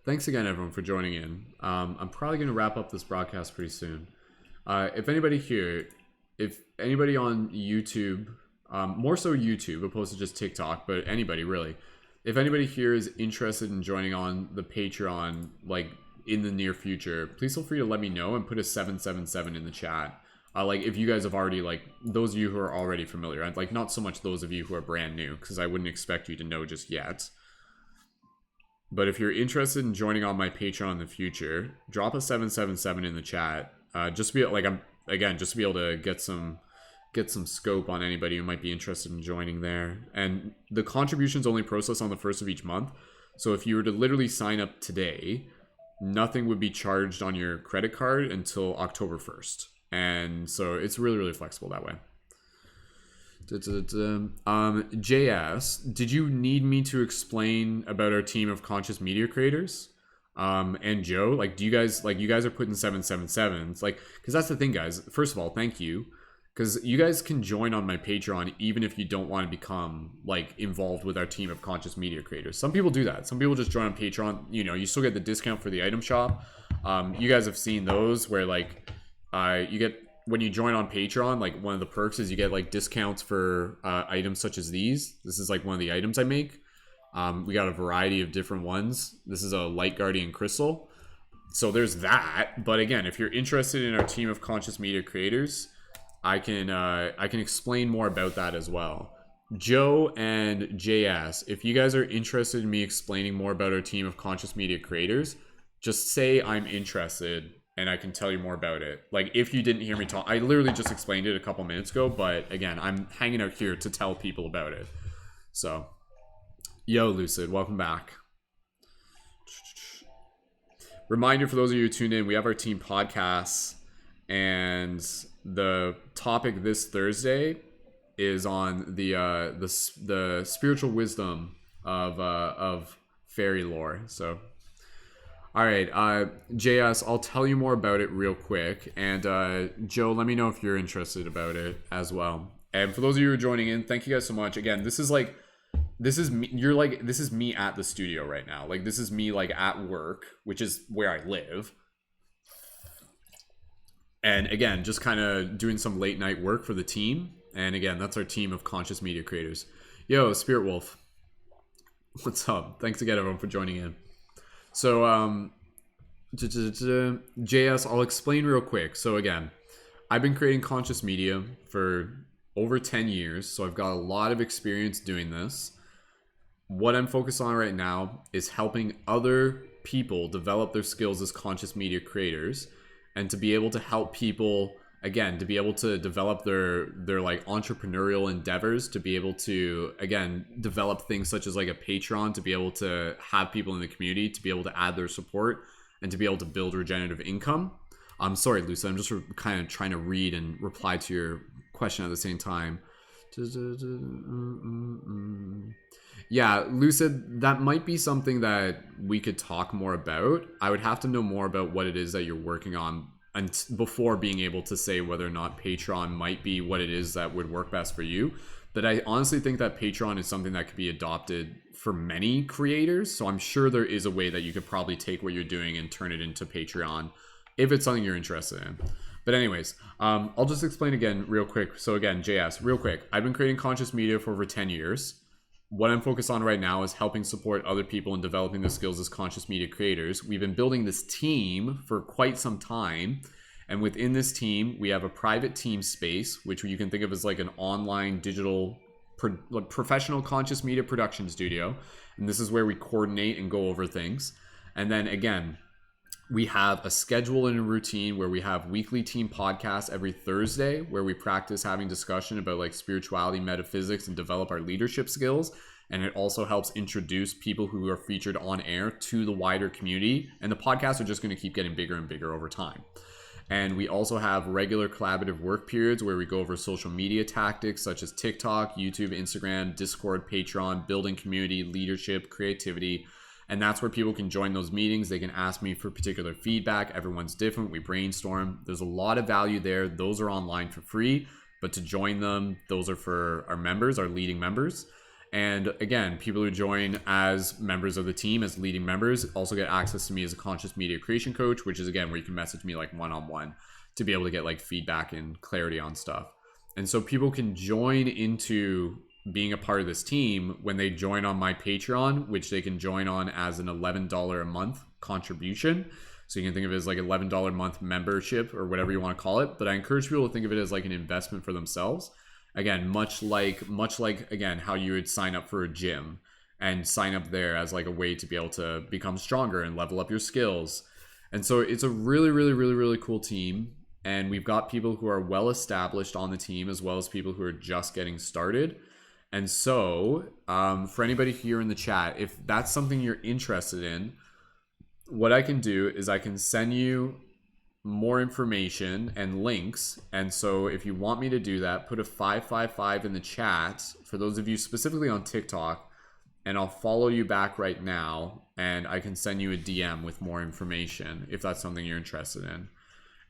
[SPEAKER 1] Thanks again, everyone, for joining in. I'm probably going to wrap up this broadcast pretty soon. If anybody here, if anybody on YouTube, more so YouTube opposed to just TikTok, but anybody really, if anybody here is interested in joining on the Patreon, like in the near future, please feel free to let me know and put a 777 in the chat. Like if you guys have already, like those of you who are already familiar, I'd like not so much those of you who are brand new, because I wouldn't expect you to know just yet. But if you're interested in joining on my Patreon in the future, drop a 777 in the chat. Just to be like, just to be able to get some scope on anybody who might be interested in joining there. And the contributions only process on the 1st of each month. So if you were to literally sign up today, nothing would be charged on your credit card until October 1st. And so it's really, really flexible that way. JS, did you need me to explain about our team of conscious media creators? And Joe, like, do you guys, like, you guys are putting 777s, like, because that's the thing, guys. First of all, thank you, because you guys can join on my Patreon even if you don't want to become like involved with our team of conscious media creators. Some people do that. Some people just join on Patreon. You know, you still get the discount for the item shop. You guys have seen those where like you get when you join on Patreon, like one of the perks is you get like discounts for items such as these. This is like one of the items I make. We got a variety of different ones. This is a Light Guardian Crystal. So there's that. But again, if you're interested in our team of conscious media creators, I can explain more about that as well. Joe and JS, if you guys are interested in me explaining more about our team of conscious media creators, just say I'm interested and I can tell you more about it. Like if you didn't hear me talk, I literally just explained it a couple minutes ago, but again, I'm hanging out here to tell people about it. So, yo, Lucid, welcome back. Reminder for those of you who tuned in, we have our team podcasts, and the topic this Thursday is on the spiritual wisdom of fairy lore. So, all right, JS, I'll tell you more about it real quick, and Joe, let me know if you're interested about it as well. And for those of you who are joining in, thank you guys so much. Again, this is me, this is me at the studio right now. Like this is me like at work, which is where I live. And again, just kind of doing some late night work for the team. And again, that's our team of conscious media creators. Yo, Spirit Wolf. What's up? Thanks again, everyone, for joining in. So, JS, I'll explain real quick. So again, I've been creating conscious media for over 10 years. So I've got a lot of experience doing this. What I'm focused on right now is helping other people develop their skills as conscious media creators, and to be able to help people, again, to be able to develop their like entrepreneurial endeavors, to be able to, again, develop things such as like a Patreon, to be able to have people in the community, to be able to add their support, and to be able to build regenerative income. I'm sorry, Lucy, I'm just kind of trying to read and reply to your question at the same time. Yeah, Lucid, that might be something that we could talk more about. I would have to know more about what it is that you're working on and before being able to say whether or not Patreon might be what it is that would work best for you. But I honestly think that Patreon is something that could be adopted for many creators. So I'm sure there is a way that you could probably take what you're doing and turn it into Patreon if it's something you're interested in. But anyways, I'll just explain again real quick. So again, JS, real quick. I've been creating conscious media for over 10 years. What I'm focused on right now is helping support other people in developing their skills as conscious media creators. We've been building this team for quite some time. And within this team, we have a private team space, which you can think of as like an online digital professional conscious media production studio. And this is where we coordinate and go over things. And then again, we have a schedule and a routine where we have weekly team podcasts every Thursday where we practice having discussion about like spirituality, metaphysics, and develop our leadership skills. And it also helps introduce people who are featured on air to the wider community. And the podcasts are just going to keep getting bigger and bigger over time. And we also have regular collaborative work periods where we go over social media tactics such as TikTok, YouTube, Instagram, Discord, Patreon, building community, leadership, creativity. And that's where people can join those meetings. They can ask me for particular feedback. Everyone's different. We brainstorm. There's a lot of value there. Those are online for free. But to join them, those are for our members, our leading members. And again, people who join as members of the team, as leading members, also get access to me as a conscious media creation coach, which is, again, where you can message me like one-on-one to be able to get like feedback and clarity on stuff. And so people can join into being a part of this team when they join on my Patreon, which they can join on as an $11 a month contribution. So you can think of it as like $11 a month membership or whatever you want to call it. But I encourage people to think of it as like an investment for themselves. Again, much like again, how you would sign up for a gym and sign up there as like a way to be able to become stronger and level up your skills. And so it's a really, really, really, really cool team. And we've got people who are well established on the team as well as people who are just getting started. And so, for anybody here in the chat, if that's something you're interested in, what I can do is I can send you more information and links. And so if you want me to do that, put a 555 in the chat for those of you specifically on TikTok, and I'll follow you back right now and I can send you a DM with more information if that's something you're interested in.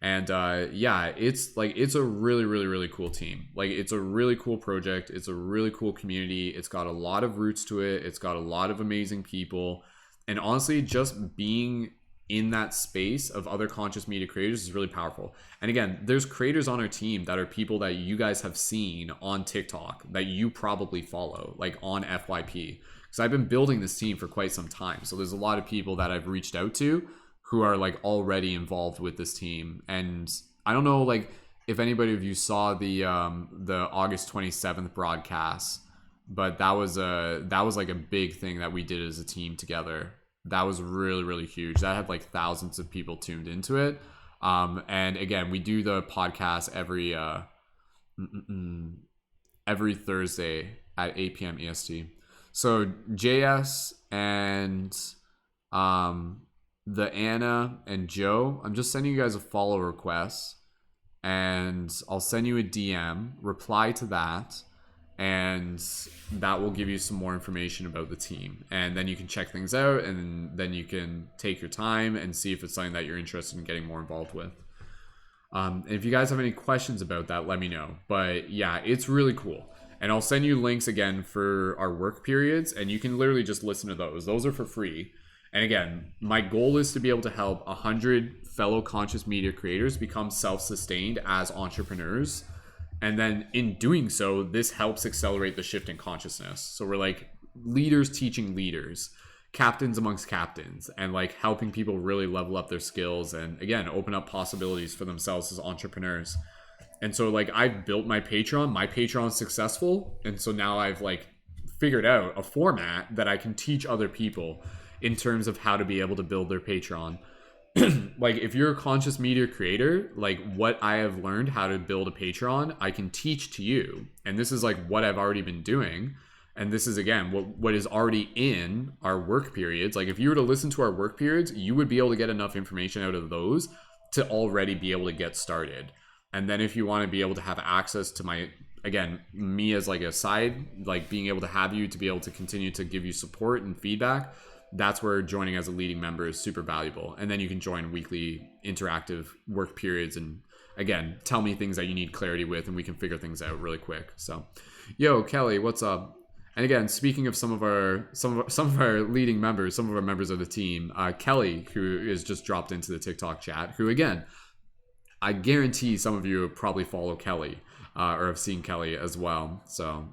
[SPEAKER 1] And yeah, it's a really, really, really cool team. Like it's a really cool project. It's a really cool community. It's got a lot of roots to it. It's got a lot of amazing people. And honestly, just being in that space of other conscious media creators is really powerful. And again, there's creators on our team that are people that you guys have seen on TikTok that you probably follow, like on FYP. Because I've been building this team for quite some time. So there's a lot of people that I've reached out to who are like already involved with this team. And I don't know, like, if anybody of you saw the August 27th broadcast, but that was like a big thing that we did as a team together. That was really, really huge. That had like thousands of people tuned into it. And again, we do the podcast every Thursday at 8 p.m. EST. So JS and the Anna and Joe, I'm just sending you guys a follow request, and I'll send you a DM, reply to that, and that will give you some more information about the team. And then you can check things out, and then you can take your time and see if it's something that you're interested in getting more involved with. And if you guys have any questions about that, let me know. But yeah, it's really cool. And I'll send you links again for our work periods, and you can literally just listen to those. Those are for free. And again, my goal is to be able to help 100 fellow conscious media creators become self-sustained as entrepreneurs. And then in doing so, this helps accelerate the shift in consciousness. So we're like leaders teaching leaders, captains amongst captains, and like helping people really level up their skills and again, open up possibilities for themselves as entrepreneurs. And so like I've built my Patreon's successful. And so now I've like figured out a format that I can teach other people in terms of how to be able to build their Patreon. Like if you're a conscious media creator, like what I have learned how to build a Patreon, I can teach to you. And this is like what I've already been doing. And this is again, what is already in our work periods. Like if you were to listen to our work periods, you would be able to get enough information out of those to already be able to get started. And then if you want to be able to have access to my, again, me as like a side, like being able to have you to be able to continue to give you support and feedback, that's where joining as a leading member is super valuable. And then you can join weekly interactive work periods and again, tell me things that you need clarity with and we can figure things out really quick. So, yo, Kelly, what's up? And again, speaking of some of our leading members, some of our members of the team, Kelly, who is just dropped into the TikTok chat, who again, I guarantee some of you probably follow Kelly or have seen Kelly as well. So,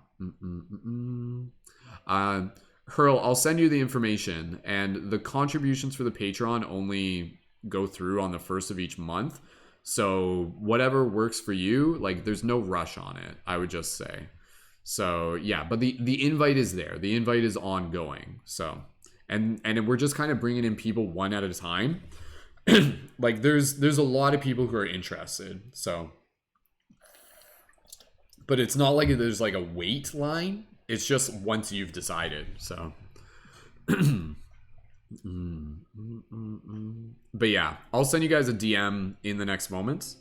[SPEAKER 1] Hurl, I'll send you the information, and the contributions for the Patreon only go through on the first of each month. So whatever works for you, like there's no rush on it, I would just say. So yeah, but the invite is there. The invite is ongoing. So, and we're just kind of bringing in people one at a time. Like there's a lot of people who are interested. So, but it's not like there's like a wait line. It's just once you've decided. So, but yeah, I'll send you guys a DM in the next moments.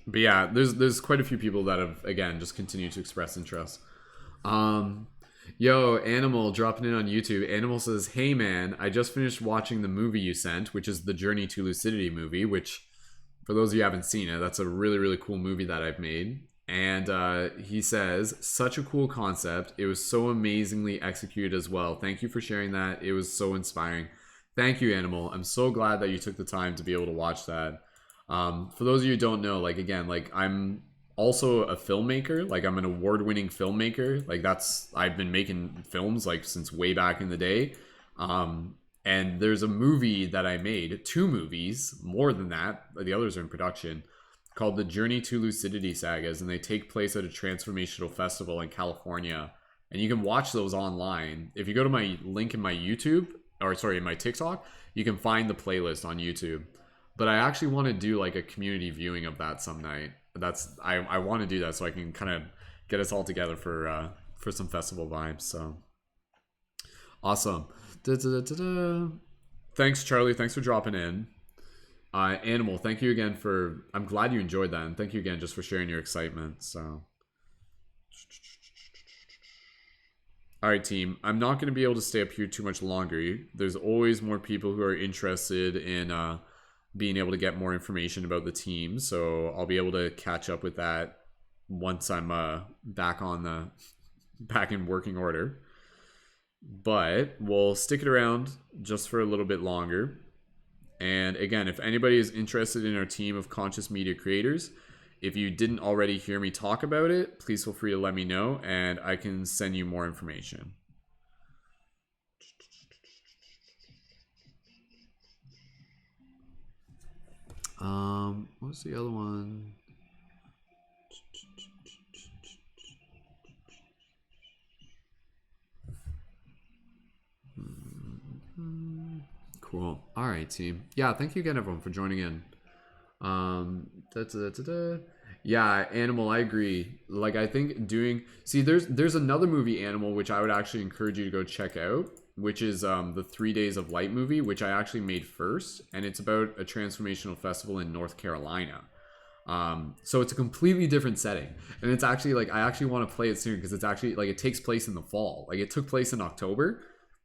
[SPEAKER 1] But yeah, there's quite a few people that have again just continued to express interest. Yo, Animal dropping in on YouTube. Animal says, "Hey man, I just finished watching the movie you sent, which is the Journey to Lucidity movie, which for those of you who haven't seen it, that's a really, really cool movie that I've made." And he says, "Such a cool concept. It was so amazingly executed as well. Thank you for sharing that. It was so inspiring." Thank you, Animal. I'm so glad that you took the time to be able to watch that. For those of you who don't know, like again, like I'm also a filmmaker. Like I'm an award-winning filmmaker. Like I've been making films like since way back in the day. And there's a movie that I made, 2 movies, more than that, the others are in production, called The Journey to Lucidity Sagas, and they take place at a transformational festival in California. And you can watch those online. If you go to my link in my YouTube, or sorry, in my TikTok, you can find the playlist on YouTube. But I actually want to do like a community viewing of that some night. I want to do that so I can kind of get us all together for some festival vibes. So awesome. Thanks, Charlie. Thanks for dropping in. Animal, thank you again for... I'm glad you enjoyed that, and thank you again just for sharing your excitement. So, all right, team. I'm not going to be able to stay up here too much longer. There's always more people who are interested in being able to get more information about the team, so I'll be able to catch up with that once I'm back on back in working order. But we'll stick it around just for a little bit longer. And again, if anybody is interested in our team of conscious media creators, if you didn't already hear me talk about it, please feel free to let me know and I can send you more information. What's the other one? Cool. All right, team. Yeah, thank you again, everyone, for joining in. Yeah, Animal, I agree. Like, I think there's another movie, Animal, which I would actually encourage you to go check out, which is the 3 Days of Light movie, which I actually made first, and it's about a transformational festival in North Carolina. So it's a completely different setting, and it's actually like I actually want to play it soon because it's actually like it takes place in the fall. Like it took place in October,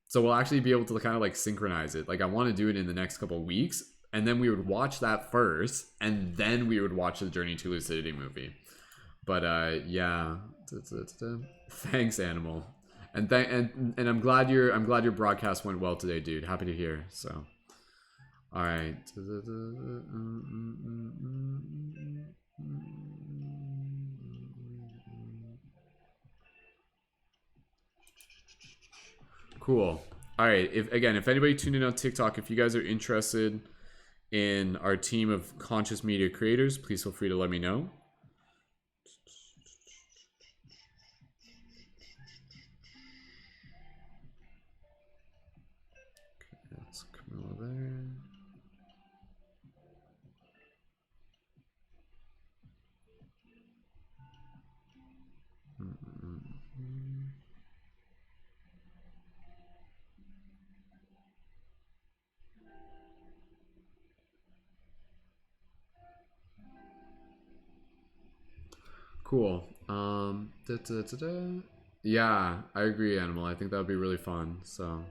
[SPEAKER 1] so we'll actually be able to kind of like synchronize it. Like I want to do it in the next couple of weeks, and then we would watch that first, and then we would watch the Journey to Lucidity movie. But yeah, thanks, Animal, and I'm glad your broadcast went well today, dude. Happy to hear. So, all right. Cool. All right. If anybody tuned in on TikTok, if you guys are interested in our team of conscious media creators, please feel free to let me know. Okay, that's Camilla there. Cool. Yeah, I agree, Animal. I think that would be really fun. So.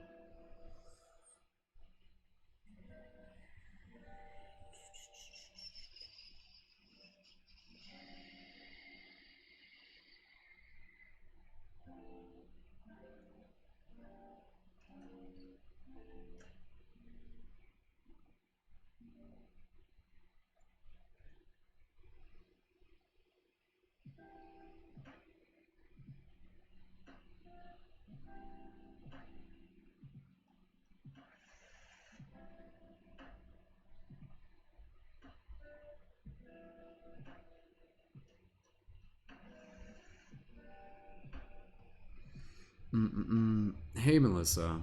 [SPEAKER 1] Hey, Melissa.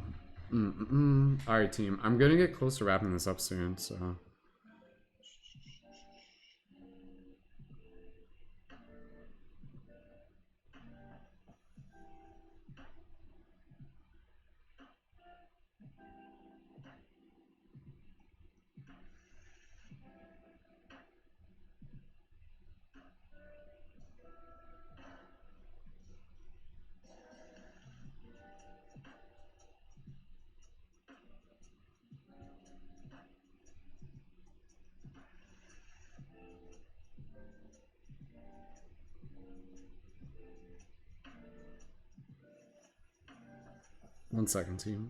[SPEAKER 1] All right, team. I'm gonna get close to wrapping this up soon. So. 1 second, team.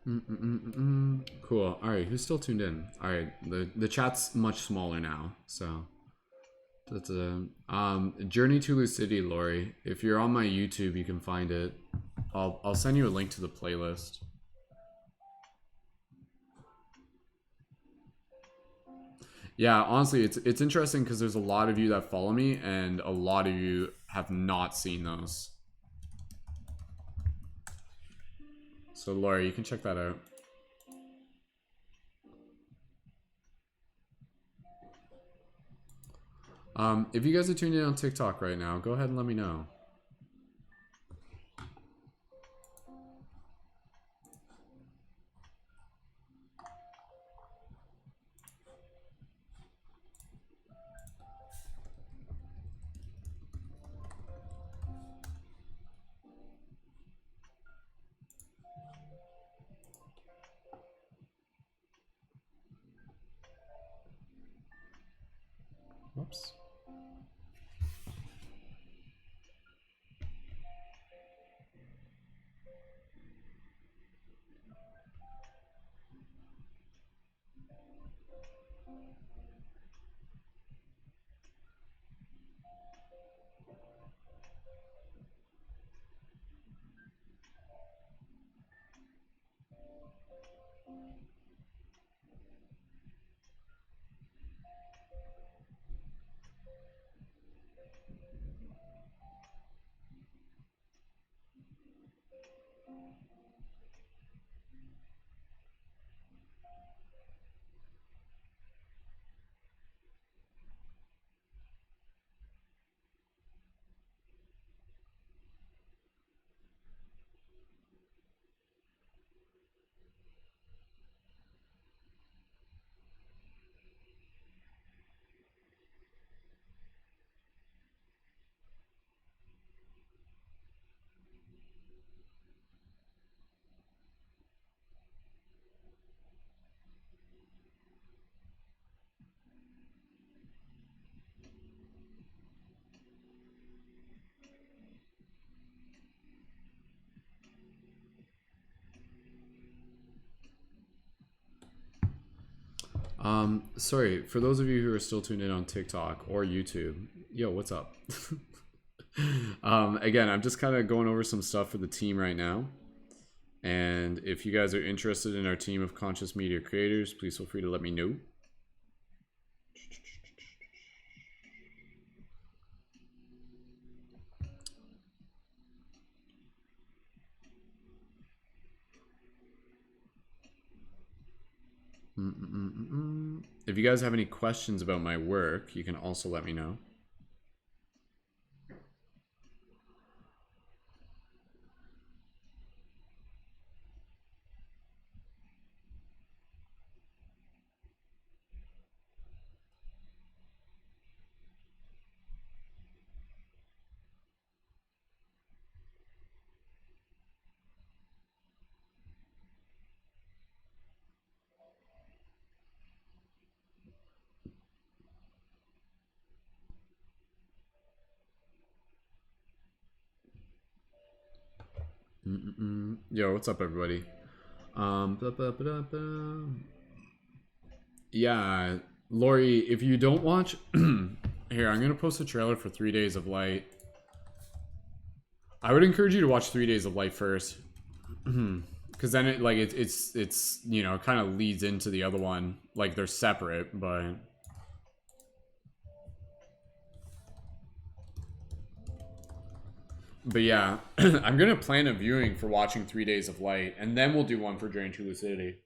[SPEAKER 1] Cool. All right, who's still tuned in? All right, the chat's much smaller now, so that's a Journey to Lucidity, Lori. If you're on my YouTube, you can find it. I'll send you a link to the playlist. Yeah, honestly, it's interesting because there's a lot of you that follow me, and a lot of you have not seen those. So, Laura, you can check that out. If you guys are tuned in on TikTok right now, go ahead and let me know. Whoops. Sorry, for those of you who are still tuned in on TikTok or YouTube, yo, what's up? Again, I'm just kind of going over some stuff for the team right now. And if you guys are interested in our team of conscious media creators, please feel free to let me know. If you guys have any questions about my work, you can also let me know. Yo, what's up, everybody? Yeah, Lori, if you don't watch, here, I'm gonna post a trailer for 3 Days of Light. I would encourage you to watch 3 Days of Light first, because then it's you know, it kind of leads into the other one. Like they're separate, but. But yeah, I'm gonna plan a viewing for watching 3 Days of Light, and then we'll do one for Journey to Lucidity.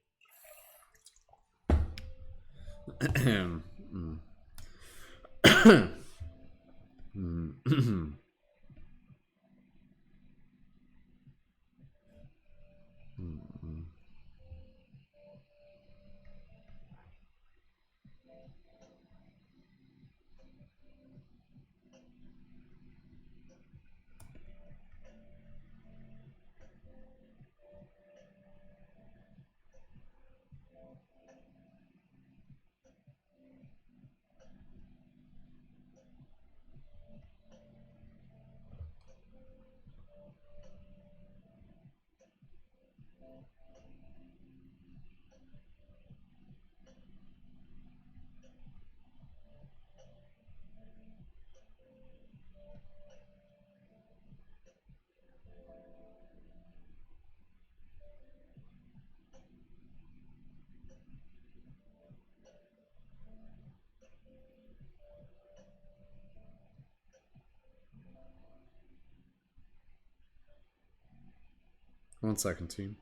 [SPEAKER 1] 1 second, team.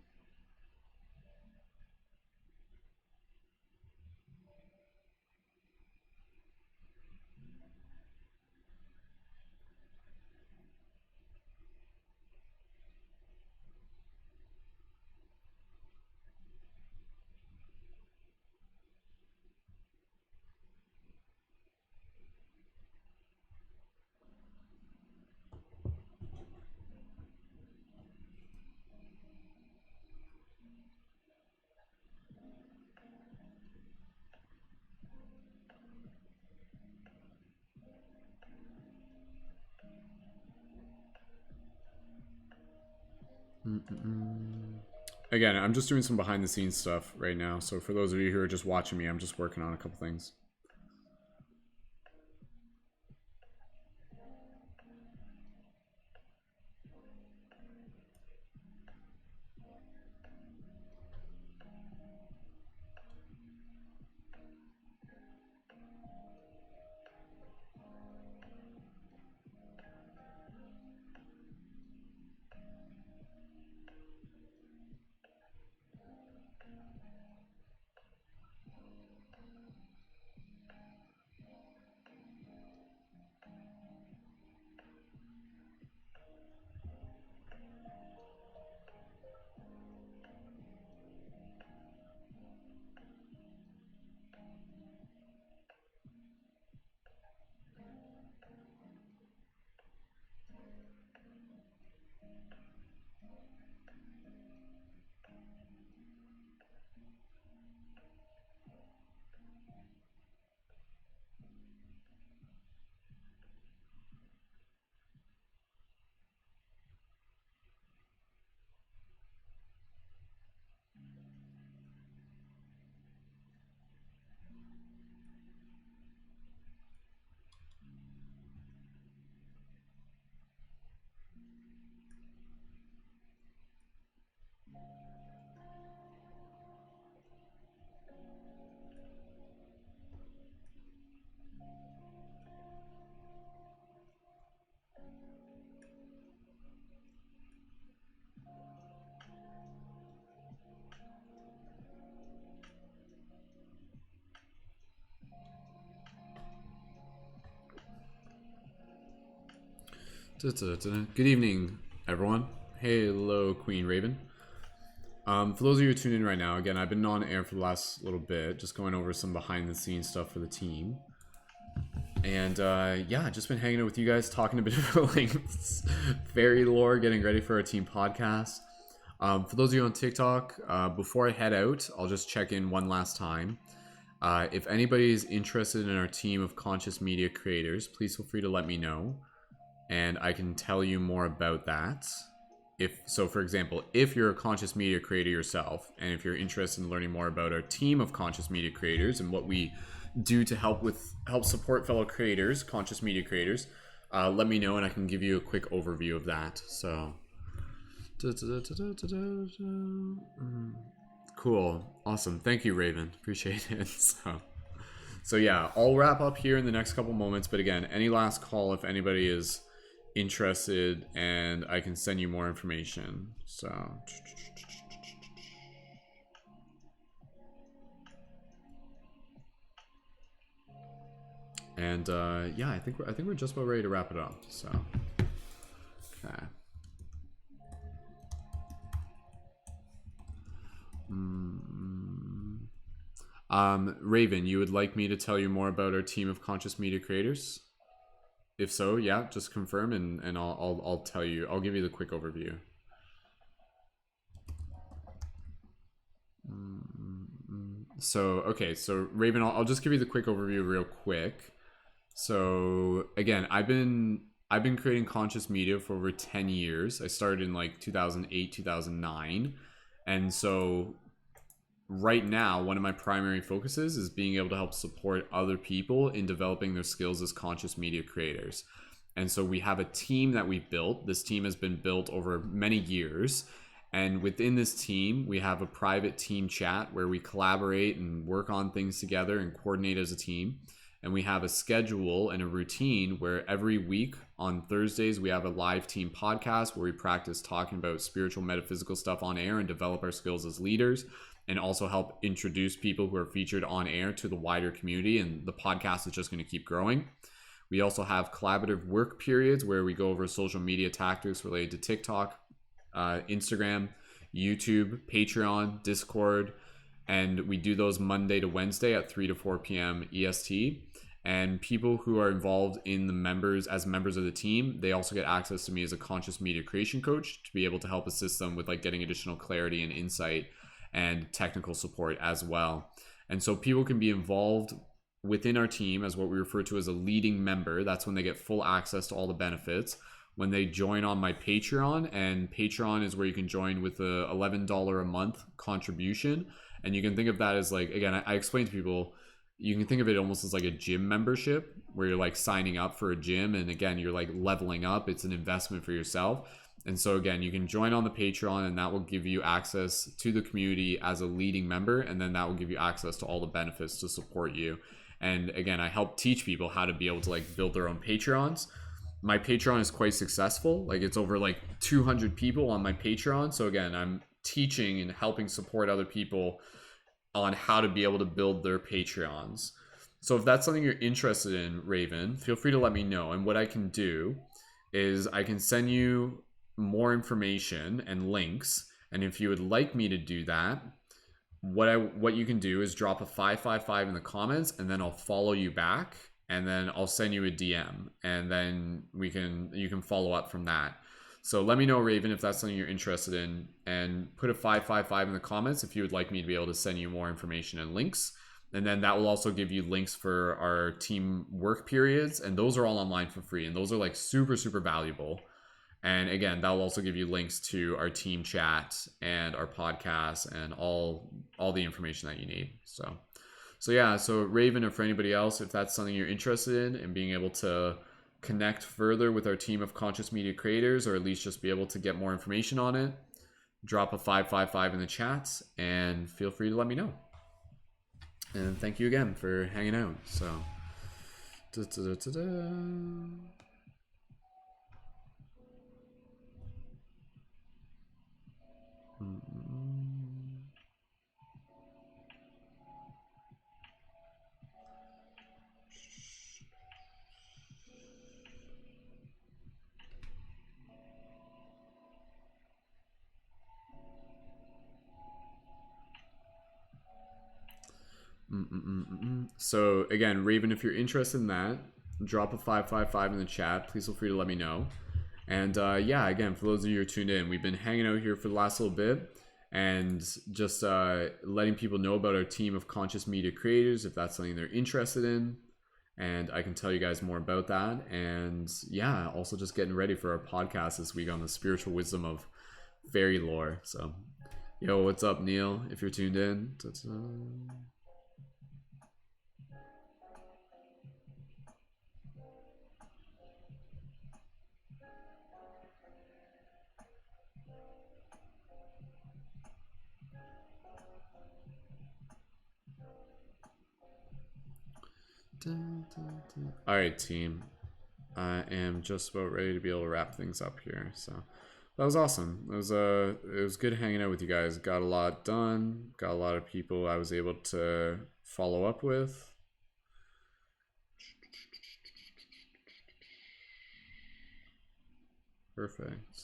[SPEAKER 1] Again, I'm just doing some behind the scenes stuff right now. So for those of you who are just watching me, I'm just working on a couple things. Good evening, everyone. Hello, Queen Raven. For those of you who are tuned in right now, again, I've been on air for the last little bit, just going over some behind-the-scenes stuff for the team. And, yeah, just been hanging out with you guys, talking a bit about Links, fairy lore, getting ready for our team podcast. For those of you on TikTok, before I head out, I'll just check in one last time. If anybody is interested in our team of conscious media creators, please feel free to let me know, and I can tell you more about that. So, for example, if you're a conscious media creator yourself, and if you're interested in learning more about our team of conscious media creators and what we do to help support fellow creators, conscious media creators, let me know and I can give you a quick overview of that. So, cool, awesome. Thank you, Raven. Appreciate it. So yeah, I'll wrap up here in the next couple moments. But again, any last call if anybody is interested, and I can send you more information. So and yeah, I think we're just about ready to wrap it up. So okay. Raven, you would like me to tell you more about our team of conscious media creators? If so, yeah, just confirm and I'll tell you. I'll give you the quick overview. So okay, so Raven, I'll just give you the quick overview real quick. So again, I've been creating conscious media for over 10 years. I started in like 2008, 2009. And so right now, one of my primary focuses is being able to help support other people in developing their skills as conscious media creators. And so we have a team that we've built. This team has been built over many years. And within this team, we have a private team chat where we collaborate and work on things together and coordinate as a team. And we have a schedule and a routine where every week on Thursdays, we have a live team podcast where we practice talking about spiritual, metaphysical stuff on air and develop our skills as leaders, and also help introduce people who are featured on air to the wider community. And the podcast is just going to keep growing. We also have collaborative work periods where we go over social media tactics related to TikTok, Instagram, YouTube, Patreon, Discord, and we do those Monday to Wednesday at 3 to 4 p.m. EST. And people who are involved in the members as members of the team, they also get access to me as a conscious media creation coach to be able to help assist them with like getting additional clarity and insight and technical support as well. And so people can be involved within our team as what we refer to as a leading member. That's when they get full access to all the benefits. When they join on my Patreon, and Patreon is where you can join with a $11 a month contribution. And you can think of that as like, again, I explain to people, you can think of it almost as like a gym membership where you're like signing up for a gym. And again, you're like leveling up. It's an investment for yourself. And so again, you can join on the Patreon, and that will give you access to the community as a leading member. And then that will give you access to all the benefits to support you. And again, I help teach people how to be able to like build their own Patreons. My Patreon is quite successful. Like it's over like 200 people on my Patreon. So again, I'm teaching and helping support other people on how to be able to build their Patreons. So if that's something you're interested in, Raven, feel free to let me know. And what I can do is I can send you more information and links. And if you would like me to do that, what you can do is drop a 555 in the comments, and then I'll follow you back, and then I'll send you a DM, and then you can follow up from that. So let me know, Raven, if that's something you're interested in, and put a 555 in the comments if you would like me to be able to send you more information and links. And then that will also give you links for our team work periods, and those are all online for free, and those are like super, super valuable. And again, that will also give you links to our team chat and our podcast and all the information that you need. So yeah, so Raven, or for anybody else, if that's something you're interested in and being able to connect further with our team of conscious media creators, or at least just be able to get more information on it, drop a 555 in the chat and feel free to let me know. And thank you again for hanging out. So So again, Raven, if you're interested in that, drop a 555 in the chat. Please feel free to let me know. And yeah, again, for those of you who are tuned in, we've been hanging out here for the last little bit and just letting people know about our team of conscious media creators, if that's something they're interested in. And I can tell you guys more about that. And yeah, also just getting ready for our podcast this week on the spiritual wisdom of fairy lore. So, yo, what's up, Neil? If you're tuned in. All right, team. I am just about ready to be able to wrap things up here. So that was awesome. It was good hanging out with you guys. Got a lot done. Got a lot of people I was able to follow up with. Perfect.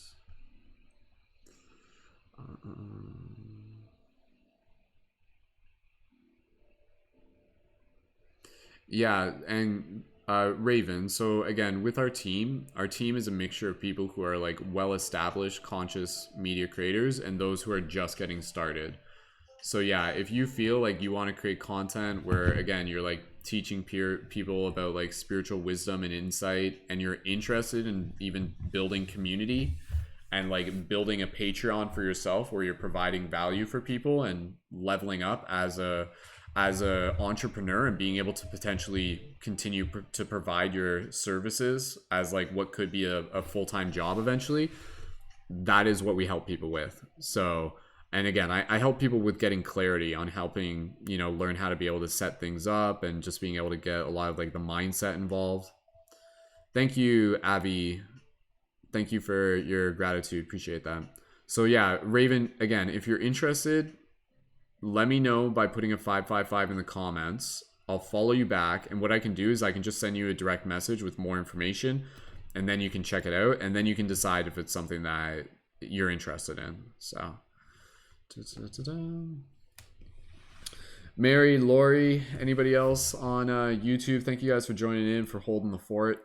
[SPEAKER 1] Yeah, and Raven, so again, with our team is a mixture of people who are like well-established conscious media creators and those who are just getting started. So yeah, if you feel like you want to create content where, again, you're like teaching people about like spiritual wisdom and insight, and you're interested in even building community and like building a Patreon for yourself where you're providing value for people and leveling up as a entrepreneur and being able to potentially continue to provide your services as like what could be a full-time job eventually, that is what we help people with. So And again, I help people with getting clarity on helping, you know, learn how to be able to set things up and just being able to get a lot of like the mindset involved. Thank you, Abby. Thank you for your gratitude. Appreciate that. So yeah, Raven, again, if you're interested, let me know by putting a 555 in the comments. I'll follow you back, and what I can do is I can just send you a direct message with more information, and then you can check it out, and then you can decide if it's something that you're interested in. So Mary, Lori, anybody else on YouTube, thank you guys for joining in, for holding the fort.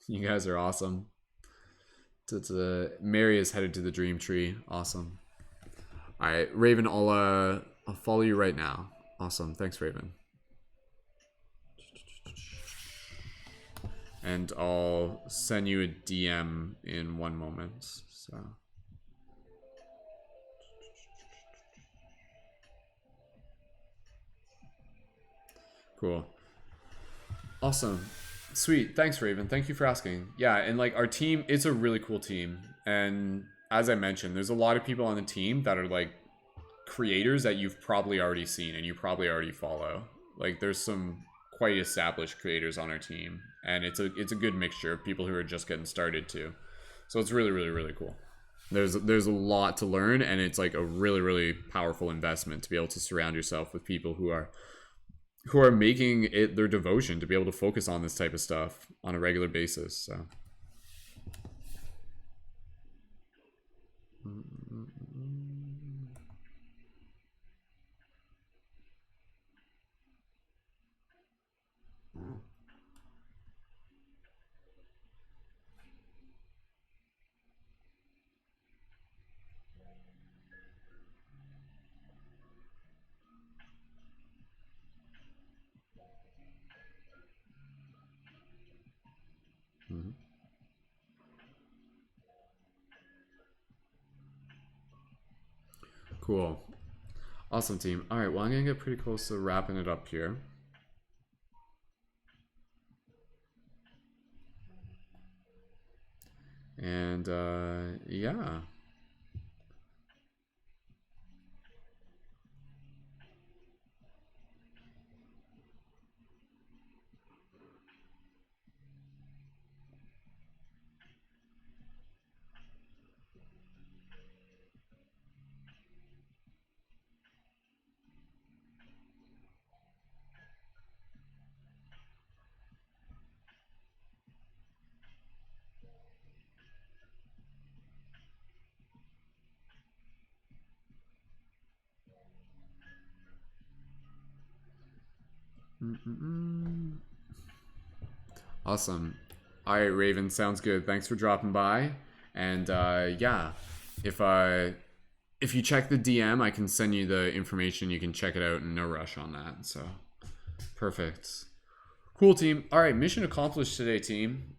[SPEAKER 1] You guys are awesome. Mary is headed to the dream tree. Awesome. All right, Raven, I'll follow you right now. Awesome. Thanks, Raven. And I'll send you a DM in one moment. So. Cool. Awesome. Sweet. Thanks, Raven. Thank you for asking. Yeah, and like our team, it's a really cool team. And as I mentioned, there's a lot of people on the team that are like creators that you've probably already seen and you probably already follow. Like there's some quite established creators on our team, and it's a good mixture of people who are just getting started too. So it's really, really, really cool. There's a lot to learn, and it's like a really, really powerful investment to be able to surround yourself with people who are making it their devotion to be able to focus on this type of stuff on a regular basis. So. Mm-hmm. Cool. Awesome, team. All right, well, I'm going to get pretty close to wrapping it up here. And, yeah. Awesome. All right, Raven, sounds good. Thanks for dropping by. And yeah, if you check the DM, I can send you the information. You can check it out, and no rush on that. So perfect. Cool, team. All right, mission accomplished today, team.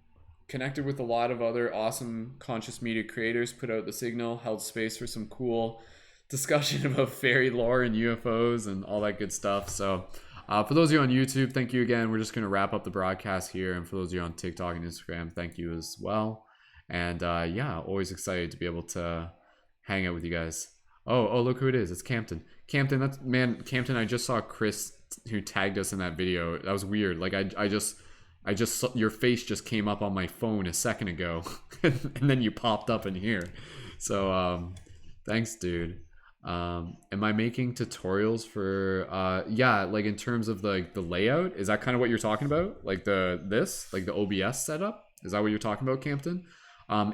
[SPEAKER 1] Connected with a lot of other awesome conscious media creators, put out the signal, held space for some cool discussion about fairy lore and UFOs and all that good stuff. So for those of you on YouTube, thank you again. We're just going to wrap up the broadcast here. And for those of you on TikTok and Instagram, thank you as well. And yeah, always excited to be able to hang out with you guys. Oh, look who it is. It's Campton. Campton, Campton, I just saw Chris who tagged us in that video. That was weird. Like I just saw, your face just came up on my phone a second ago and then you popped up in here. So thanks, dude. Am I making tutorials for yeah, like in terms of the layout? Is that kind of what you're talking about? Like the OBS setup? Is that what you're talking about, Campton?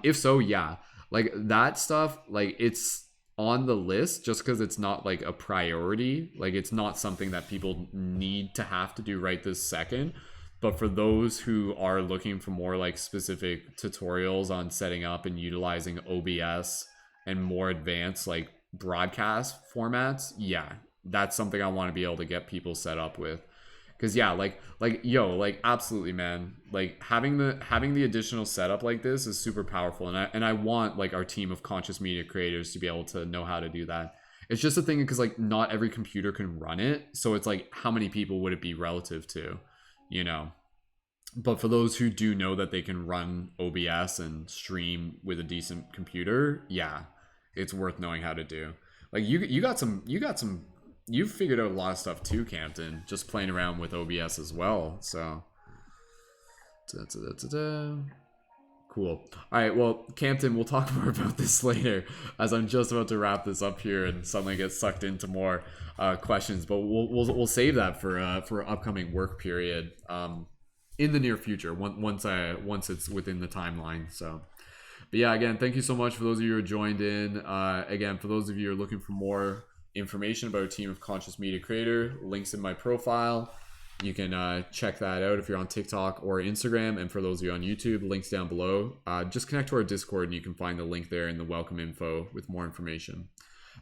[SPEAKER 1] If so, yeah. Like that stuff, like it's on the list just because it's not like a priority. Like it's not something that people need to have to do right this second. But for those who are looking for more like specific tutorials on setting up and utilizing OBS and more advanced like broadcast formats, yeah, that's something I want to be able to get people set up with. Because yeah, like absolutely, man. Like having the additional setup like this is super powerful, and I want like our team of conscious media creators to be able to know how to do that. It's just a thing because like not every computer can run it, so it's like how many people would it be relative to, you know? But for those who do know that they can run OBS and stream with a decent computer, yeah, it's worth knowing how to do. Like you figured out a lot of stuff too, Campton. Just playing around with OBS as well. So, cool. All right, well, Campton, we'll talk more about this later, as I'm just about to wrap this up here and suddenly get sucked into more questions. But we'll save that for upcoming work period in the near future once it's within the timeline. So. But yeah, again, thank you so much for those of you who joined in. Again, for those of you who are looking for more information about our team of Conscious Media Creator, links in my profile. You can check that out if you're on TikTok or Instagram. And for those of you on YouTube, links down below. Just connect to our Discord and you can find the link there in the welcome info with more information.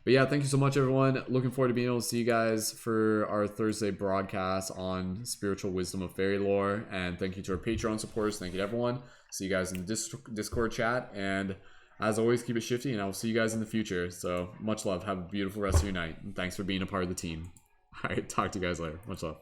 [SPEAKER 1] But yeah, thank you so much, everyone. Looking forward to being able to see you guys for our Thursday broadcast on spiritual wisdom of fairy lore. And thank you to our Patreon supporters. Thank you to everyone. See you guys in the Discord chat. And as always, keep it shifty, and I will see you guys in the future. So much love. Have a beautiful rest of your night. And thanks for being a part of the team. All right, talk to you guys later. Much love.